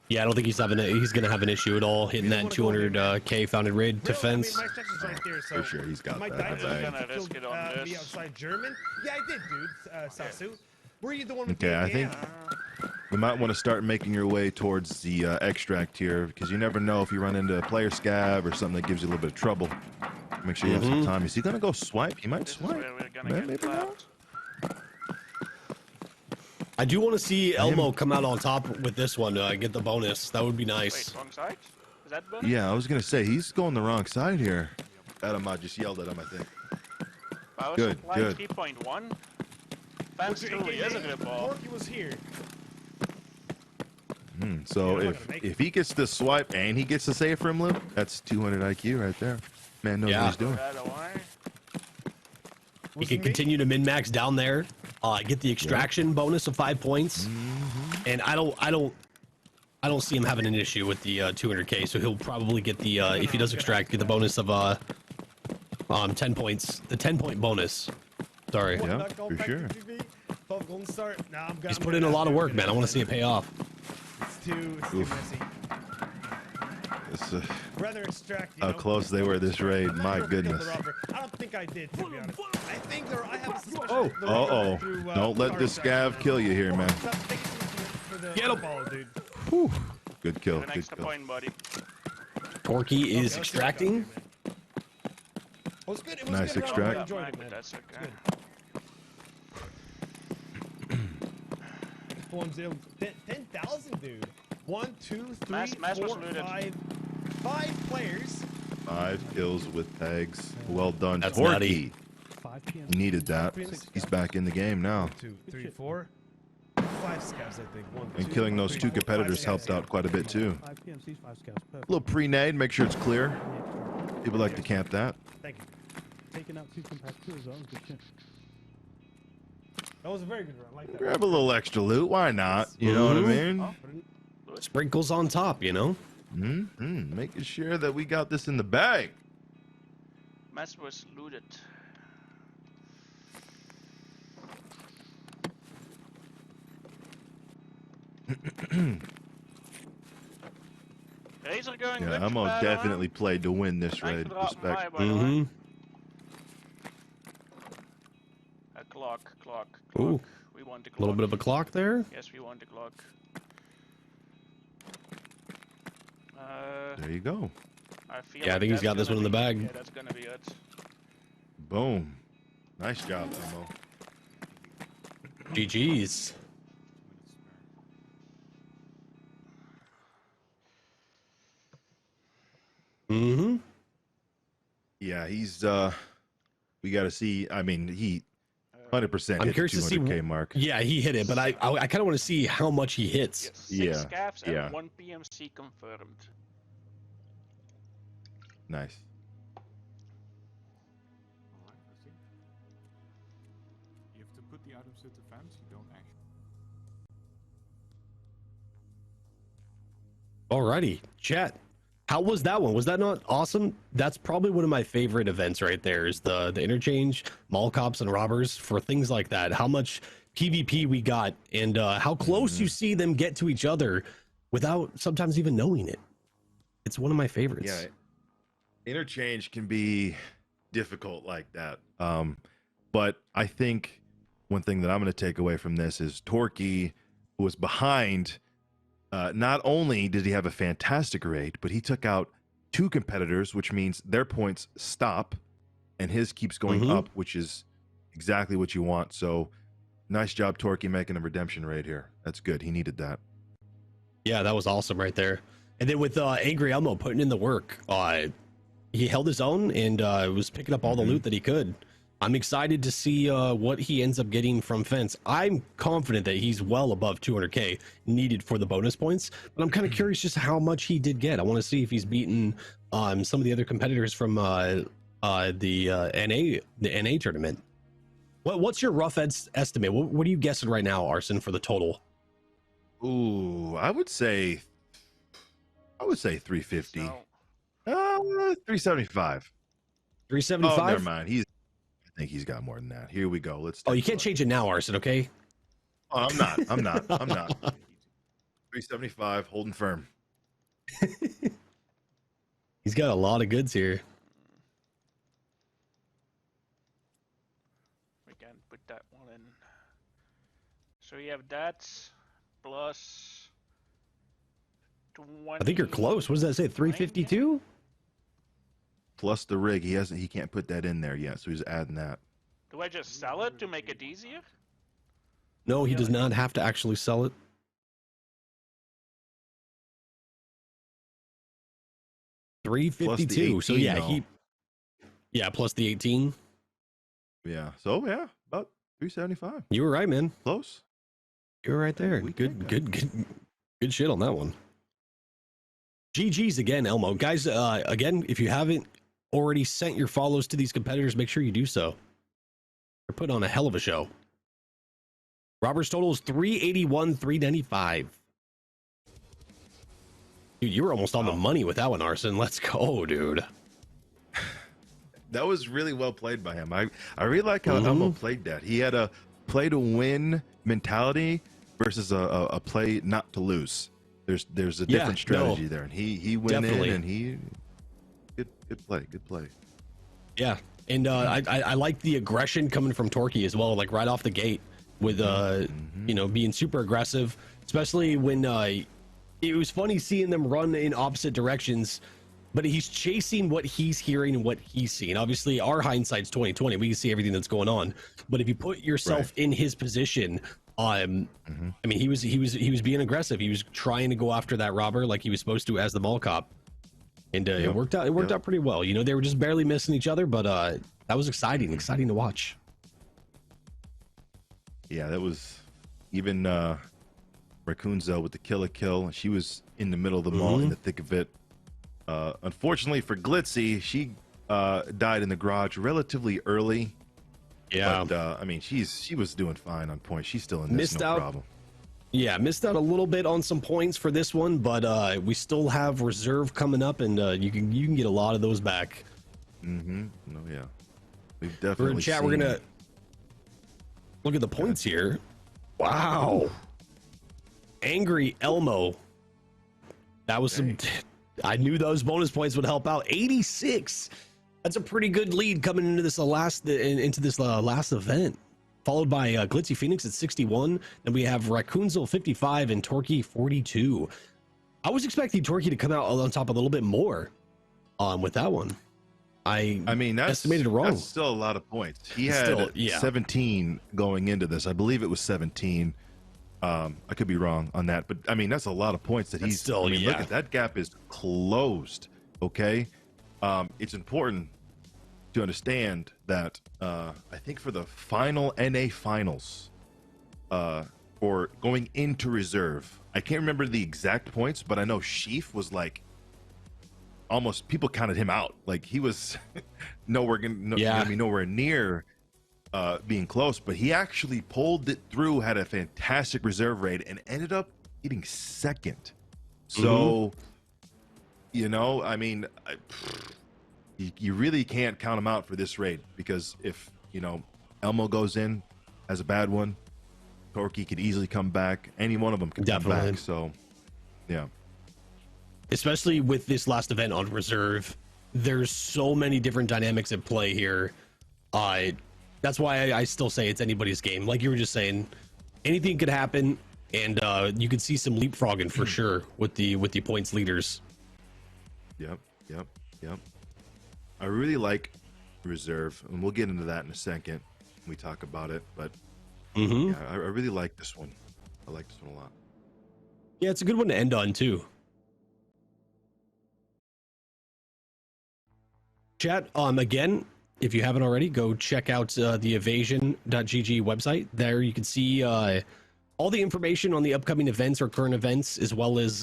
Yeah, I don't think he's gonna have an issue at all hitting that 200k founded raid to Really? I mean, fence. my section's right there, so... For sure, he's got my that. dinosaur Bang. Gonna risk killed it on me this. outside German? Yeah, I did, dude, Sasu. Were you the one with Okay, the I think you might want to start making your way towards the extract here, because you never know if you run into a player scav or something that gives you a little bit of trouble. Make sure you have some time. Is he gonna go swipe? He might This is swipe. where we're gonna get Maybe not. clapped. I do want to see Elmo come out on top with this one to get the bonus. That would be nice. Wait, wrong side? Is that bonus? Yeah, I was gonna say he's going the wrong side here. Adam, I just yelled at him, I think. Power Good, supply good. 3.1. Fence Look, 2 is a good ball. Porky was here. So You're not gonna make if he gets the swipe and he gets the save from loop, that's 200 IQ right there. Man knows what he's doing. Right away. He can continue to min-max down there, get the extraction bonus of 5 points, and I don't see him having an issue with the 200k. So he'll probably get the if he does extract, get the bonus of 10 points, the 10-point bonus. Sorry, Yeah, for sure. he's put in a lot of work, man. I want to see it pay off. It's too messy. It's, Rather extract, how close they were this raid. My goodness. I don't think I did, to be honest. I think I have a suspicion. Oh, the robber threw, don't let the scav kill you here, man. Get him! Dude. Whew. Good kill. An Good extra kill. point, buddy. Torquay is extracting. It was good. It was Nice good extract. I enjoyed it, But man. that's okay. 10,000, dude. 1, 2, 3, Mass was 4, looted. 5 players. 5 kills with tags. Well done, That's Torquay. nutty. 5 p.m. He needed that. He's back in the game now. 2, 3, 4, 5 scavs, I think. 1, And 2, killing those 3, 2 4, competitors 5 helped scavs. out quite a bit too. 5 p.m. Sees 5 scouts. A Perfect. little pre-nade, make sure it's clear. People like to camp that. Thank you. Taking out 2 competitors as well. Good shit. That was a very good run. I like that. Grab a little extra loot, why not? You know what I mean? Sprinkles on top, you know. Making sure that we got this in the bag. Mass was looted. Raids are going good. Yeah, Elmo bad, definitely played to win this Thanks raid. for dropping by, Respect. by the way. Mm-hmm. Clock. Ooh. We want the A clock. little bit of a clock there. Yes, we want the clock. There you go. I feel Yeah, I like think he's got that's this one in the gonna bag. be- Yeah, that's gonna be it. Boom. Nice job, Elmo. GG's. Mm-hmm. Yeah, he's we got to see. I mean, he 100% I'm hit curious the to see. 200k mark. Yeah, he hit it, but I kind of want to see how much he hits. Yes, 6 Yeah, scavs and yeah. 1 PMC confirmed. Nice. Alright, I see. You have to put the items to the fence, you don't actually. Alrighty, chat. How was that one? Was that not awesome? That's probably one of my favorite events right there. Is the interchange, mall cops and robbers for things like that. How much PvP we got, and how close you see them get to each other without sometimes even knowing it. It's one of my favorites. Yeah, interchange can be difficult like that. But I think one thing that I'm going to take away from this is Torquay was behind. Not only did he have a fantastic raid, but he took out 2 competitors, which means their points stop and his keeps going up, which is exactly what you want. So nice job, Torquay, making a redemption raid here. That's good. He needed that. Yeah, that was awesome right there. And then with Angry Elmo putting in the work, he held his own and was picking up all the loot that he could. I'm excited to see what he ends up getting from Fence. I'm confident that he's well above 200k needed for the bonus points, but I'm kind of curious just how much he did get. I want to see if he's beaten some of the other competitors from the NA tournament. What's your rough estimate? What are you guessing right now, Arson, for the total? Ooh, I would say 350. So, 375. 375? Oh, never mind. I think he's got more than that. Here we go. Let's. Oh, you can't change it now, Arson, okay? Oh, I'm not. 375, holding firm. He's got a lot of goods here. We can put that one in. So you have that plus 20. I think you're close. What does that say? 352? Plus the rig. He can't put that in there yet, so he's adding that. Do I just sell it to make it easier? No, he does not have to actually sell it. $352. So yeah, plus the 18. Yeah. So yeah, about 375. You were right, man. Close. You were right there. Good shit on that one. GG's again, Elmo. Guys, again, if you haven't already sent your follows to these competitors, make sure you do so. They're putting on a hell of a show. Robert's total is 381, 395. Dude, you were almost on the money with that one, Arson. Let's go, dude. That was really well played by him. I really like how Elmo played that. He had a play to win mentality versus a play not to lose. There's a different strategy there, and he went in and he good play. Yeah, and I like the aggression coming from Torquay as well, like right off the gate with being super aggressive, especially when it was funny seeing them run in opposite directions, but he's chasing what he's hearing and what he's seeing. Obviously, our hindsight's 2020; we can see everything that's going on. But if you put yourself in his position, I mean, he was being aggressive. He was trying to go after that robber like he was supposed to as the mall cop, and it worked out. It worked out pretty well. You know, they were just barely missing each other, but that was exciting to watch. Yeah, that was even Raccoonzel with the kill. She was in the middle of the mall, in the thick of it. Unfortunately for Glitzy, she died in the garage relatively early. Yeah, but I mean, she was doing fine on point. She's still in this, missed no out. problem. Yeah, missed out a little bit on some points for this one, but we still have reserve coming up, and you can get a lot of those back. No, yeah, we've definitely. In chat, we're gonna look at the points here. Wow, Angry Elmo. That was some. I knew those bonus points would help out. 86. That's a pretty good lead coming into this last event. Followed by Glitzy Phoenix at 61. Then we have Raccoonzel 55 and Torquay 42. I was expecting Torquay to come out on top a little bit more with that one. I mean, that's estimated wrong. That's still a lot of points. He had 17 going into this. I believe it was 17. I could be wrong on that, but I mean, that's a lot of points that he's still. I mean, look at that gap is closed. Okay, it's important to understand that I think for the final NA finals, or going into reserve, I can't remember the exact points, but I know Sheaf was like almost people counted him out. Like he was nowhere near being close, but he actually pulled it through, had a fantastic reserve rate, and ended up getting second. So, you know, I mean, you really can't count him out for this raid, because if, you know, Elmo goes in as a bad one, Torquay could easily come back. Any one of them can come back. So, yeah. Especially with this last event on reserve, there's so many different dynamics at play here. That's why I still say it's anybody's game. Like you were just saying, anything could happen, and you could see some leapfrogging for sure with the points leaders. Yep. I really like reserve, and we'll get into that in a second when we talk about it. But yeah, I really like this one. I like this one a lot. Yeah, it's a good one to end on too. Chat, again, if you haven't already, go check out the evasion.gg website. There you can see all the information on the upcoming events or current events, as well as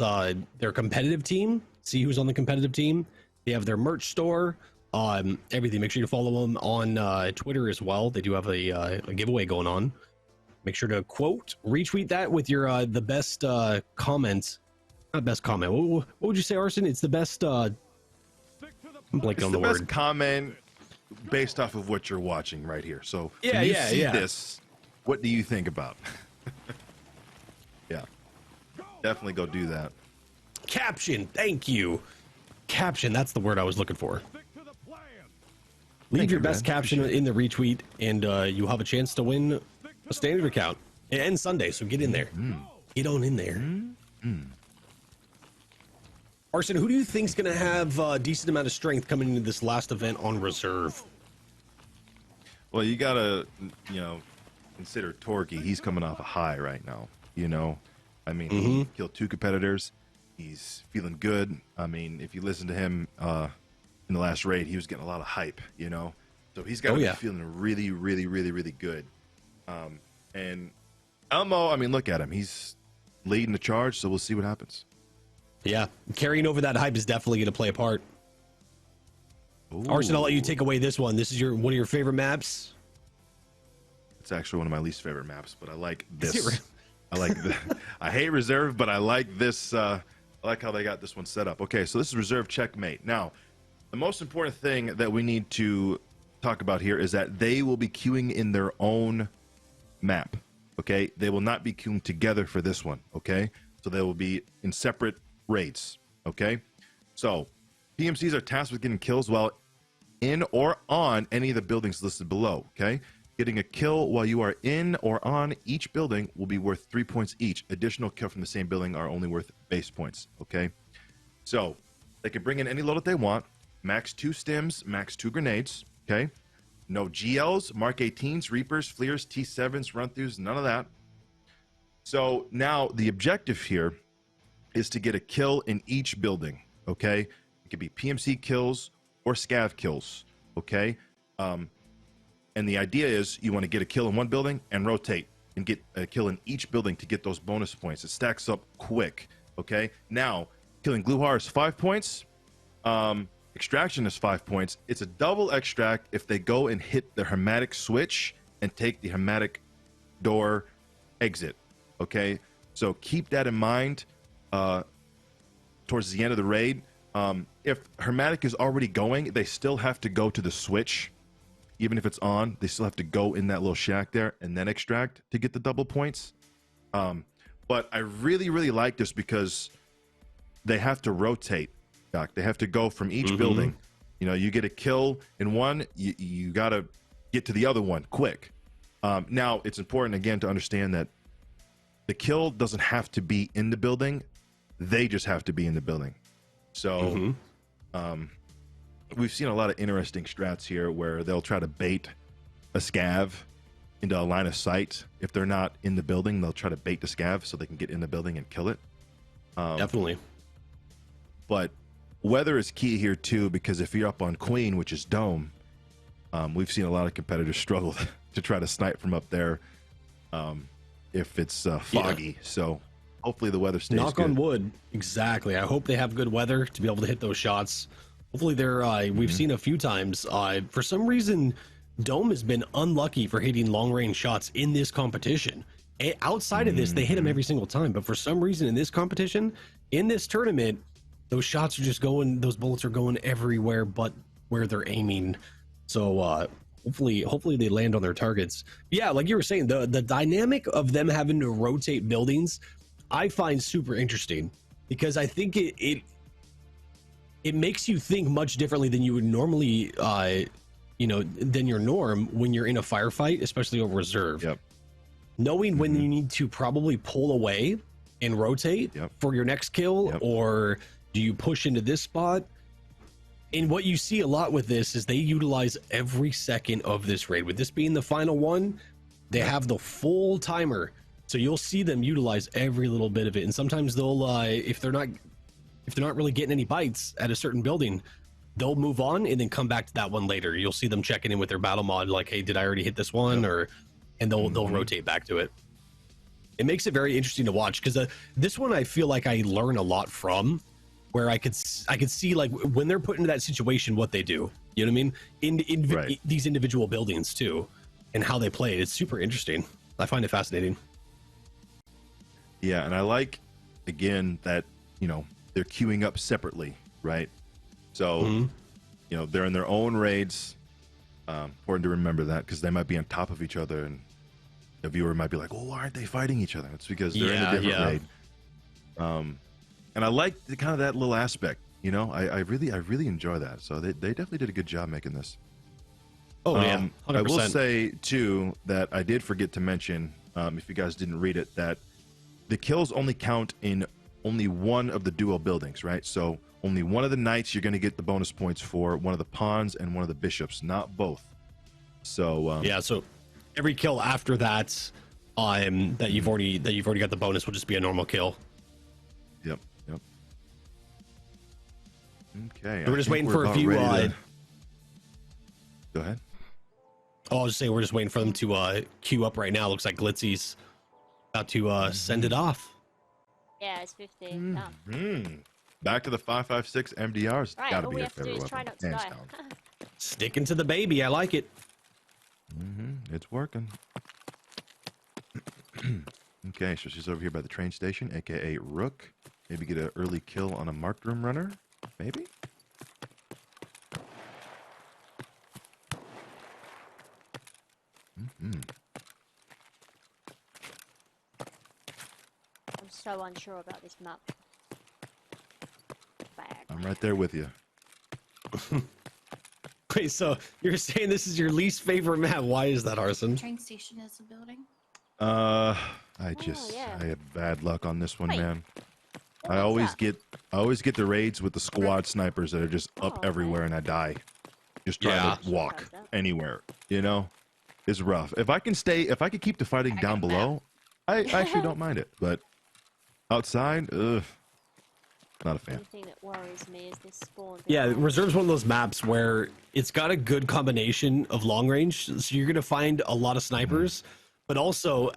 their competitive team. See who's on the competitive team. They have their merch store, everything. Make sure you follow them on Twitter as well. They do have a giveaway going on. Make sure to retweet that with your the best comments. Not best comment. What would you say, Arson? It's the best. I'm blanking on the word. Best comment based off of what you're watching right here. So yeah, when you see this, what do you think about? Yeah. Definitely go do that. Caption, thank you. Caption, that's the word I was looking for. Leave your best caption in the retweet, and you'll have a chance to win a standard account. It ends Sunday, so get in there. Get on in there. Arson, who do you think's going to have a decent amount of strength coming into this last event on reserve? Well, you gotta, consider Torky. He's coming off a high right now. I mean, he killed 2 competitors. He's feeling good. I mean, if you listen to him in the last raid, he was getting a lot of hype. So he's got to be feeling really, really, really, really good. And Elmo, I mean, look at him. He's leading the charge, so we'll see what happens. Yeah, carrying over that hype is definitely going to play a part. Ooh. Arson, I'll let you take away this one. This is one of your favorite maps. It's actually one of my least favorite maps, but I like this. I like I hate reserve, but I like this. I like how they got this one set up. Okay, so this is reserve checkmate. Now, the most important thing that we need to talk about here is that they will be queuing in their own map. Okay, they will not be queuing together for this one. Okay, so they will be in separate raids. Okay, so PMCs are tasked with getting kills while in or on any of the buildings listed below. Okay, getting a kill while you are in or on each building will be worth 3 points each. Additional kill from the same building are only worth base points. Okay, so they can bring in any load that they want. Max 2 stims, max 2 grenades. Okay, no GLs, Mark 18s, Reapers, Fleers, T7s, run-throughs, none of that. So now the objective here is to get a kill in each building. Okay, it could be PMC kills or scav kills. Okay, and the idea is you want to get a kill in one building and rotate and get a kill in each building to get those bonus points. It stacks up quick. Okay, now killing Gluhar is 5 points. Extraction is 5 points. It's a double extract if they go and hit the hermetic switch and take the hermetic door exit. Okay, so keep that in mind towards the end of the raid. If hermetic is already going, they still have to go to the switch. Even if it's on, they still have to go in that little shack there and then extract to get the double points. But I really, really like this because they have to rotate. Doc. They have to go from each building. You get a kill in one, you got to get to the other one quick. Now, it's important, again, to understand that the kill doesn't have to be in the building. They just have to be in the building. So we've seen a lot of interesting strats here where they'll try to bait a scav into a line of sight. If they're not in the building, they'll try to bait the scav so they can get in the building and kill it. Definitely. But weather is key here too, because if you're up on Queen, which is Dome, we've seen a lot of competitors struggle to try to snipe from up there if it's foggy. Yeah. So hopefully the weather stays Knock good. on wood. Exactly. I hope they have good weather to be able to hit those shots. Hopefully they're we've seen a few times. For some reason, Dome has been unlucky for hitting long-range shots in this competition. Outside of this, they hit them every single time. But for some reason in this competition, in this tournament, those shots are just going, those bullets are going everywhere but where they're aiming. So hopefully they land on their targets. Yeah, like you were saying, the dynamic of them having to rotate buildings, I find super interesting because I think it makes you think much differently than you would normally, than your norm when you're in a firefight, especially over reserve. Yep. Knowing when you need to probably pull away and rotate for your next kill, or do you push into this spot? And what you see a lot with this is they utilize every second of this raid. With this being the final one, they have the full timer. So you'll see them utilize every little bit of it. And sometimes they'll, if they're not really getting any bites at a certain building, they'll move on and then come back to that one later. You'll see them checking in with their battle mod, like, hey, did I already hit this one? And they'll rotate back to it. It makes it very interesting to watch because this one I feel like I learn a lot from, where I could see like when they're put into that situation what they do. You know what I mean? In these individual buildings too, and how they play it. It's super interesting. I find it fascinating. Yeah, and I like again that they're queuing up separately, right? So they're in their own raids. Important to remember that because they might be on top of each other, and the viewer might be like, "Oh, why aren't they fighting each other?" It's because they're in a different raid. And I like the kind of that little aspect. You know, I really enjoy that. So they definitely did a good job making this. Oh yeah, 100%. I will say too that I did forget to mention, if you guys didn't read it, that the kills only count in only one of the duo buildings, right? So only one of the knights you're going to get the bonus points for, one of the pawns and one of the bishops, not both. So yeah, so every kill after that, that you've already got the bonus will just be a normal kill. Yep. Okay. We're just waiting for a few. Go ahead. Oh, I'll just say we're just waiting for them to queue up right now. Looks like Glitzy's about to send it off. Yeah, it's 50. Done. Back to the 5.56 MDRs. Right, Gotta all be we your have to do favorite is try weapon. not to Hands die. down. Sticking to the baby. I like it. It's working. Okay, so she's over here by the train station, aka Rook. Maybe get an early kill on a marked room runner. Maybe. I'm so unsure about this map. Bad. I'm right there with you. Wait, so you're saying this is your least favorite map? Why is that, Arson? Train station is a building. I yeah. have bad luck on this one, Wait, man. what I is always that? get the raids with the squad snipers that are just up Oh, everywhere, and I die. Just trying to walk anywhere. You know, it's rough. If I can keep the fighting down below, I actually don't mind it. But outside, ugh, not a fan. The thing that worries me is this spawn. Yeah, behind. Reserve's one of those maps where it's got a good combination of long range, so you're gonna find a lot of snipers, but also,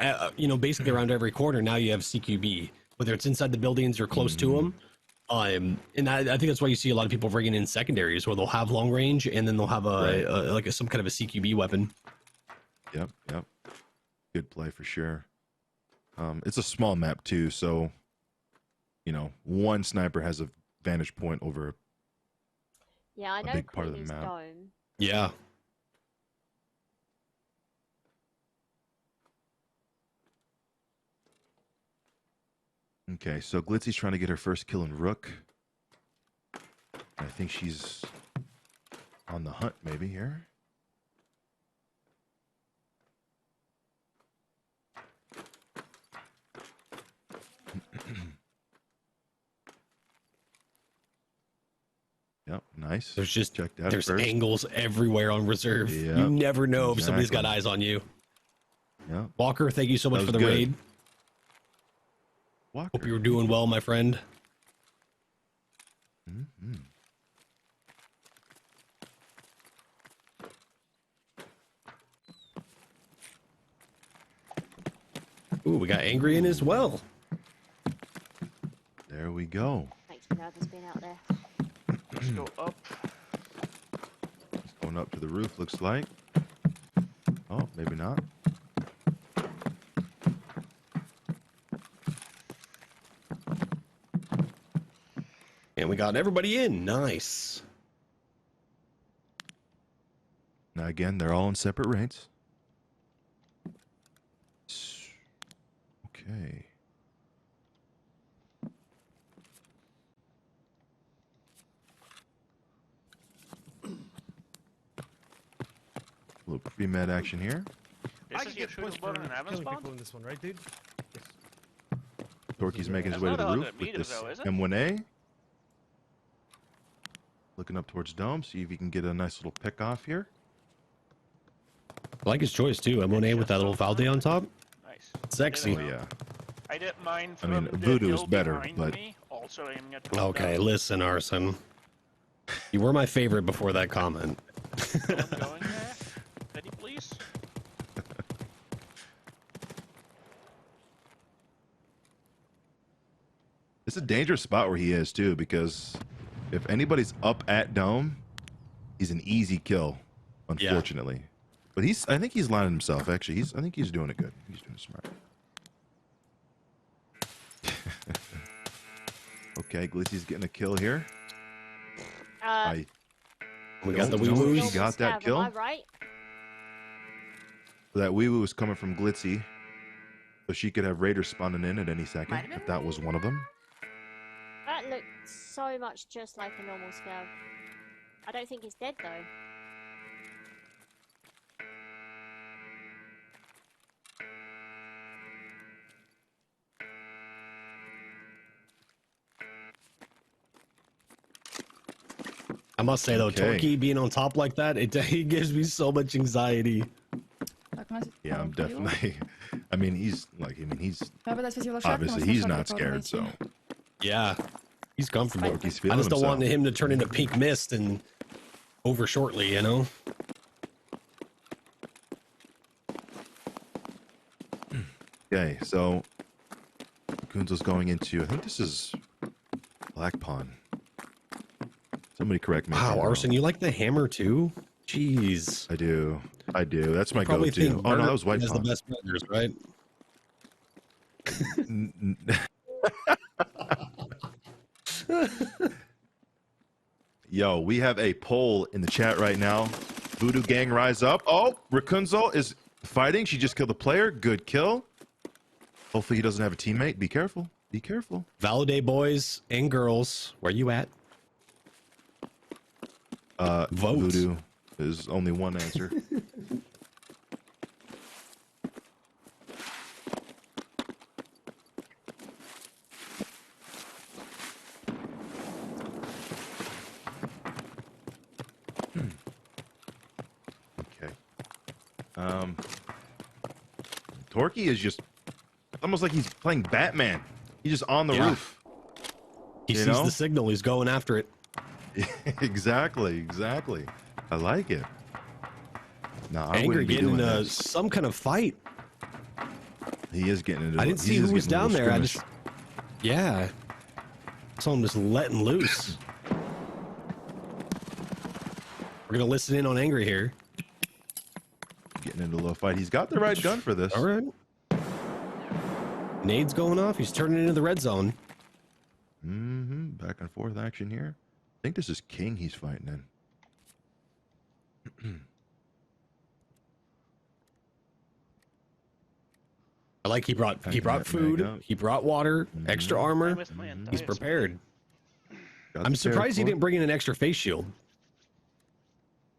basically around every corner now you have CQB, whether it's inside the buildings or close to them. And I think that's why you see a lot of people bringing in secondaries where they'll have long range and then they'll have some kind of a CQB weapon. Yep. Good play for sure. It's a small map too, so one sniper has a vantage point over Yeah, I know big part of the Queen's map. Dome. Yeah. Okay, so Glitzy's trying to get her first kill in Rook. I think she's on the hunt maybe here. Yep, nice. There's angles everywhere on Reserve. Yep, You never know if somebody's got eyes on you. Yeah. Walker, thank you so much for the raid. Walker. Hope you're doing well, my friend. Ooh, we got Angry in as well. There we go. Makes me nervous being out there. Let's go up. It's going up to the roof, looks like. Oh, maybe not. And we got everybody in. Nice. Now again, they're all in separate raids. Okay. A little pre-med action here. This I is can your get points shooting for button and haven't killing spawned? people in this one, right, dude? Torquay's making his That's way to not the all roof that with meters this though, is it? M1a. Looking up towards Dome, see if he can get a nice little pick off here. I like his choice too. M1a with that little Valde on top. Nice. Sexy. Oh yeah. I did mine I from mean, the Voodoo is hill better, behind but me, also aiming at top Okay, down. listen, Arson. You were my favorite before that comment. I'm going there. Ready, please? it's a dangerous spot where he is too, because if anybody's up at Dome, he's an easy kill, unfortunately. But I think he's lining himself. Actually, I think he's doing it good. He's doing it smart. Okay, Glitzy's getting a kill here. We got the wee wee woos. He got that kill. Am I right? So that wee woo was coming from Glitzy, so she could have raiders spawning in at any second if that was one of them. so much just like a normal scav. I don't think he's dead though. I must say though, Okay. Torquay being on top like that, he gives me so much anxiety. Yeah, I'm definitely. I mean, he's obviously he's not scared, so yeah, he's comfortable. Torquay's I feeling just don't want himself. him to turn into pink mist and over shortly, you know. Okay, so Kunzel's going into. I think this is Black Pond. Somebody correct me. if Wow, I'm wrong. Arson, you like the hammer too? Jeez. I do. That's my Probably go-to. think Oh no, that was White has the Pond. best burgers, right? Yo, we have a poll in the chat right now. Voodoo Gang rise up. Oh, Rakunzel is fighting. She just killed a player. Good kill. Hopefully he doesn't have a teammate. Be careful. Be careful. Validate boys and girls. Where you at? Vote. Voodoo is only one answer. Okay. Torquay is just almost like he's playing Batman. He's just on the Yeah. roof. He You sees know? the signal. He's going after it. Exactly. I like it. No, I Angry wouldn't be getting doing into this. some kind of fight. He is getting into. I didn't see he is who was getting into a down there. I skirmish. just, yeah, saw him just letting loose. We're gonna listen in on Angry here. Getting into a little fight. He's got the right gun for this. All right. Nade's going off. He's turning into the red zone. Back and forth action here. I think this is King he's fighting in. I like he brought Packing that mag food. up. He brought water, extra I armor. missed my entire He's prepared. Got I'm the surprised he paracord. didn't bring in an extra face shield.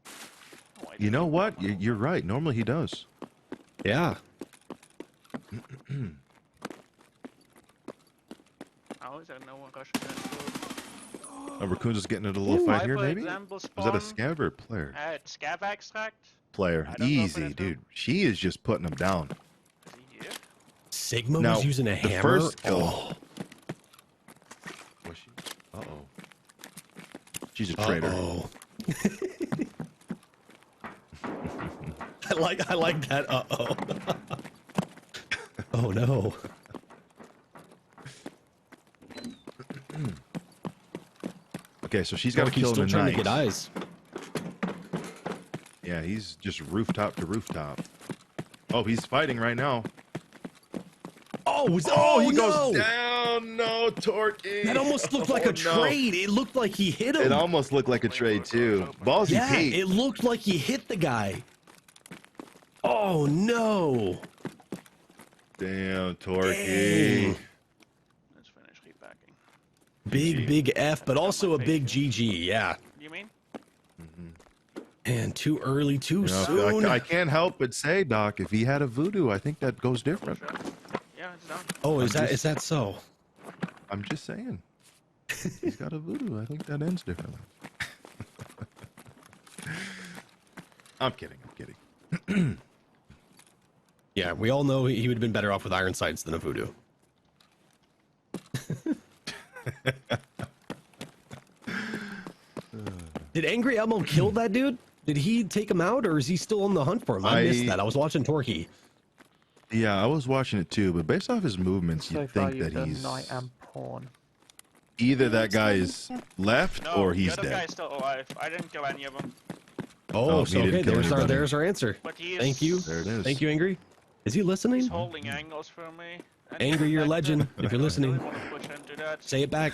Oh, I You know what? You're right. Normally he does. Yeah. How is there no one rushing that food? Rakunzel's getting into a little fight I, here, for maybe? example, Was that a spawn scav or a player? at Scav Extract. Player. I don't know if Easy, it is dude. She is just putting him down. Is he here? Sigma Now, was using a the hammer. first kill- Oh. Was she? Uh-oh. She's a traitor. Uh-oh. I like that. Uh-oh. Oh no. Okay, so she's got to He's kill him still in trying to night. get eyes. Yeah, he's just rooftop to rooftop. Oh, he's fighting right now. Oh, He no. goes down. No, Torquay. That almost looked like Oh, a no. trade. It looked like he hit him. It almost looked like a trade, too. Ballsy yeah, Pete. it looked like he hit the guy. Oh no. Damn, Torquay. Dang. Let's finish repacking. Big F, but also a big GG. Yeah. You mean? And too early, too You know, soon. I can't help but say, Doc, if he had a voodoo, I think that goes different. Sure. Yeah, it's done. Oh, is I'm that just- so? I'm just saying. He's got a voodoo. I think that ends differently. I'm kidding. Yeah, we all know he would have been better off with iron sights than a voodoo. Did Angry Elmo kill that dude? Did he take him out, or is he still on the hunt for him? I missed that. I was watching Torquay. Yeah, I was watching it too, but based off his movements, So you'd far think you've that done he's night and porn. either that guy is left No, or the he's other dead. guy's still alive. I didn't kill any of them. Oh, he so didn't okay, kill anybody. there's our answer. But he is. Thank you. There it is. Thank you, Angry. Is he listening? He's holding angles for me. And Angry, you're a back legend. there. If you're I listening, really want to push into that. say it back.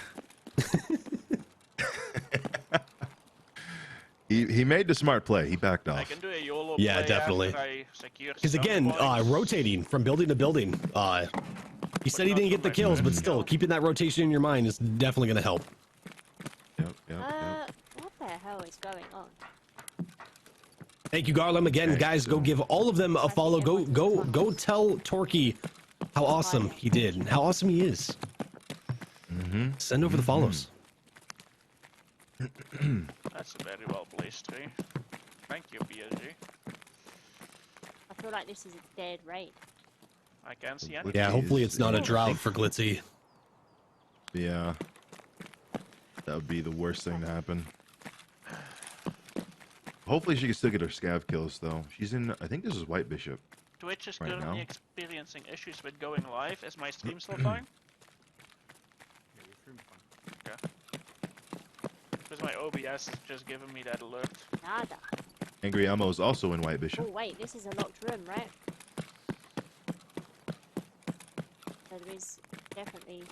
He made the smart play. He backed I off. can do a YOLO Yeah, play definitely. after I secure Because some again, points. rotating from building to building. He said he not didn't get for the my kills, but first still, kill. keeping that rotation in your mind is definitely going to help. is going on. Thank you, Garlem. Again, Okay, guys, go so- give all of them a think follow. Go everyone's in tell Torky how awesome he did and how awesome he is. Send over the follows. That's a very well placed tree. Thank you, BSG. I feel like this is a dead raid. I can't see anything. Yeah, hopefully it's not a Yeah. drought for Glitzy. Yeah. That would be the worst thing to happen. Hopefully she can still get her scav kills though. She's in, I think this is White Bishop. Twitch is Right currently now. experiencing issues with going live. Is my stream still fine? Yeah, your stream's fine. Because my OBS is just giving me that alert. Nada. Angry Elmo is also in White Oh Bishop. wait, this is a locked room, right? So there is definitely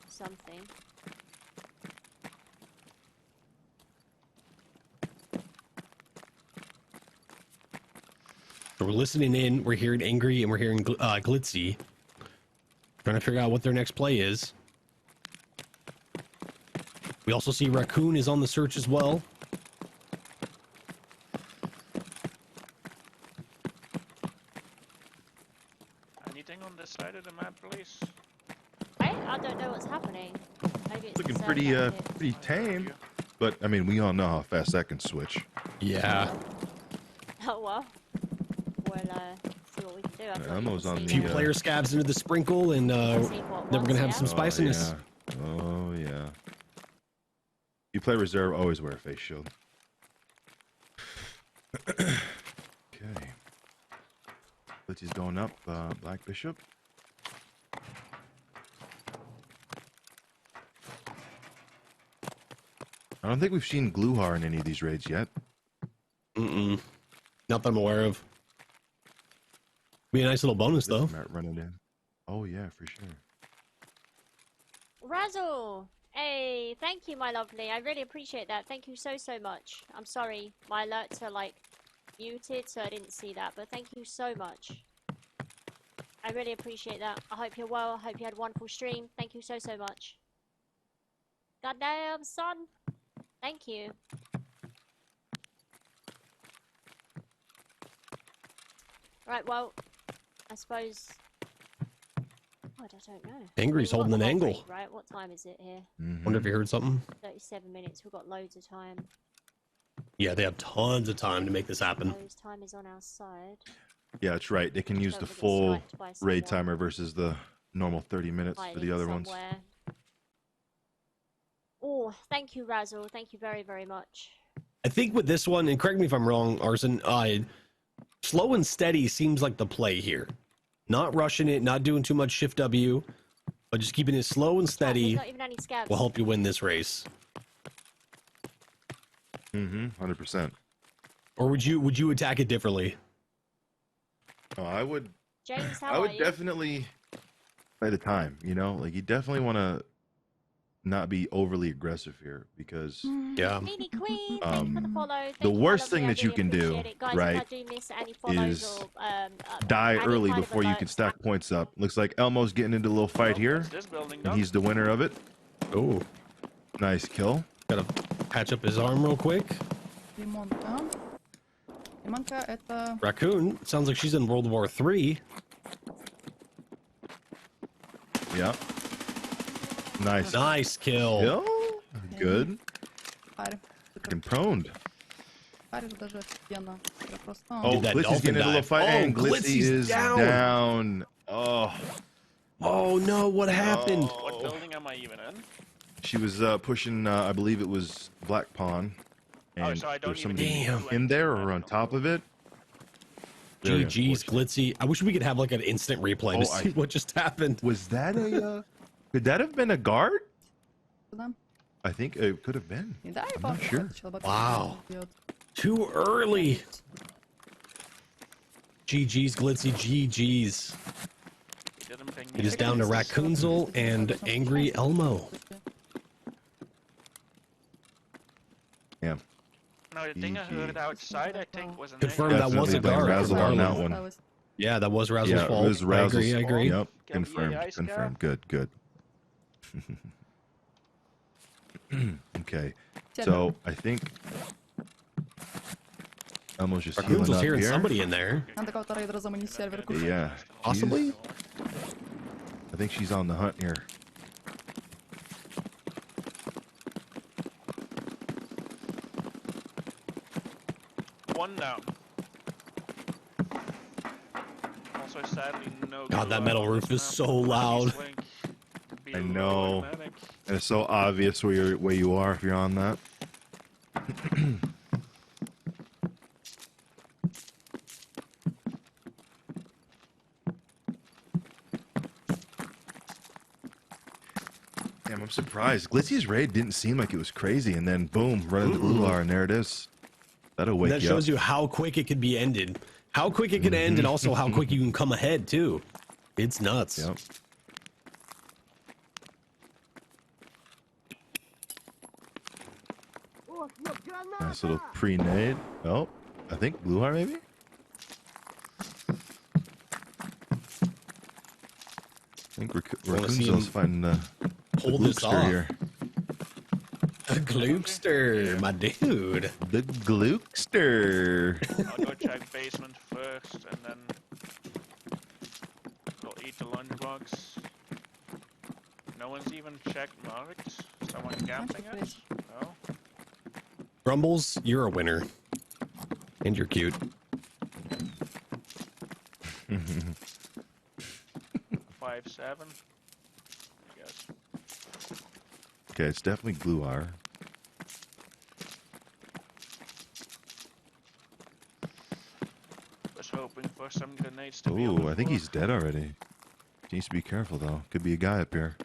something. So we're listening in. We're hearing Angry and we're hearing Glitzy. Trying to figure out what their next play is. We also see Raccoon is on the search as well. Anything on this side of the map, please? I don't know what's happening. Maybe it's Looking the pretty server update. pretty tame. But I mean, we all know how fast that can switch. Yeah. Oh well. We'll see what we can do. I thought you Elmo's could on see A few the, player scabs into the sprinkle, and Let's see then what we're gonna have wants, some yeah? spiciness. Oh yeah. You play reserve, always wear a face shield. Okay. Glitzy's going up, Black Bishop. I don't think we've seen Gluhar in any of these raids yet. Mm-mm. Not that I'm aware of. Be a nice little bonus though. Matt running in. Oh yeah, for sure. Razzle! Hey, thank you, my lovely. I really appreciate that. Thank you so much. I'm sorry, my alerts are like muted, so I didn't see that. But thank you so much. I really appreciate that. I hope you're well. I hope you had a wonderful stream. Thank you so much. Goddamn, son. Thank you. Right, well, I suppose. God, I don't know. Angry's We've got holding the an whole angle. week, right? What time is it here? Wonder if you heard something. 37 minutes. We've got loads of time. Yeah, they have tons of time to make this happen. Loads time is on our side. Yeah, that's right. They can use Don't the wanna get full sniped by raid someone timer versus the normal 30 minutes for the hiding other ones. somewhere. Oh, thank you, Razzle. Thank you very, very much. I think with this one, and correct me if I'm wrong, Arson, slow and steady seems like the play here. Not rushing it, not doing too much shift W, but just keeping it slow and There's steady not even any scabs. will help you win this race. 100%. Or would you attack it differently? Oh, I would. James, how I are would you? definitely by the time. You know, like you definitely want to not be overly aggressive here because Yeah. Meanie Queen, thank you for the follow. Thank the you, my worst lovely. thing I that you really can do, appreciate it. Guys, right, if I do miss any follows is or, die any early kind of before you can alerts, stack points up. Looks like Elmo's getting into a little fight here, This building and done. he's the winner of it. Oh, Nice kill. gotta patch up his arm real quick. Лимонка. Лимонка это... Raccoon sounds like she's in World War III. Yeah. Nice. Nice kill. Kill. Good. Парь. And proned. Парь даже офигенно. Я просто... Oh, Did that Glitzy's dolphin getting into a little dive. fight, Oh, and Glitzy Glitzy's is down. down. Oh. Oh no, what happened? What building am I even in? She was pushing, I believe it was Black Pawn. Oh, And so I there was don't even somebody need to do in anything there then, or on no. top of it. Very GG's, unfortunate. Glitzy. I wish we could have like an instant replay to Oh, see what just happened. Was that a, could that have been a guard? Сюда. I think it could have been. Не дай I'm бог, not sure. этот человек Wow. бьет. Too early. GG's, Glitzy, GG's. Didn't ping It me. is down to Raccoonzel and Angry Elmo. Yeah. No, the thing I heard outside, I think, was an Confirmed that was a Definitely blame guard. Razzle on that Regardless. one. Yeah, that was Razzle's Yeah, it fault. was I Razzle's agree. I fault. agree. Yep. Kill the Confirmed. AI scout. Confirmed. Good. Good. Okay. Check. So I think Elmo's just Raccoons healing was up hearing here. somebody in there. Надо кого-то рейдера заманить в сервер. Yeah. Possibly? I think she's on the hunt here. One down. Also, sadly, no. God, that gulag metal on roof this is map. so loud. East Link, I below know. Atlantic. And it's so obvious where you are if you're on that. Damn, I'm surprised. Glitzy's raid didn't seem like it was crazy, and then boom, right into Ular, and there it is. That'll wake That you shows up. you how quick it could be ended, how quick it could end, and also how quick you can come ahead too. It's nuts. Yep. Nice little pre-nade. Oh, I think Blue Heart maybe? I think Raccoon's fighting the Pull this Glookster off. here. The Glookster, my dude. The Glookster. I'll go check basement first, and then we'll eat the lunchbox. No one's even checked marked. Someone gambling it? No. Grumbles, you're a winner. And you're cute. 5-7. I guess. Okay, it's definitely Blue R. Was hoping for some grenades to be on Ooh, the I think floor. he's dead already. Needs to be careful though. Could be a guy up here.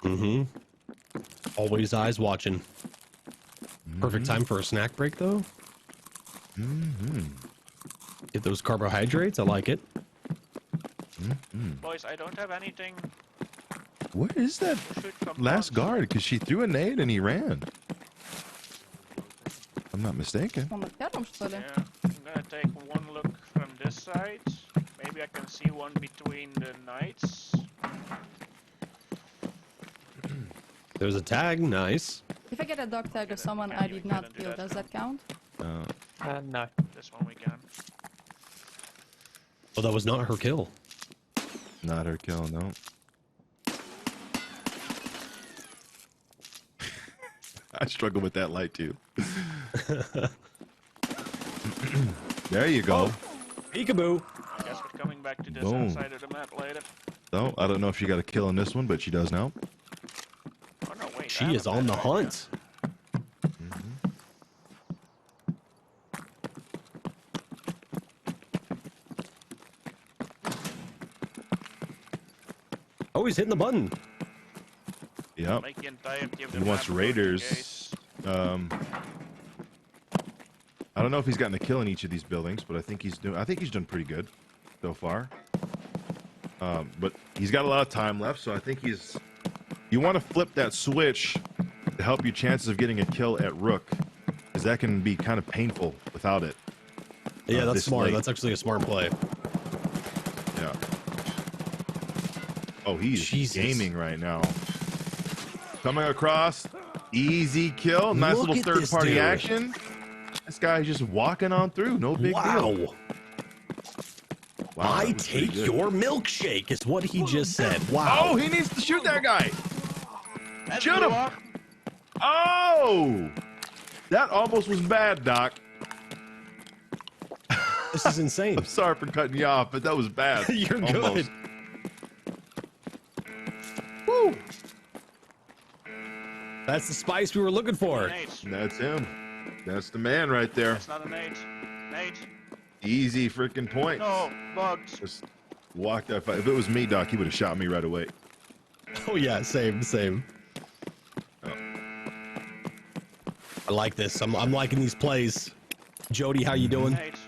Mm-hmm. Always eyes watching. Perfect time for a snack break though. Mm-hmm. Get those carbohydrates. I like it. Boys, I don't have anything. Where is that to shoot from last guns. guard? Because she threw a nade and he ran. I'm not mistaken. Он над первым, что ли? Yeah, I'm gonna take one look from this side. Maybe I can see one between the knights. There's a tag. Nice. If I get a dog tag of someone I did not kill, does that count? No. This one we can. Oh, that was not her kill. Not her kill, no. I struggle with that light too. There you go. Peekaboo. I guess we're coming back to this Boom. side of the map later. So, I don't know if she got a kill in this one, but she does now. Oh no, wait. I She have is a on the better idea. hunt. Oh, he's hitting the button. Yep. Make the entirety of the He wants map raiders. I don't know if he's gotten a kill in each of these buildings, but I think he's done pretty good so far. But he's got a lot of time left, so I think you want to flip that switch to help your chances of getting a kill at Rook, because that can be kind of painful without it. Yeah, that's this smart. late. That's actually a smart play. Yeah. Oh, he's Jesus. gaming right now. Coming across, easy kill, nice Look little at this third-party dude. action. This guy's just walking on through, no big Wow. deal. Wow, I that was pretty take good. your milkshake is what he just said. Wow. Oh, he needs to shoot that guy. That's Shoot him. Blue. Oh, that almost was bad, Doc. This is insane. I'm sorry for cutting you off, but that was bad. You're Almost. good. Woo. That's the spice we were looking for. Nades. That's him. That's the man right there. That's not a nade. Nade. Easy freaking points. No, bugs. Just walked that fight. If it was me, Doc, he would have shot me right away. Oh yeah, same. Oh. I like this. I'm liking these plays. Jody, how you doing? Nades.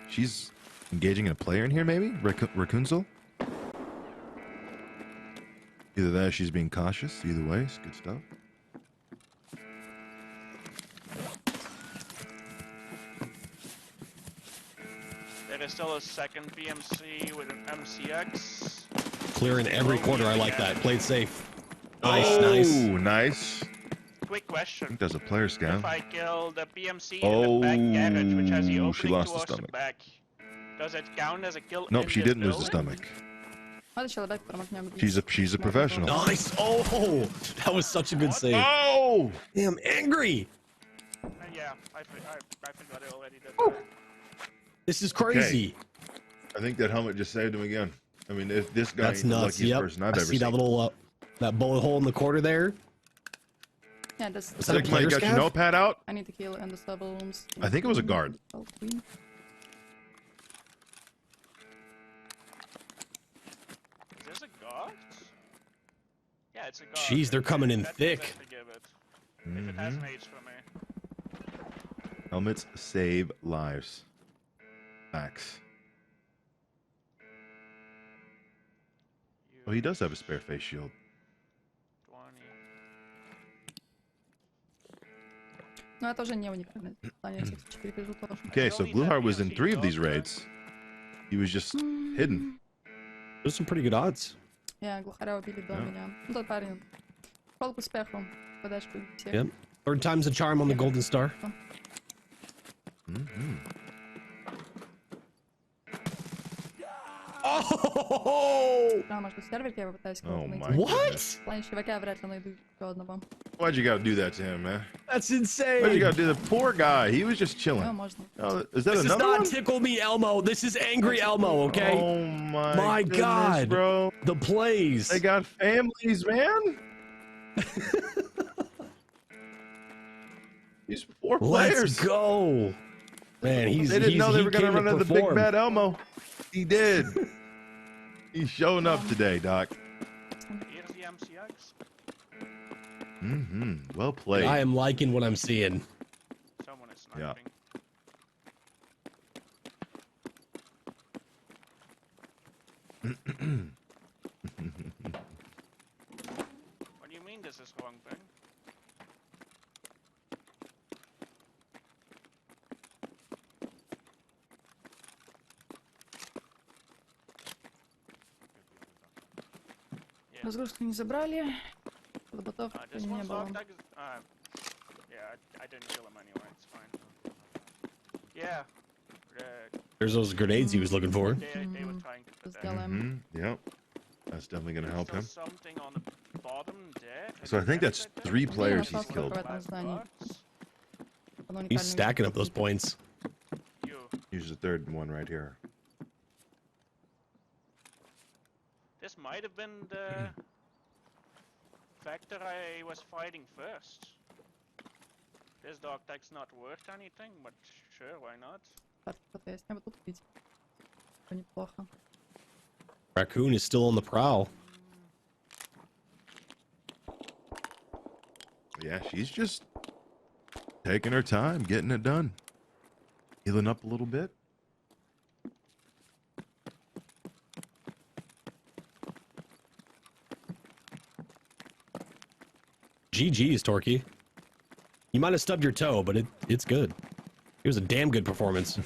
She's engaging a player in here, maybe? Raccoonzel? Either that or she's being cautious. Either way, it's good stuff. There is still a second BMC with an MCX. Clearing every quarter. I like that. Played safe. Nice, Oh, nice. nice. Quick I question. think there's a player scout. If I kill the BMC in the back garage, which has the Oh, she opening lost the towards the stomach. back, does it count as a kill Nope, in she this didn't lose the building? stomach. Hadi человек промахнем. She's a professional. Nice. Oh, that was such a good save. Oh! Damn, angry. Yeah, I forgot it already. This is crazy. I think that helmet just saved him again. I mean, if this guy That's ain't the nuts. luckiest Yep. person I've I ever see seen. that little that bullet hole in the quarter there. Yeah, that's Is that a Sigma, you player's got your scav? notepad out? I need to kill in the stubble rooms. I think it was a guard. Is this a guard? Yeah, it's a guard. Jeez, they're coming in That thick. means I have to give it. If it has an H for me. Helmets save lives. Facts. Oh, he does have a spare face shield. 20. No, это уже не уникальное задание, всех случаев перепишу тоже. Okay, so Blueheart was in 3 of these raids. He was just hidden. Those are some pretty good odds. Я глухаря убили до меня. Ну, тот парень. Шел к успеху. Подачку всех. Yep. Third time's a charm on the Golden Star. Oh! Да, может быть, серверке я попытаюсь Oh кого-то my найти. What? В плане чувака вряд ли найду еще одного. Why'd you gotta do that to him, man? That's insane. Why'd you gotta do the poor guy? He was just Ну, chilling. можно. Oh, is that This is another not one? Tickle Me Elmo. This is Angry Elmo, okay? Oh My goodness, God. bro. The plays. They got families, man. These 4 players. Let's go. Man, They didn't know they were gonna came run to into the big perform. bad Elmo. He did. He's showing up today, Doc. Here's the MCX. Well played. I am liking what I'm seeing. Someone is Yeah. sniping. What do you mean this is wrong thing? Разгрузку не забрали. Ботов This не one's было. dog tag is, yeah, I didn't kill him anyway, it's fine. Yeah. There's those grenades he was looking for. They were trying to put that. Сделаем. Yep. That's definitely gonna help Still him. something on the bottom there. So I think that's 3 players he's Остался killed. только в этом здании. Одно He's уникальное stacking up убийство. those points. You. Here's the 3rd one right here. This might have been the factor I was fighting first. This dog tag's not worth anything, but sure, why not? Так, вот есть. Я бы тут убить. Это неплохо. Raccoon is still on the prowl. Yeah, she's just taking her time, getting it done. Healing up a little bit. GG's, Torquay. You might have stubbed your toe, but it's good. It was a damn good performance.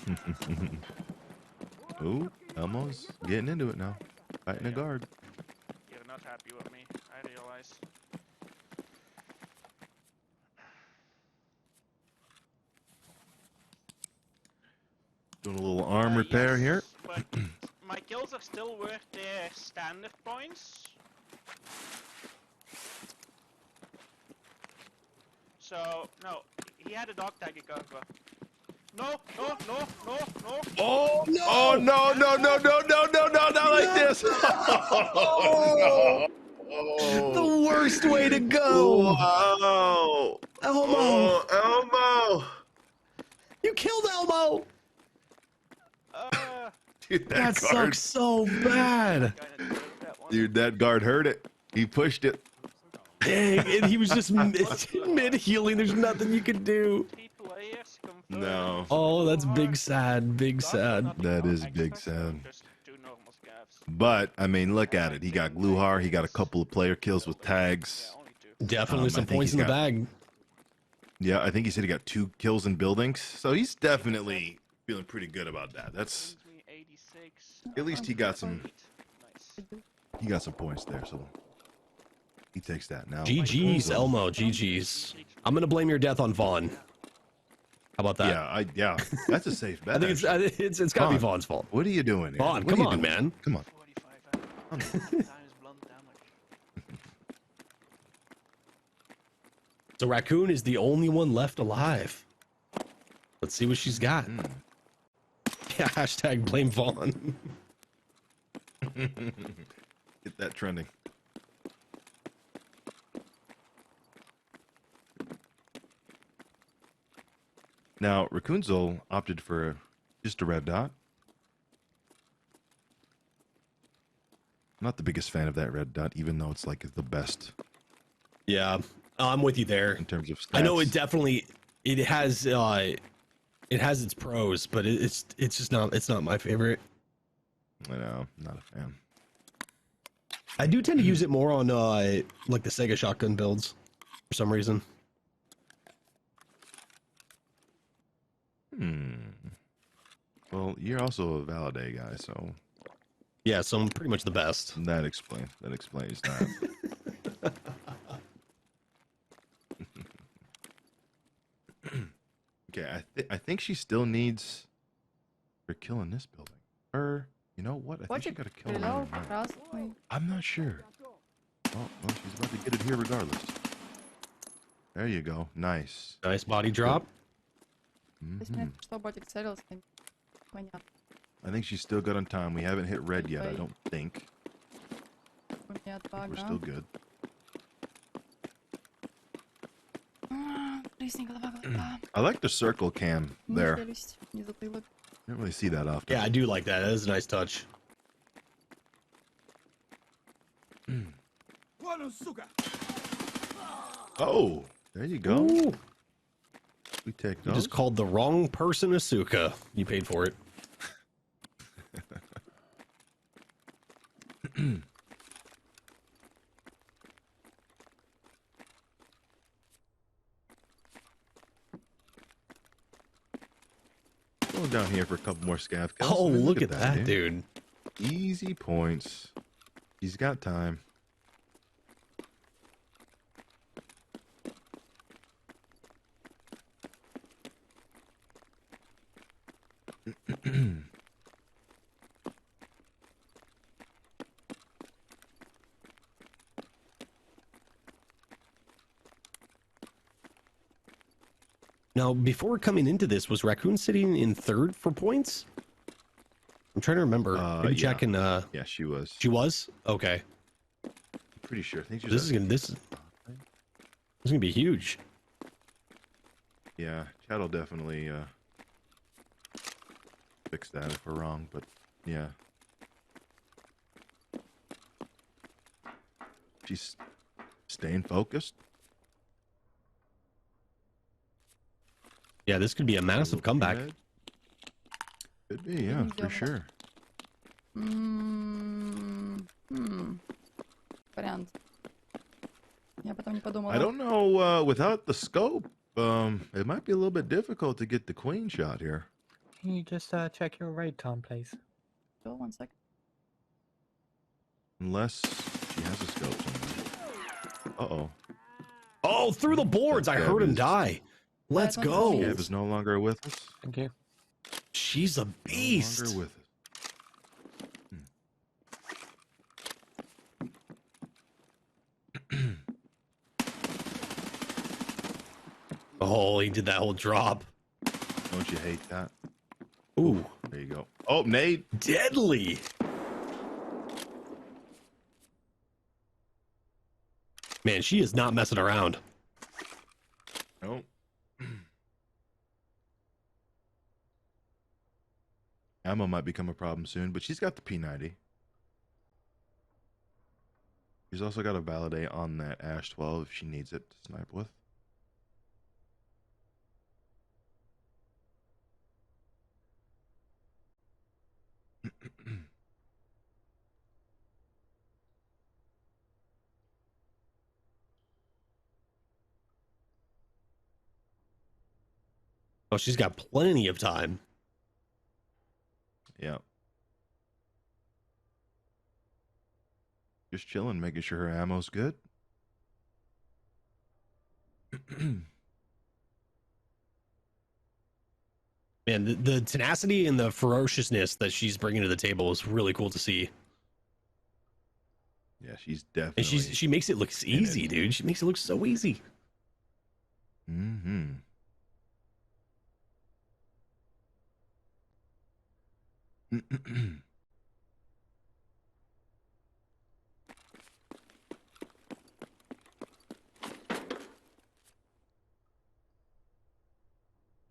Ooh, Elmo's getting into it now. Fighting a guard. You're not happy with me, I realize. Doing a little arm repair here. But my kills are still worth their standard points. So, no, he had a dog tag at Garba. No. Oh no! Oh no! No! Not like this! Oh, no! The worst way to go. Wow! Elmo. Oh, Elmo! You killed Elmo. Dude, That guard, sucks so bad. dude, that guard heard it. He pushed it. Dang, and he was just mid healing. There's nothing you could do. No. Oh, that's big sad. Big sad. That is big sad. But I mean, look at it. He got Gluhar. He got a couple of player kills with tags. Definitely some I think points in he's the got- bag. Yeah, I think he said he got 2 kills in buildings. So he's definitely feeling pretty good about that. That's takes. At least he got some. Nice. He got some points there, so he takes that now. GG's, Elmo. GG's. I'm gonna blame your death on Vaughn. How about that? Yeah, that's a safe bet. I think it's gotta be Vaughn's fault. What are you doing here? Vaughn, What come are you on, doing? man. Come on. 45 times blunt damage. So Raccoon is the only one left alive. Let's see what she's got. Yeah, hashtag blame Vaughn. Get that trending. Now, Raccoonzel opted for just a red dot. I'm not the biggest fan of that red dot, even though it's like the best. Yeah, I'm with you there. In terms of stats. I know it definitely it has its pros, but it's just not my favorite. I know, not a fan. I do tend to use it more on like the Sega shotgun builds for some reason. Well, you're also a Valade guy, so yeah, so I'm pretty much the best. That explains that. Okay, I think she still needs for killing this building. Or you know what? I think she got to kill her. I'm not sure. Oh, well, she's about to get it here regardless. There you go. Nice. Nice body drop. I think she's still good on time. We haven't hit red yet, I don't think. We're still good. I like the circle cam there. Don't really see that often. Yeah, I do like that. That is a nice touch. Oh, there you go. Ooh. We take You those. just called the wrong person Asuka. You paid for it. Going down here for a couple more scav kills. Oh, I mean, look at that, dude. Easy points. He's got time. Now, before coming into this, was Raccoon sitting in third for points? I'm trying to remember. Maybe yeah. checking. Yeah, she was. She was? Okay. Pretty sure. I think she This is gonna be huge. Yeah, Chad will definitely fix that if we're wrong, but yeah. She's staying focused. Yeah, this could be a massive comeback. Could be, yeah, for sure. Вариант. Я потом не подумала. I don't know, without the scope, it might be a little bit difficult to get the queen shot here. Can you just check your raid time, please? Sure, 1 sec. Unless she has a scope somewhere. Uh-oh. Oh, through the boards! I heard him die. Let's go. Scav is no longer with us. Thank you. She's a beast. No longer with us. Oh, he did that whole drop. Don't you hate that? Ooh. There you go. Oh, Nate. Deadly. Man, she is not messing around. Nope. Ammo might become a problem soon, but she's got the P90. She's also got a validate on that Ash 12 if she needs it to snipe with. Oh, she's got plenty of time. Yeah. Just chilling, making sure her ammo's good. Man, the tenacity and the ferociousness that she's bringing to the table is really cool to see. Yeah, she's definitely. And she makes it look easy, dude. She makes it look so easy. Mm-hmm.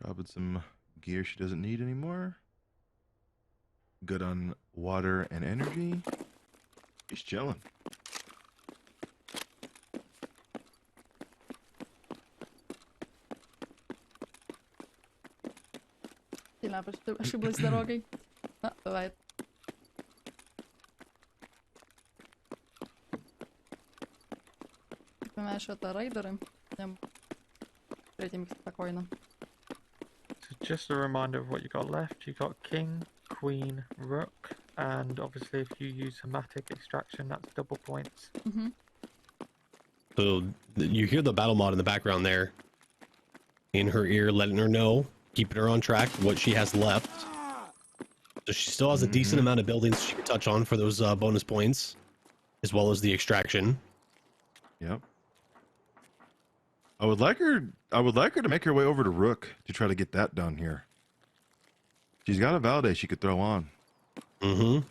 Dropping some gear she doesn't need anymore. Good on water and energy. She's chilling. Сильно ошиблась дорогой. А, бывает. Ты понимаешь, это рейдеры. Прям встретим их спокойно. So just a reminder of what you got left. You got king, queen, rook, and obviously if you use hermetic extraction, that's double points. Mm-hmm. So you hear the battle mod in the background there, in her ear, letting her know, keeping her on track, what she has left. So she still has a decent amount of buildings she can touch on for those bonus points, as well as the extraction. Yep. I would like her to make her way over to Rook to try to get that done here. She's got a validate she could throw on. Mm-hmm.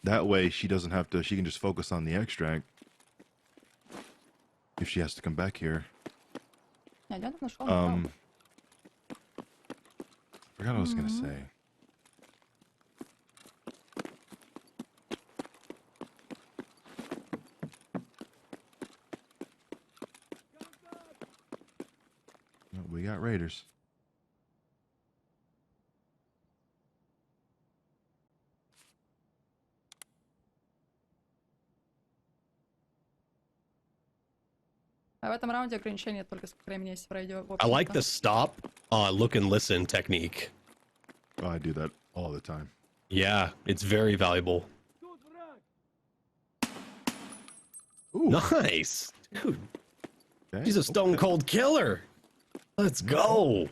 That way she doesn't have to, she can just focus on the extract if she has to come back here. Я не нашел. Forgot what I was gonna say. Oh, we got raiders. А в этом раунде ограничение только сколько времени есть в рейде. I like the stop, look and listen technique. Oh, I do that all the time. Yeah, it's very valuable. Ooh. Nice, dude. Okay, She's a stone cold killer. Let's go.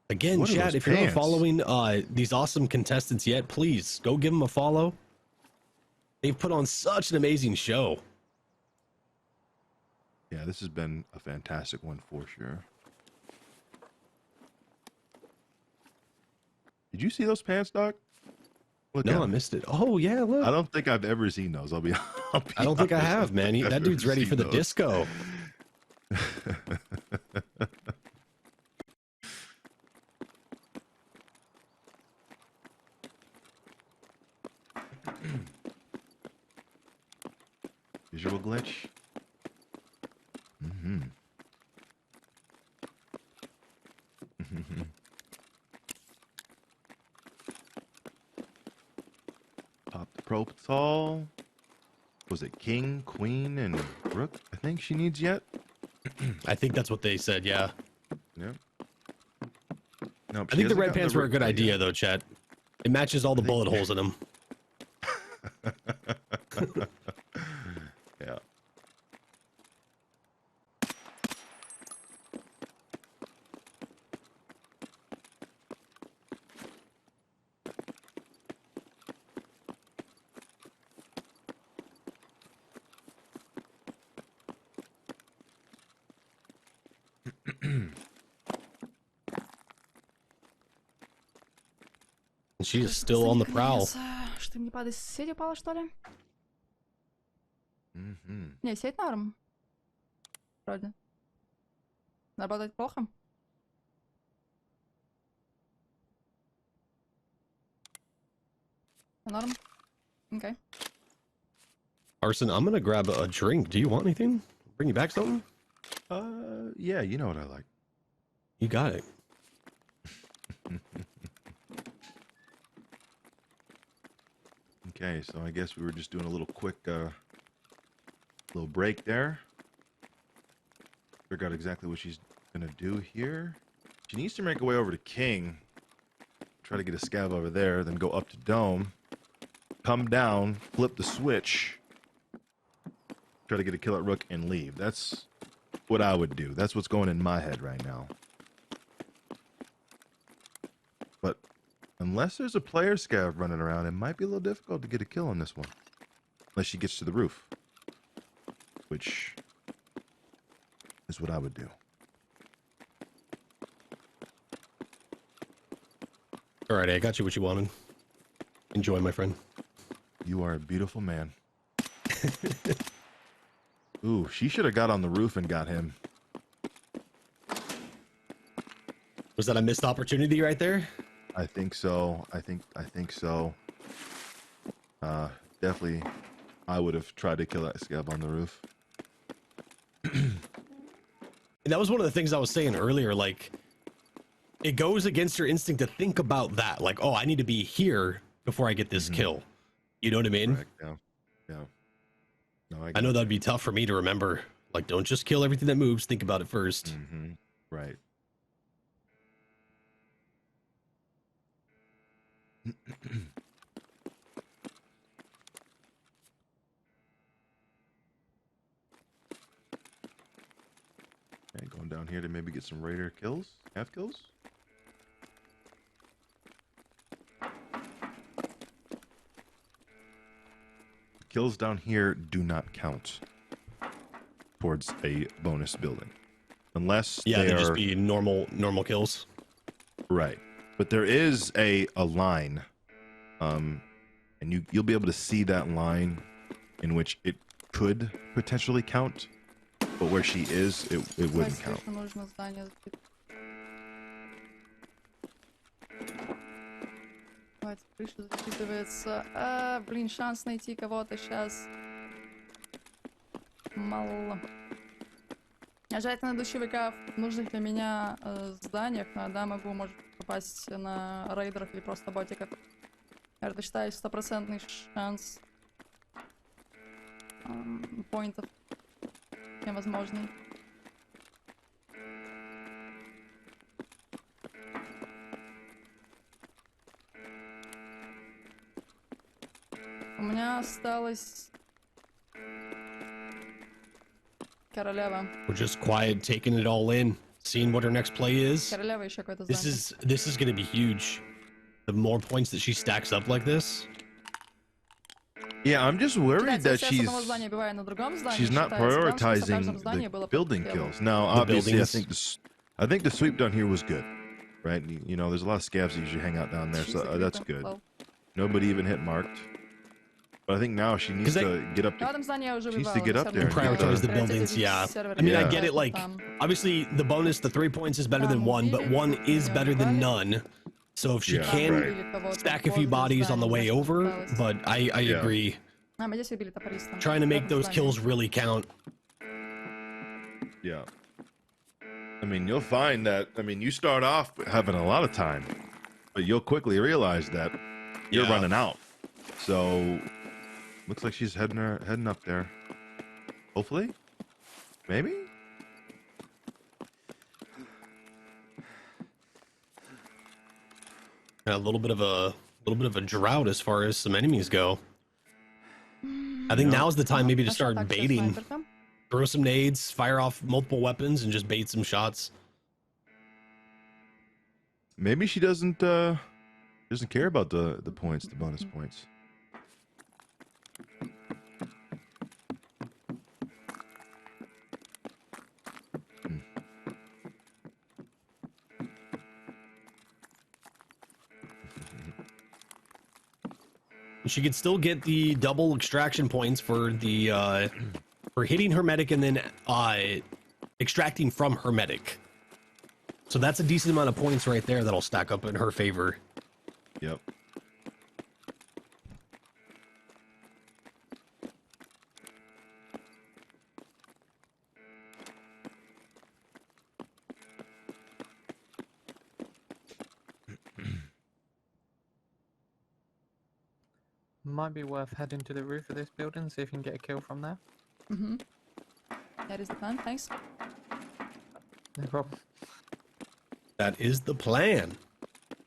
Again, What are chat, those if you're not pants? following these awesome contestants yet, please go give them a follow. They've put on such an amazing show. Yeah, this has been a fantastic one for sure. Did you see those pants, Doc? Look No, at I them. missed it. Oh, yeah, look. I don't think I've ever seen those. I don't think I honest. have, man. I've That dude's never ready seen for the those. disco. Visual glitch. Mm-hmm. Pop the propofol. Was it king, queen, and rook? I think she needs yet. I think that's what they said, yeah. Yep. No, I think the red pants were a good idea, though, chat. It matches all the bullet holes in them. Yeah. She's still on the prowl. Что мне падает? Сеть упала, что ли? Mm-hmm. Не, сеть норм. Вроде. Работает плохо. Норм. Okay. Arson, I'm gonna grab a drink. Do you want anything? Bring you back something? Yeah, you know what I like. You got it. Okay, so I guess we were just doing a little quick, little break there. Figure out exactly what she's gonna do here. She needs to make her way over to King. Try to get a scav over there, then go up to Dome. come down, flip the switch, try to get a kill at Rook, and leave. That's what I would do. That's what's going in my head right now. But unless there's a player scav running around, it might be a little difficult to get a kill on this one. Unless she gets to the roof. Which is what I would do. Alright, I got you what you wanted. Enjoy, my friend. You are a beautiful man. Ooh, she should have got on the roof and got him. Was that a missed opportunity right there? I think so. I think so. Definitely, I would have tried to kill that scab on the roof. And that was one of the things I was saying earlier, like, it goes against your instinct to think about that. Like, oh, I need to be here before I get this kill. You know what I mean? Correct, yeah. Yeah. No, I know that'd be tough for me to remember. Like, don't just kill everything that moves. Think about it first. Right. Okay, going down here to maybe get some raider kills, half kills. Kills down here do not count towards a bonus building, unless they'd just be normal kills. Right, but there is a line, and you'll be able to see that line in which it could potentially count, but where she is, it wouldn't count. Крыша засчитывается. Блин, шанс найти кого-то сейчас. Мало. Обязательно найду чувака в нужных для меня зданиях, но да, могу, может, попасть на рейдеров или просто ботиков. Это, считаю, 100% шанс поинтов. Невозможный. У меня осталось королева. We're just quiet, taking it all in, seeing what her next play is. Королева еще какое-то This is going to be huge. The more points that she stacks up like this. Yeah, I'm just worried that she's not prioritizing the building kills. Now, obviously, I think the sweep down here was good, right? You know, there's a lot of scavs that usually hang out down there, so that's good. Nobody even hit marked. But I think now she needs to get up. She needs to get up there and prioritize the buildings. Yeah, I mean, I get it. Like, obviously, the bonus, the 3 points, is better than 1, but 1 is better than none. So if she can stack a few bodies on the way over, but I agree. Trying to make those kills really count. Yeah. I mean, you'll find that. I mean, you start off having a lot of time, but you'll quickly realize that you're running out. So. Looks like she's heading up there. Hopefully, maybe. A little bit of a drought as far as some enemies go. I think now's the time maybe to start baiting. Throw some nades, fire off multiple weapons, and just bait some shots. Maybe she doesn't care about the points, the bonus points. She could still get the double extraction points for the for hitting hermetic and then extracting from hermetic. So that's a decent amount of points right there that'll stack up in her favor. Yep. Might be worth heading to the roof of this building, see if you can get a kill from there. That is the plan, thanks. No problem. That is the plan.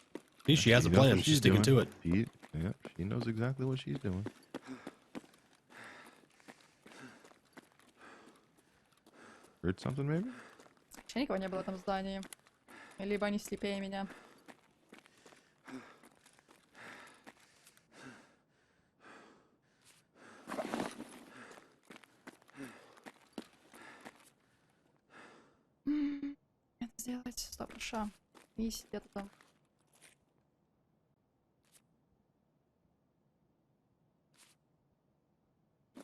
At least she has a plan, she's sticking to it. Yep, she knows exactly what she's doing. Heard something, maybe? Вообще никого не было в этом здании. Либо они слепее меня. Это сделать 100%. И сидят там.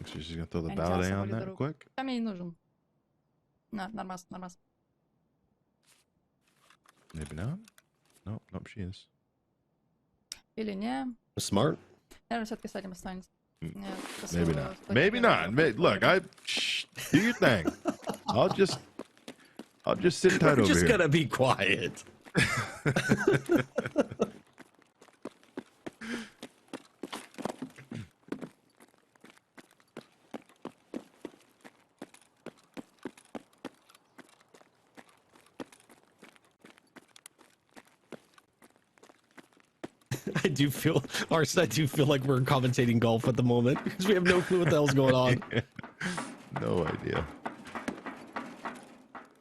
So she's gonna throw the Я не взяла с ballet собой on that лидеру. quick? Там мне не нужен. На, нормас, нормас. Maybe not. Nope, nope, she is. Или не. Smart. Наверное, все-таки с этим останется. Нет, Maybe not. Maybe not. Look, do your thing. I'll just sit tight We're over just here. gonna be quiet. I do feel like we're commentating golf at the moment because we have no clue what the hell's going on. No idea.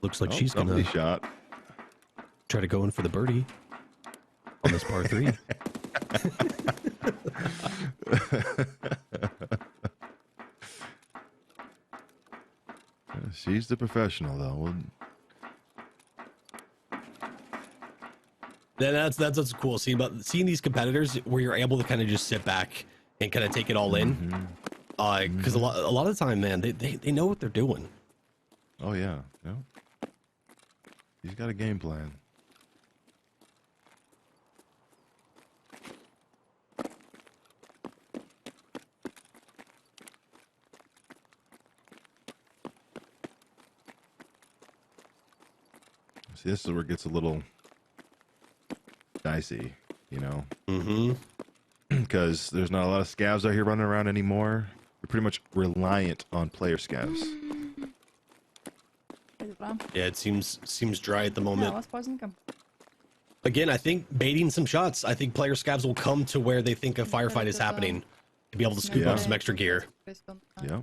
Looks like she's gonna shot. try to go in for the birdie on this par 3. She's the professional, though. That's what's cool. Seeing these competitors where you're able to kind of just sit back and kind of take it all in. Because a lot of the time, man, they know what they're doing. Oh yeah, yeah. He's got a game plan. See, this is where it gets a little dicey, you know? Because there's not a lot of scavs out here running around anymore. We're pretty much reliant on player scavs. Yeah, it seems dry at the moment. у вас поздненько. Again, I think baiting some shots. I think player scavs will come to where they think a firefight is happening to be able to scoop up some extra gear. Yeah,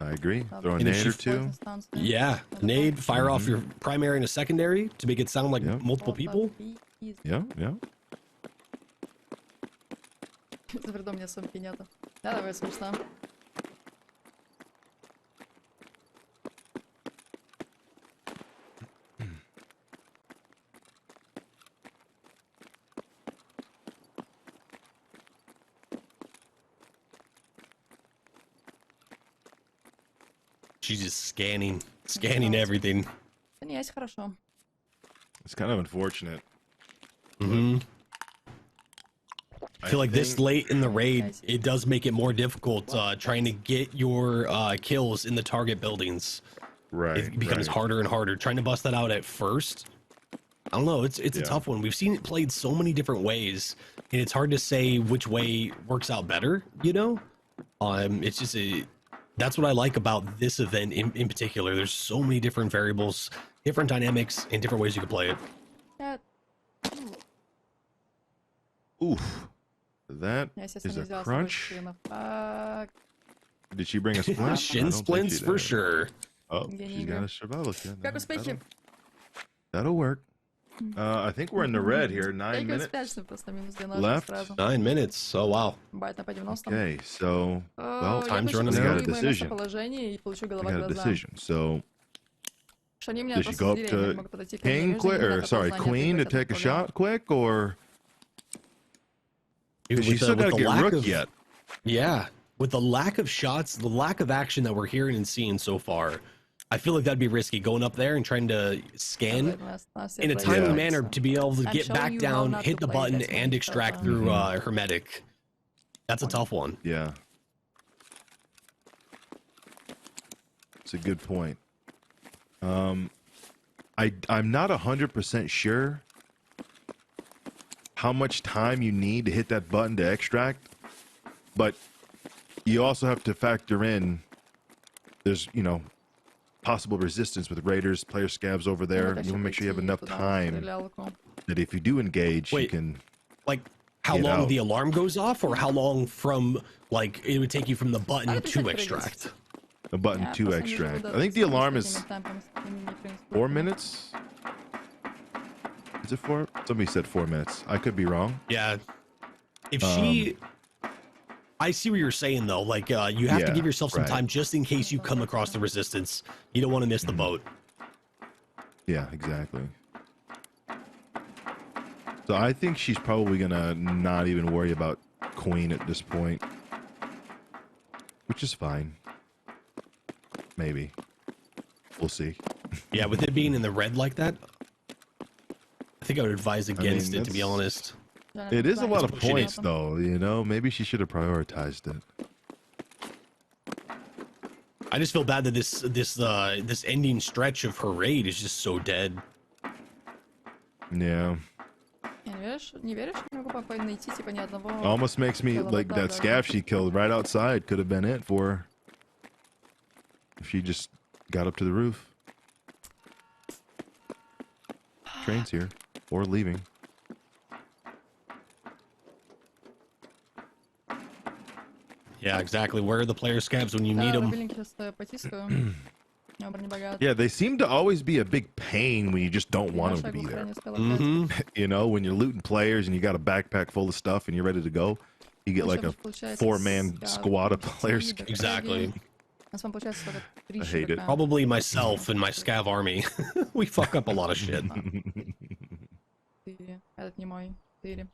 I agree. Throw a nade or two. Yeah, nade, fire off your primary and a secondary to make it sound like multiple people. Yeah, yeah. За вредом мне сумки нету. Да, давай смешно. She's just scanning everything. Не, есть хорошо. It's kind of unfortunate. I feel like this late in the raid, it does make it more difficult trying to get your kills in the target buildings. Right. It becomes harder and harder. Trying to bust that out at first, I don't know. It's a tough one. We've seen it played so many different ways, and it's hard to say which way works out better. You know, it's just that's what I like about this event in particular. There's so many different variables, different dynamics, and different ways you can play it. Oof. That is a crunch. Did she bring a splint? Shin splints for sure. Oh, she's got a survival kit. Как успехи? That'll work. I think we're in the red here. 9 minutes left. 9 minutes. Oh wow. Okay, so well, time's running out. out. We got a decision. So did she go up to King quick, or sorry, Queen to take a shot quick, or? Dude, she still got to get Rook yet. Yeah, with the lack of shots, the lack of action that we're hearing and seeing so far, I feel like that'd be risky going up there and trying to scan in a timely manner to be able to get back down, hit the button, and extract through Hermetic. That's a tough one. Yeah. It's a good point. I'm not 100% sure how much time you need to hit that button to extract, but you also have to factor in there's, you know, possible resistance with raiders, player scavs over there. You want to make sure you have enough time that if you do engage, you can... Like, how get long out. the alarm goes off, or how long from like it would take you from the button I to think extract? A button Yeah, to просто не живу extract. до I think the alarm is такими темпами, с такими непринципами. 4 minutes. Is it 4? Somebody said 4 minutes. I could be wrong. Yeah. If she, I see what you're saying though. Like you have to Yeah, give yourself some right. time just in case you come across the resistance. You don't want to miss the boat. Yeah, exactly. So I think she's probably gonna not even worry about Queen at this point, which is fine. Maybe. We'll see. Yeah, with it being in the red like that, I think I would advise against it, to be that's- honest. It is a lot of That's what she points, needs. though. You know, maybe she should have prioritized it. I just feel bad that this ending stretch of her raid is just so dead. Yeah. Не веришь, что не могу найти типа ни одного. Almost makes me like that scav she killed right outside could have been it for her. If she just got up to the roof. Train's here. Or leaving. Yeah, exactly. Where are the player scavs when you need them? Yeah, they seem to always be a big pain when you just don't want them to be there. You know, when you're looting players and you got a backpack full of stuff and you're ready to go, you get like a 4-man squad of players. Exactly. I hate it. Probably myself and my scav army. We fuck up a lot of shit.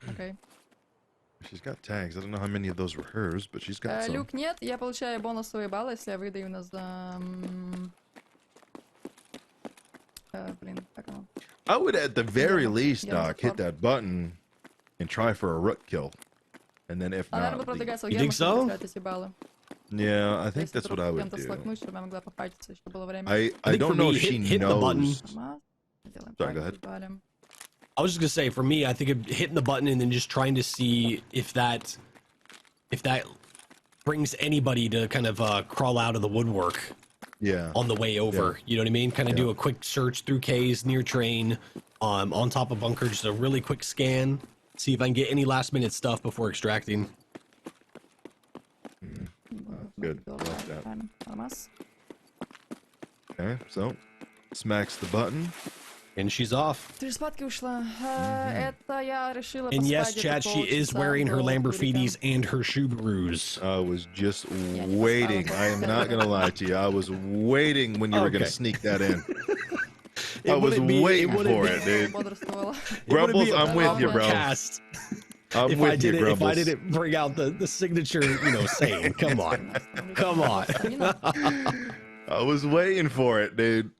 Okay. She's got tags. I don't know how many of those were hers, but she's got some. Люк нет, я получаю бонусовые баллы, если я выдаю на за... Блин, как оно? I would at the very least, Yeah, Doc, hit that button and try for a rook kill. And then if Наверное, not, буду продвигаться в You гейм, think чтобы so? тратить эти баллы. yeah, I think Если that's what I would кем-то do. столкнусь, чтобы я могла пофайтиться, еще было время. I think don't for know me, if she hit the button. knows. Делаем Sorry, go так, ahead. валим. I was just gonna say, for me, I think hitting the button and then just trying to see if that brings anybody to kind of crawl out of the woodwork Yeah. on the way over. You know what I mean? Kind of do a quick search through K's near train, on top of bunker, just a really quick scan, see if I can get any last minute stuff before extracting. Good. I like that. Нормас. Okay, so smacks the button. And she's off. Ты же спадки ушла. Это я решила And yes, поспать chat, где-то she is полчаса wearing her до Lamborghinis and her Subarus. I was just не waiting. поспала. I am not gonna lie to you. I was waiting when you were gonna Okay. sneak that in. It I was wouldn't be- waiting it wouldn't for be- it, dude. Бодрствовала. Grumbles, I'm with you, bro. Cast. I'm If with I you, didn't, if I Grumbles. didn't bring out the signature, saying, come on, come on. I was waiting for it, dude.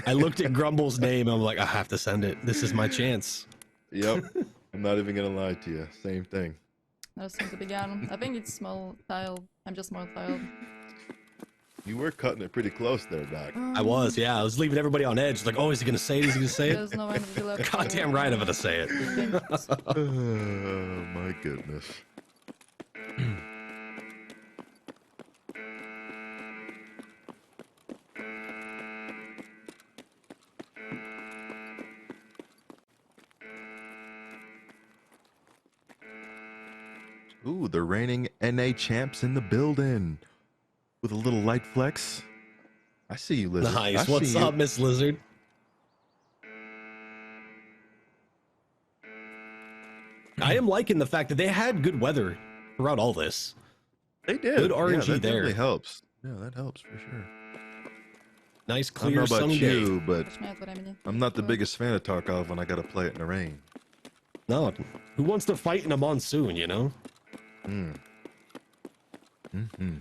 I looked at Grumble's name. I'm like, I have to send it. This is my chance. Yep. I'm not even gonna lie to you. Same thing. That's from the beginning. I think it's small tile. I'm just small tile. You were cutting it pretty close there, Doc. I was, yeah. I was leaving everybody on edge. Like, oh, is he gonna say it? Is he gonna say it? There's no energy left. Goddamn right, I'm gonna say it. Oh my goodness. Ooh, the reigning NA champs in the building. With a little light flex. I see you, Lizard. I Nice. see What's you. up, Miss Lizard? I am liking the fact that they had good weather throughout all this. They did. Good Yeah, RNG that there. definitely helps. Yeah, that helps for sure. Nice, I don't know clear, about sunny day. you, but Нет времени. I'm not the biggest fan of Tarkov when I gotta play it in the rain. No, who wants to fight in a monsoon, you know? Mm. Mm-hmm.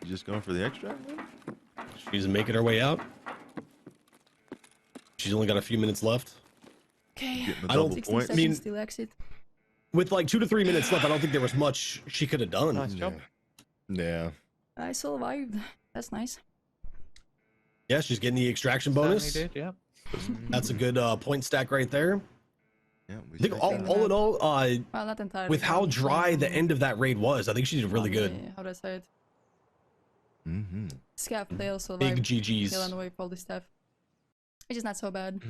You just going for the extract, man? She's making her way out. She's only got a few minutes left. Okay. Getting a I don't- double 16 point. I mean- seconds till exit. With like 2 to 3 minutes left, I don't think there was much she could have done. Nice job. Yeah. I survived. That's nice. Yeah, she's getting the extraction Certainly bonus. did, yeah. That's a good point stack right there. Yeah. We I think take all, that. all in all, Well, not entirely. with how dry the end of that raid was, I think she did really good. How do I say it? Mm-hmm. Scav, they also Big survived. GGs. Killing away with all this stuff. Which is not so bad.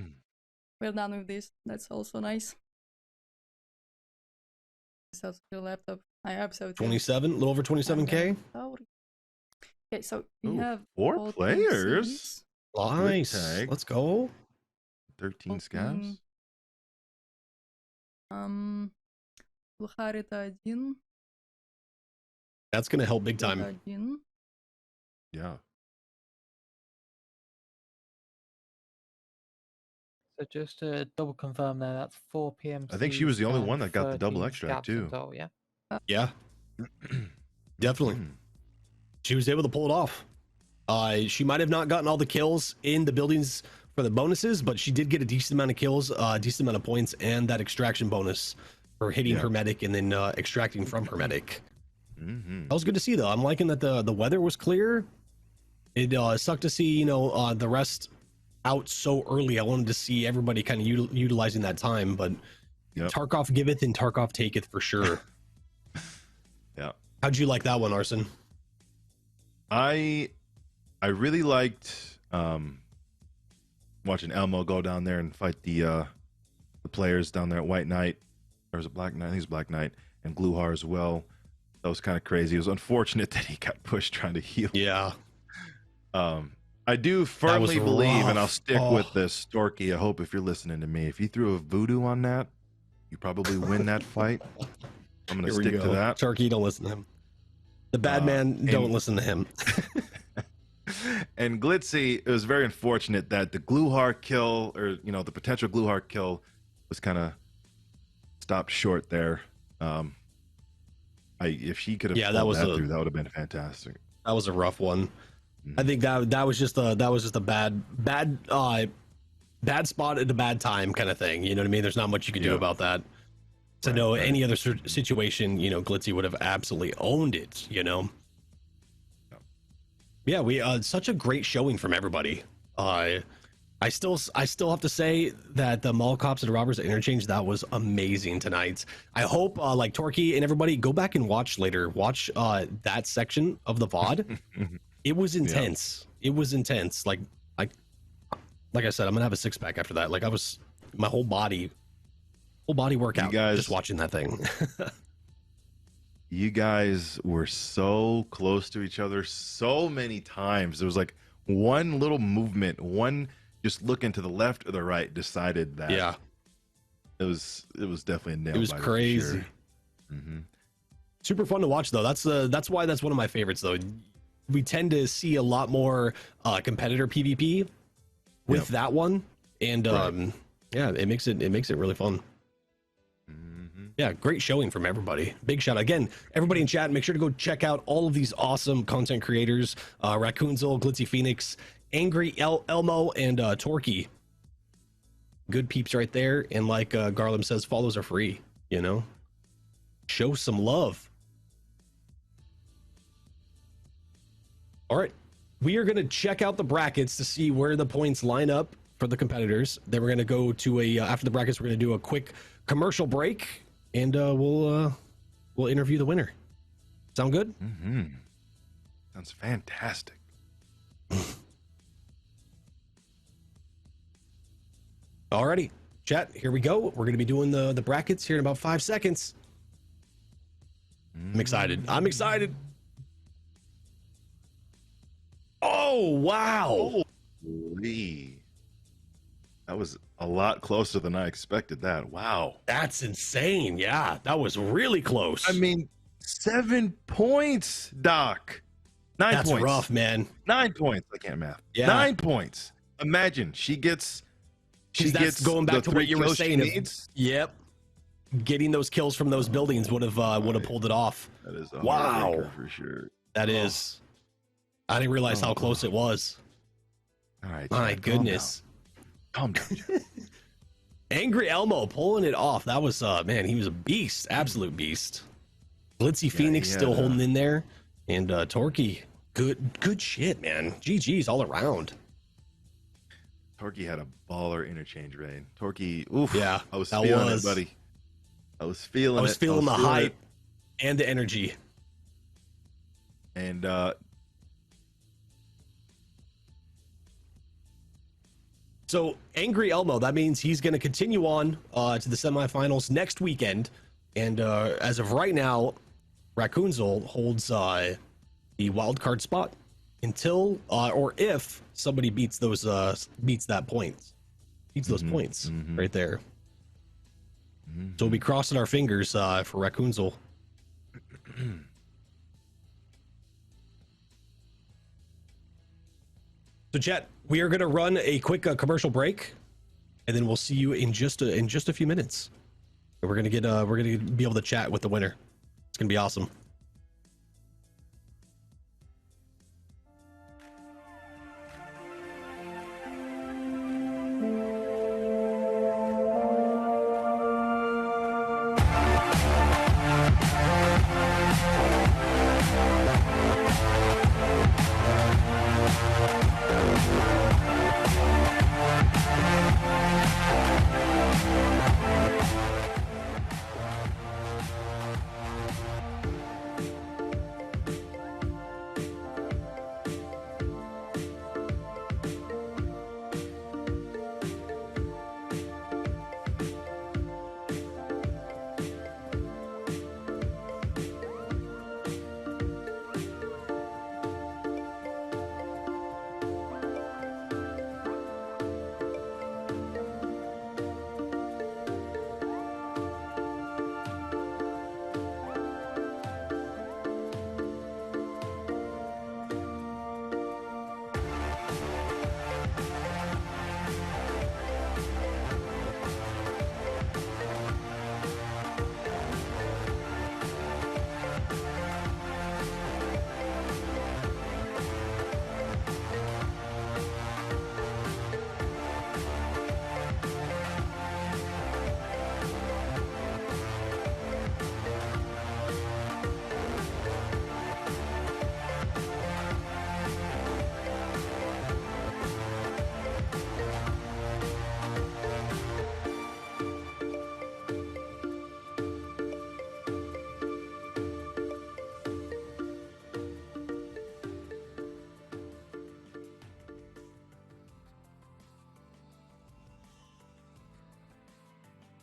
We're done with this. That's also nice. So your laptop. I hope so too. 27, a little over 27k. Okay, so we Ooh, have 4 all players. Nice. Tag. Let's go. 13 scavs. Глухарь это 1. That's gonna help big time. 1. Yeah. So just to double confirm there, that's 4 p.m. I think she was the only one that got the double extract too. Total, yeah. Yeah. Definitely. She was able to pull it off. She might have not gotten all the kills in the buildings for the bonuses, but she did get a decent amount of kills, decent amount of points, and that extraction bonus for hitting Hermetic and then extracting from Hermetic. That was good to see, though. I'm liking that the weather was clear. It sucked to see, you know, the rest out so early. I wanted to see everybody kind of utilizing that time, but Tarkov giveth and Tarkov taketh for sure. Yeah. How'd you like that one, Arson? I really liked watching Elmo go down there and fight the players down there at White Knight. Or was it Black Knight? I think it was Black Knight, and Gluhar as well. That was kind of crazy. It was unfortunate that he got pushed trying to heal. Yeah. I do firmly believe, and I'll stick with Oh. this, Storky. I hope if you're listening to me, if you threw a voodoo on that, you probably win that fight. I'm gonna stick to that. Turkey, don't listen to him. The bad man, don't listen to him. And Glitzy, it was very unfortunate that the Gluhar kill, or you know, the potential Gluhar kill, was kind of stopped short there. If she could have that was through, that would have been fantastic. That was a rough one. I think that was just a bad spot at a bad time kind of thing. You know what I mean? There's not much you can do about that. To know any other situation, you know, Glitzy would have absolutely owned it. You know. Yeah, we such a great showing from everybody. I still have to say that the mall cops and robbers interchange, that was amazing tonight. I hope like Torky and everybody go back and watch later. Watch that section of the VOD. It was intense. It was intense. Like I said, I'm gonna have a 6-pack after that. Like my whole body workout just watching that thing. You guys were so close to each other so many times. There was like one little movement, one just looking to the left or the right decided that. Yeah. It was definitely a nail. It was crazy. Super fun to watch though. That's why that's one of my favorites though. We tend to see a lot more competitor PvP with that one, and it makes it really fun. Yeah, great showing from everybody. Big shout out again, everybody in chat. Make sure to go check out all of these awesome content creators: Raccoonzil, Glitzy Phoenix, Angry Elmo, and Torky. Good peeps right there. And like Garland says, follows are free. You know, show some love. All right, we are going to check out the brackets to see where the points line up for the competitors. Then we're going to go to after the brackets, we're going to do a quick commercial break, and we'll interview the winner. Sound good? Sounds fantastic. Alrighty, chat, here we go. We're going to be doing the brackets here in about 5 seconds. I'm excited. Oh, wow. Holy. That was a lot closer than I expected that. Wow. That's insane. Yeah, that was really close. I mean, 7 points, Doc. 9 That's points. rough, man. 9 points. I can't math. Yeah. 9 points. Imagine she gets going back the to what 3 you were kills she saying. needs. Yep. Getting those kills from those buildings would have pulled it off. That is a wow heartbreaker for sure. That is. I didn't realize how close it was. All right. My goodness. Calm down. Angry Elmo pulling it off. That was man, he was a beast, absolute beast. Glitzy Phoenix still holding in there, and Torky, good shit, man. GG's all around. Torky had a baller interchange raid. Torky, oof. Yeah, I was feeling it, buddy. I was feeling the hype and the energy. And So Angry Elmo, that means he's going to continue on to the semifinals next weekend. And as of right now, Raccoonzol holds the wild card spot until or if somebody beats those beats that points, those points right there. So we'll be crossing our fingers for Raccoonzol. So, chat, we are going to run a quick commercial break, and then we'll see you in just a few minutes. We're gonna be able to chat with the winner. It's gonna be awesome.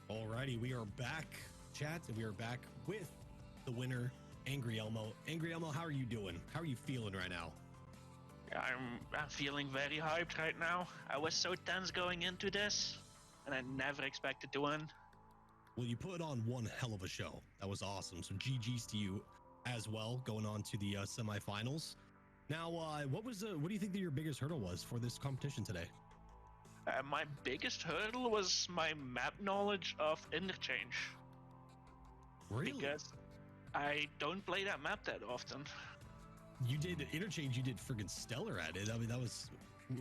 Alrighty, we are back, chat, and we are back with the winner, Angry Elmo. Angry Elmo, how are you doing? How are you feeling right now? I'm feeling very hyped right now. I was so tense going into this, and I never expected to win. Well, you put on one hell of a show. That was awesome. So GG's to you as well, going on to the semifinals. Now, what do you think that your biggest hurdle was for this competition today? My biggest hurdle was my map knowledge of Interchange. Really? Because I don't play that map that often. You did Interchange, you did friggin' stellar at it. I mean, that was...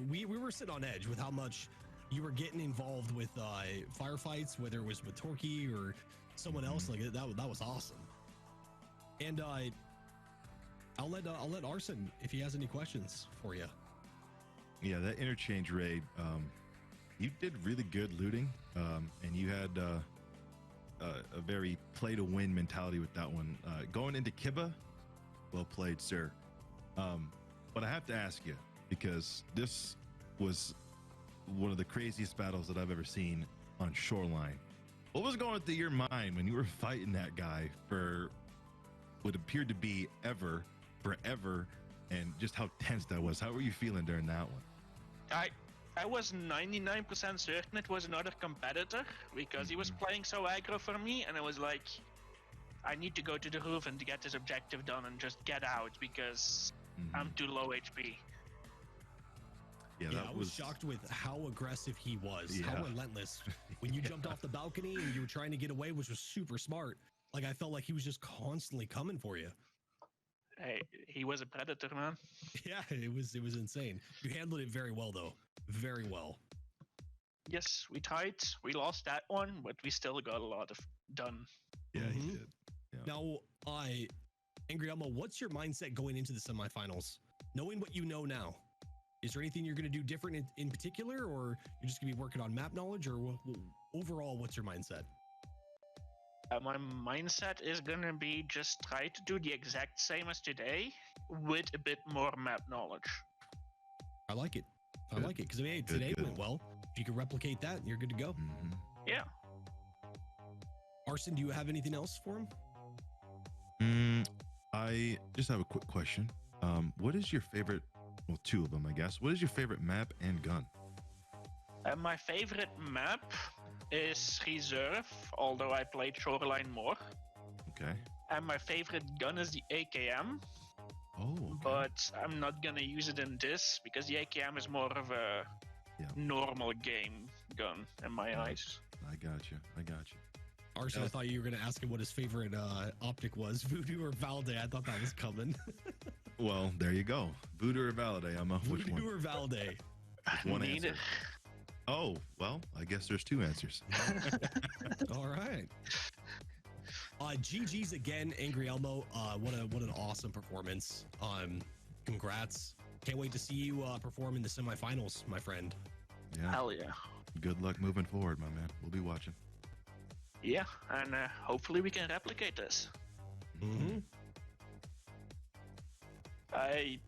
We were sitting on edge with how much you were getting involved with firefights, whether it was with Torquay or someone else. Like that was awesome. And I'll let Arson if he has any questions for you. Yeah, that Interchange raid, you did really good looting, and you had a very play-to-win mentality with that one. Going into Kiba, well played, sir. But I have to ask you, because this was one of the craziest battles that I've ever seen on Shoreline. What was going through your mind when you were fighting that guy for what appeared to be forever, and just how tense that was? How were you feeling during that one? I was 99% certain it was another competitor, because he was playing so aggro for me, and I was like, I need to go to the roof and get this objective done and just get out, because I'm too low HP. Yeah, I was shocked with how aggressive he was, how relentless. When you jumped off the balcony and you were trying to get away, which was super smart, like I felt like he was just constantly coming for you. Hey, he was a predator, man. Yeah, it was insane. You handled it very well, though. Very well. Yes, we tried. We lost that one, but we still got a lot of done. Yeah, he did. Yeah. Now, Angry Elmo, what's your mindset going into the semifinals? Knowing what you know now, is there anything you're going to do different in particular, or you're just going to be working on map knowledge, or overall, what's your mindset? My mindset is going to be just try to do the exact same as today with a bit more map knowledge. I like it. I like it because today went well. If you can replicate that, you're good to go. Yeah. Arson, do you have anything else for him? I just have a quick question. What is your favorite, well, two of them, I guess. What is your favorite map and gun? My favorite map is Reserve, although I played Shoreline more. Okay. And my favorite gun is the AKM. Oh, okay. But I'm not gonna use it in this because the AKM is more of a normal game gun in my eyes. I got you. Arson, I thought you were going to ask him what his favorite optic was, Voodoo or Valde. I thought that was coming. Well, there you go. Voodoo or Valde? I'm off. Which one? Voodoo or Valde? One answer. Oh, well, I guess there's two answers. All right. GG's again, Angry Elmo. What an awesome performance. Congrats. Can't wait to see you perform in the semifinals, my friend. Yeah. Hell yeah. Good luck moving forward, my man. We'll be watching. Yeah, and hopefully we can replicate this. I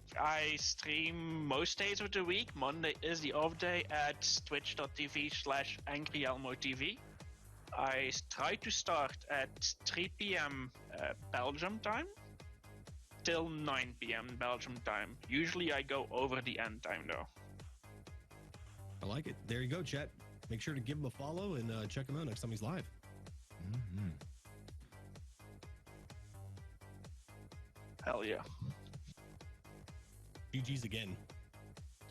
stream most days of the week. Monday is the off day at twitch.tv/AngryElmoTV. I try to start at 3 p.m. Belgium time till 9 p.m. Belgium time. Usually I go over the end time though. I like it. There you go, chat. Make sure to give him a follow and check him out next time he's live. Hell yeah. GG's again.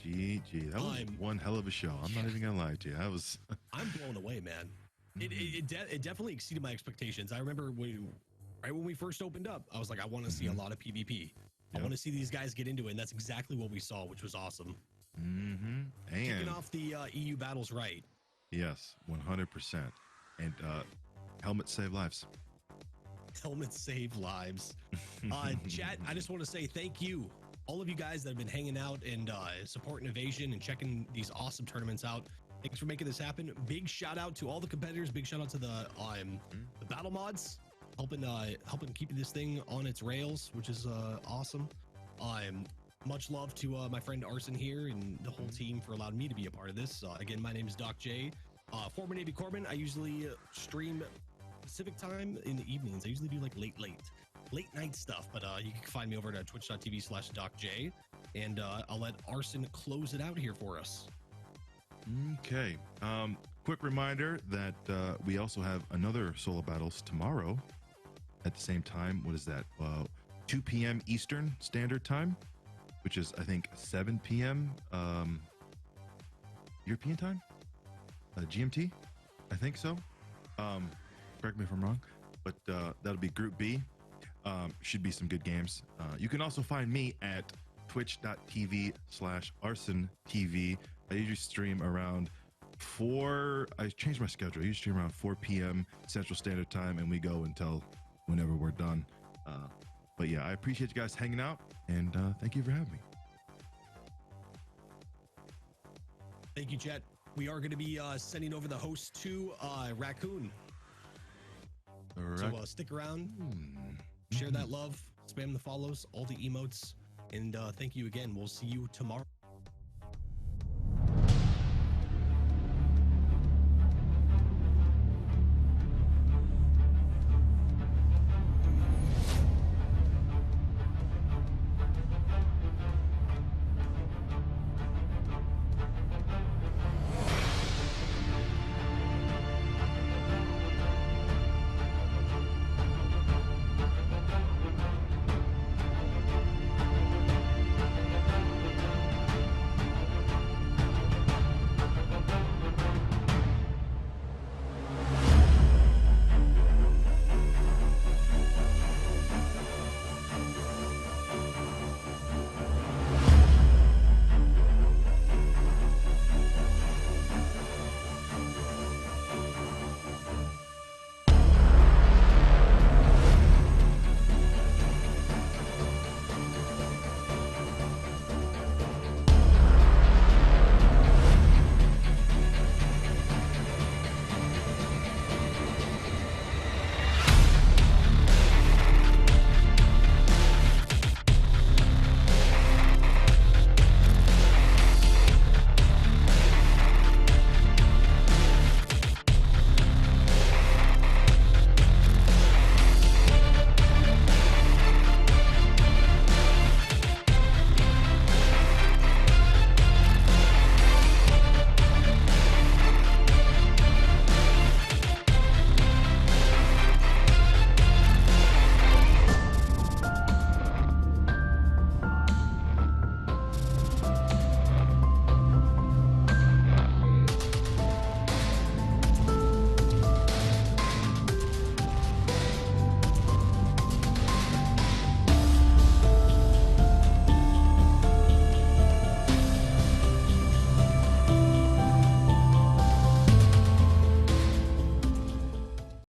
GG. That was one hell of a show. I'm not even gonna lie to you. I'm blown away, man. It definitely exceeded my expectations. I remember right when we first opened up, I was like, I want to see a lot of PvP. I want to see these guys get into it, and that's exactly what we saw, which was awesome. And kicking off the EU battles right. Yes, 100%. And helmets save lives. Helmets save lives. Chat, I just want to say thank you. All of you guys that have been hanging out and supporting Evasion and checking these awesome tournaments out. Thanks for making this happen. Big shout out to all the competitors. Big shout out to the battle mods, helping keep this thing on its rails, which is awesome. Much love to my friend Arson here and the whole team for allowing me to be a part of this. Again, my name is Doc J. Former Navy Corpsman. I usually stream Pacific time in the evenings. I usually do like late night stuff, but you can find me over at twitch.tv/DocJ, and I'll let Arson close it out here for us. Okay. Quick reminder that we also have another solo battles tomorrow at the same time. What is that? 2 p.m. Eastern Standard Time, which is, I think, 7 p.m. European time? GMT? I think so. Correct me if I'm wrong, but that'll be Group B. Should be some good games. You can also find me at twitch.tv/ArsonTV. I usually stream around I changed my schedule. I usually stream around 4 p.m. Central Standard Time, and we go until whenever we're done. But yeah, I appreciate you guys hanging out, and thank you for having me. Thank you, chat. We are going to be sending over the host to Raccoon. So stick around, share that love, spam the follows, all the emotes, and thank you again. We'll see you tomorrow.